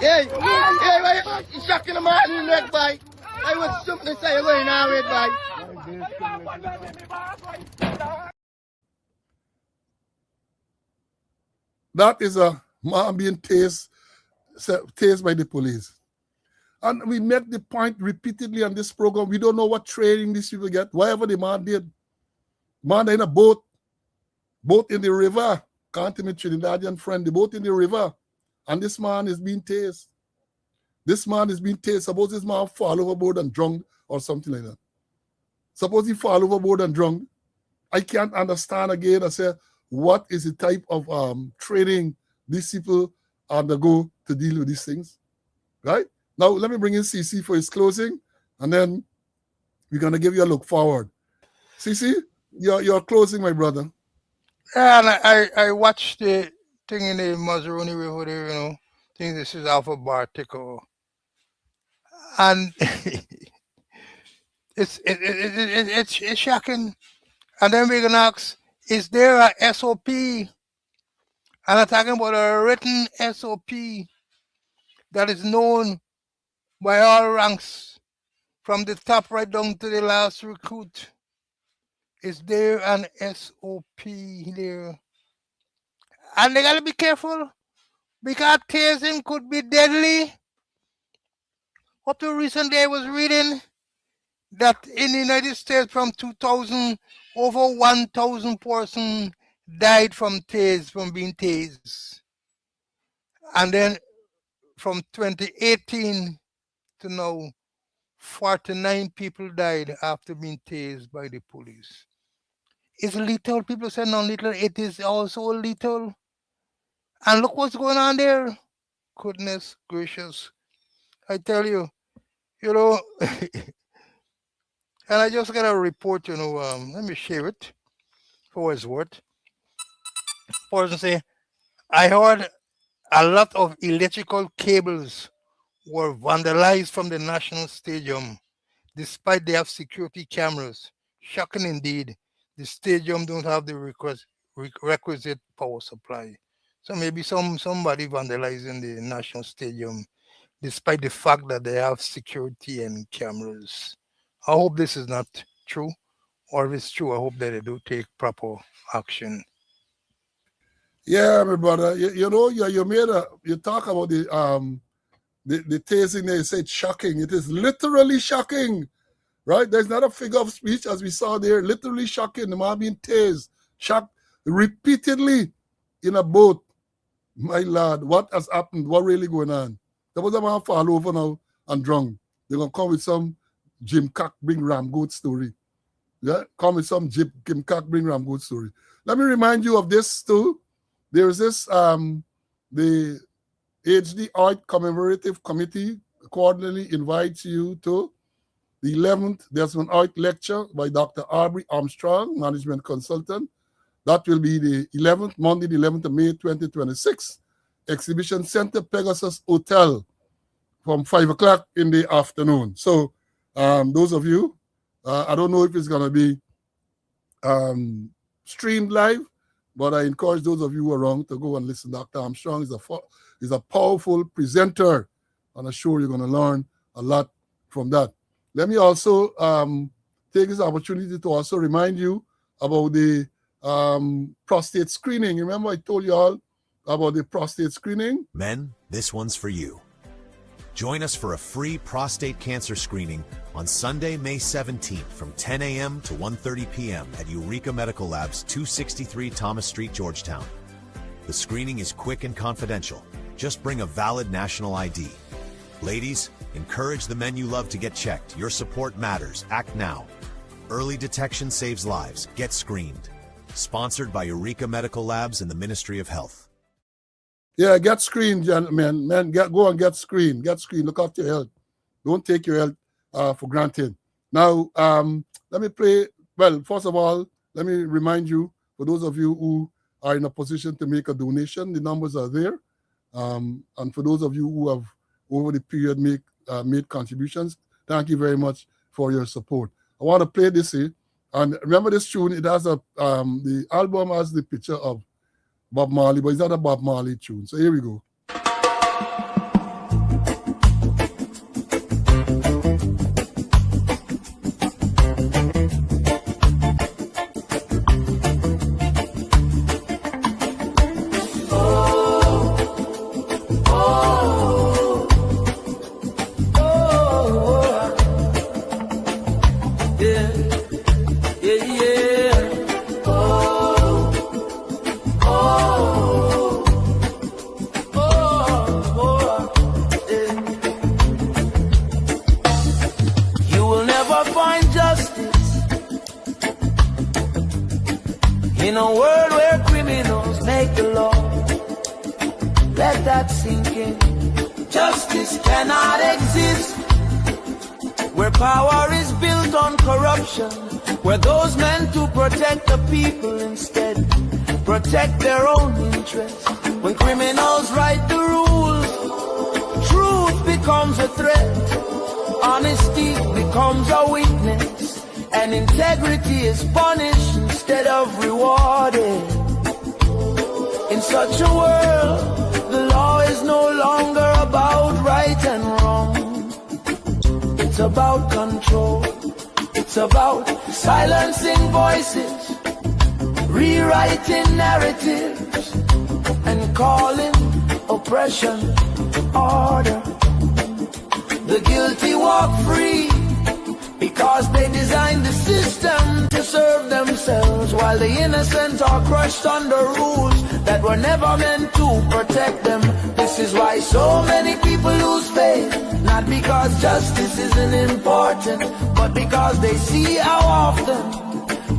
Hey, why you shocking the man in the neck, boy? I was something to say you're going now, red, boy. That is a man being tased by the police. And we make the point repeatedly on this program. We don't know what training these people get. Whatever the man did. Man in a boat in the river. Can't even Trinidadian friend. The boat in the river. And this man is being tased. This man is being tased. Suppose this man fall overboard and drunk or something like that. Suppose he fall overboard and drunk. I can't understand again. I say, what is the type of training these people undergo to deal with these things? Right? Now, let me bring in CC for his closing, and then we're going to give you a look forward. CC, you're closing, my brother. Yeah, and I watched the thing in the Mazaruni River there, you know. I think this is Alpha Bar Tico. And it's shocking. And then we're going to ask, is there a SOP? And I'm talking about a written SOP that is known by all ranks, from the top right down to the last recruit. Is there an SOP there? And they gotta be careful, because tasing could be deadly. Up to recently I was reading, that in the United States from 2000, over 1,000 persons died from being tased. And then from 2018 to now, 49 people died after being tased by the police. It's lethal. People say non-lethal. It is also lethal. And look what's going on there. Goodness gracious. I tell you, and I just got a report, let me share it for what it's worth. Person say, I heard a lot of electrical cables were vandalized from the National Stadium, despite they have security cameras. Shocking indeed. The stadium don't have the requisite power supply. So maybe somebody vandalizing the National Stadium, despite the fact that they have security and cameras. I hope this is not true, or if it's true, I hope that they do take proper action. Yeah, my brother. You talk about the tasing there. You said shocking. It is literally shocking, right? There's not a figure of speech as we saw there. Literally shocking. The man being tased, shocked repeatedly in a boat. My lord, what has happened? What really going on? There was a man fall over now and drunk. They're gonna come with some Jim Cock bring Ram Goat story. Yeah, come with some Jim Cock bring Ram Goat story. Let me remind you of this too. There is this the HD Art Commemorative Committee quarterly invites you to the 11th Desmond Art Lecture by Dr. Aubrey Armstrong, Management Consultant. That will be the 11th, Monday, the 11th of May, 2026. Exhibition Center, Pegasus Hotel, from 5 o'clock in the afternoon. So those of you, I don't know if it's going to be streamed live, but I encourage those of you who are around to go and listen. Dr. Armstrong is a powerful presenter, and I'm sure you're going to learn a lot from that. Let me also take this opportunity to also remind you about the prostate screening. Remember I told you all about the prostate screening? Men, this one's for you. Join us for a free prostate cancer screening on Sunday, May 17th from 10 a.m. to 1:30 p.m. at Eureka Medical Labs, 263 Thomas Street, Georgetown. The screening is quick and confidential. Just bring a valid national ID. Ladies, encourage the men you love to get checked. Your support matters. Act now. Early detection saves lives. Get screened. Sponsored by Eureka Medical Labs and the Ministry of Health. Yeah, get screened, gentlemen. Men, go and get screened. Get screened. Look after your health. Don't take your health for granted. Now, let me play. Well, first of all, let me remind you, for those of you who are in a position to make a donation, the numbers are there. And for those of you who have, over the period, made contributions, thank you very much for your support. I want to play this here. And remember this tune, it has the album has the picture of Bob Marley, but it's not a Bob Marley tune. So here we go. In a world where criminals make the law, let that sink in. Justice cannot exist where power is built on corruption, where those meant to protect the people instead protect their own interests. When criminals write the rules, truth becomes a threat, honesty becomes a weakness, and integrity is punished instead of rewarded. In such a world, the law is no longer about right and wrong. It's about control. It's about silencing voices, rewriting narratives, and calling oppression order. The guilty walk free, Because they designed the system to serve themselves, while the innocent are crushed under rules that were never meant to protect them. This is why so many people lose faith, not because justice isn't important, but because they see how often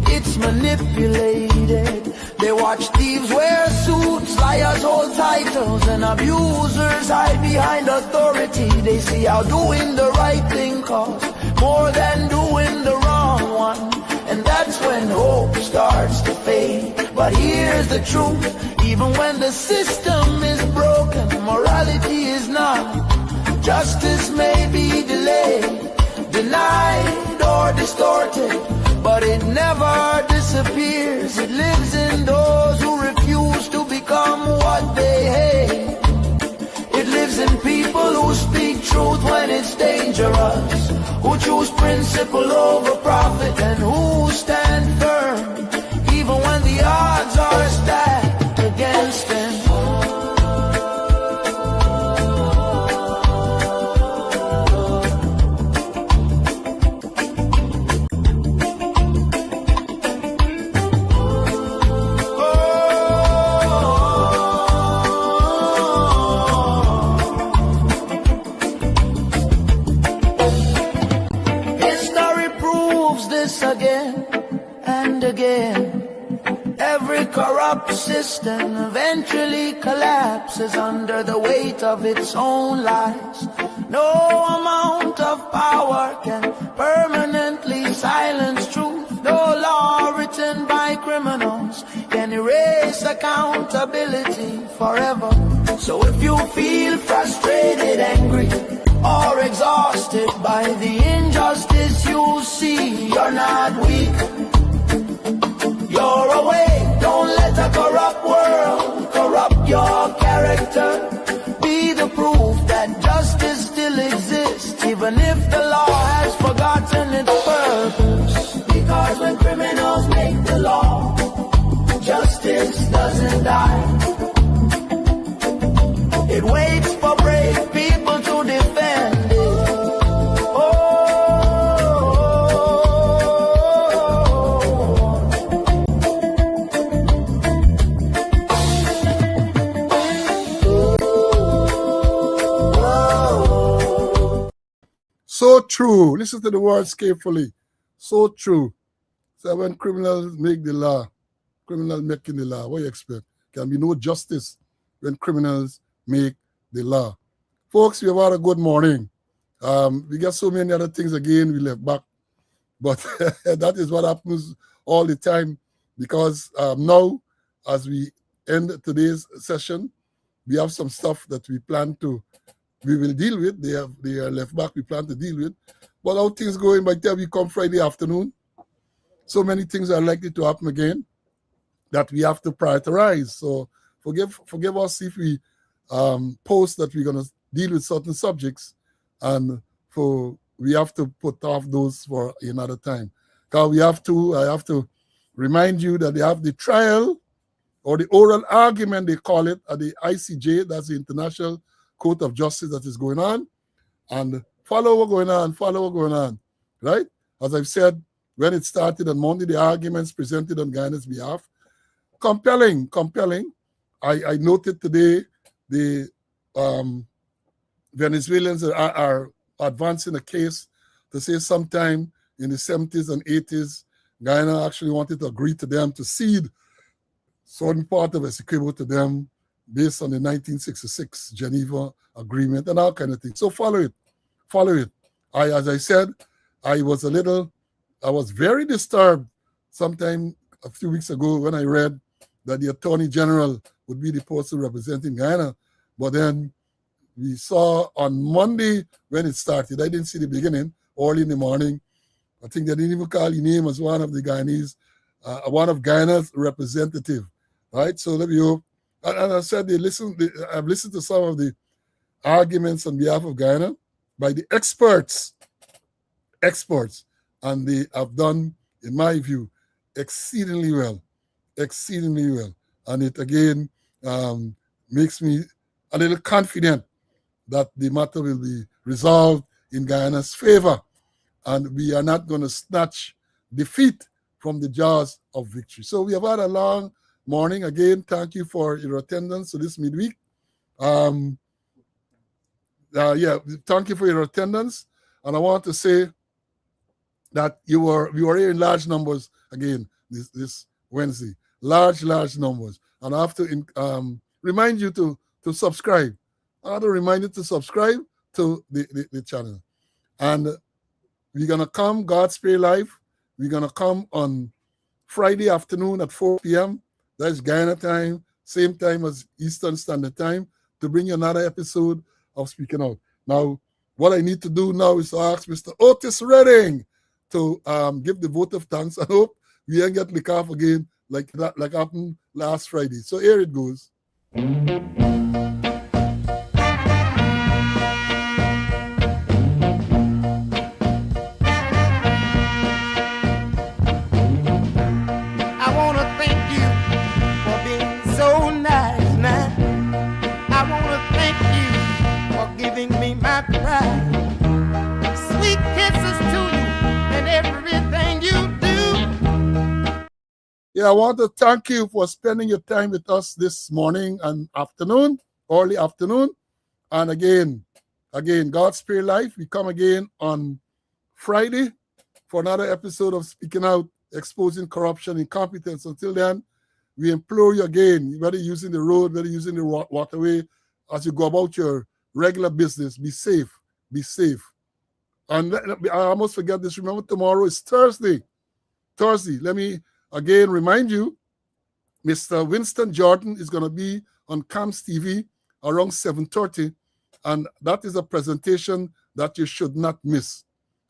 it's manipulated. They watch thieves wear suits, liars hold titles, and abusers hide behind authority. They see how doing the right thing costs more than doing the wrong one, and that's when hope starts to fade. But here's the truth: even when the system is broken, morality is not. Justice may be delayed, denied, or distorted, but it never disappears. It lives in those who refuse to become what they hate. It lives in people who speak truth when it's dangerous, who choose principle over profit, and who stand firm even when the odds are stacked against them. Again and again, every corrupt system eventually collapses under the weight of its own lies. No amount of power can permanently silence truth. No law written by criminals can erase accountability forever. So if you feel frustrated, angry, or exhausted by the injustice you see, you're not weak, you're awake. Don't let a corrupt world corrupt your character. Be the proof that justice still exists, even if the law has forgotten its purpose. Because when criminals make the law, justice doesn't die. It waits for brave people to defend it. So true. Listen to the words carefully. So true. So when criminals make the law, criminals making the law, what do you expect? Can be no justice when criminals make the law. Folks, we have had a good morning. We got so many other things again we left back. But that is what happens all the time, because now, as we end today's session, we have some stuff that we will deal with. They are left back, we plan to deal with. But how things going by the time we come Friday afternoon, so many things are likely to happen again that we have to prioritize. So forgive us if we post that we're going to deal with certain subjects, and we have to put off those for another time. Because I have to remind you that they have the trial or the oral argument, they call it, at the ICJ, that's the International Court of Justice, that is going on. And follow what's going on, right? As I've said, when it started on Monday, the arguments presented on Guyana's behalf, compelling. I noted today the Venezuelans are advancing a case to say sometime in the 70s and 80s, Guyana actually wanted to agree to them to cede certain part of Essequibo to them based on the 1966 Geneva Agreement and all kind of things. So follow it. As I said, I was very disturbed sometime a few weeks ago when I read that the Attorney General would be the person representing Guyana. But then we saw on Monday when it started, I didn't see the beginning, early in the morning, I think they didn't even call his name as one of the Guyanese, one of Guyana's representative, right? So let me hope. And I said, I've listened to some of the arguments on behalf of Guyana by the experts, and they have done, in my view, exceedingly well. And it again makes me a little confident that the matter will be resolved in Guyana's favor. and we are not going to snatch defeat from the jaws of victory. So we have had a long morning. Again, thank you for your attendance to this midweek. Thank you for your attendance. And I want to say that we were here in large numbers again this Wednesday. Large numbers. And I have to remind you to subscribe. I have to remind you to subscribe to the channel. And we're going to come, God's Prayer Live. We're going to come on Friday afternoon at 4 p.m. That's Guyana time, same time as Eastern Standard Time, to bring you another episode of Speaking Out. Now, what I need to do now is to ask Mr. Otis Redding to give the vote of thanks. I hope we ain't get licked off again like happened last Friday. So here it goes. Sweet kisses to you and everything you do. Yeah, I want to thank you for spending your time with us this morning and afternoon, early afternoon. And again, God's Prayer Life. We come again on Friday for another episode of Speaking Out, exposing corruption and incompetence. Until then, we implore you again, whether you're using the road, whether you're using the waterway, as you go about your regular business, be safe. Be safe. And I almost forget this. Remember, tomorrow is Thursday. Let me again remind you, Mr. Winston Jordan is going to be on CAMS TV around 7:30. And that is a presentation that you should not miss.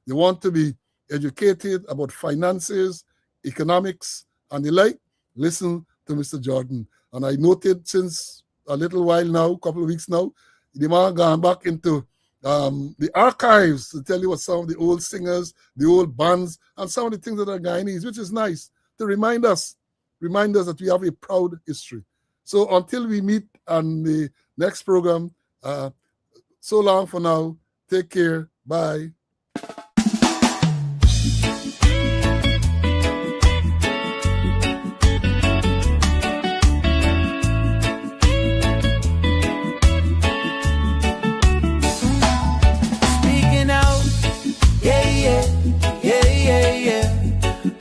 You want to be educated about finances, economics, and the like, listen to Mr. Jordan. And I noted since a little while now, a couple of weeks now, the man gone back into the archives to tell you what some of the old singers, the old bands, and some of the things that are Guyanese, which is nice to remind us that we have a proud history. So until we meet on the next program, so long for now. Take care. Bye.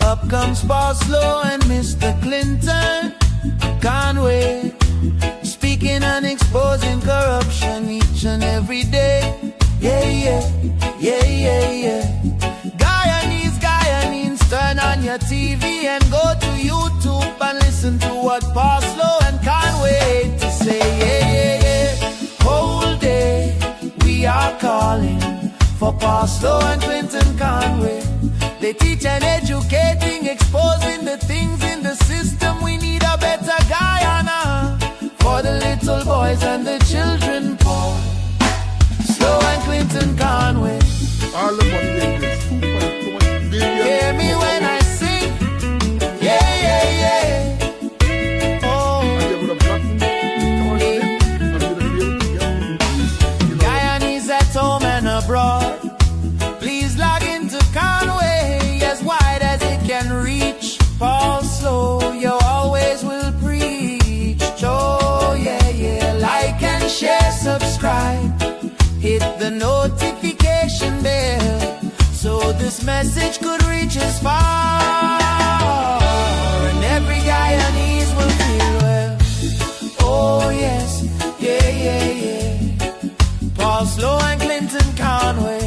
Up comes Boslow and Mr. Clinton, Conway, speaking and exposing corruption each and every day. Guyanese, turn on your TV and go to YouTube and listen to what Boslow and Conway to say. Whole day we are calling for Boslow and Clinton Conway. They teach and educating, exposing the things in the system. We need a better Guyana for the little boys and the children poor. Slow and Clinton Conway. All the money they get, 2.2 billion. Hear me when I sing. Oh. Guyanese at home and abroad, please log into Conway, as wide as it can reach. Paul Slow, you always will preach. Oh yeah, like and share, subscribe, hit the notification bell, so this message could reach as far, and every Guyanese will feel well. Oh yes, yeah. Paul Slow and Clinton Conway.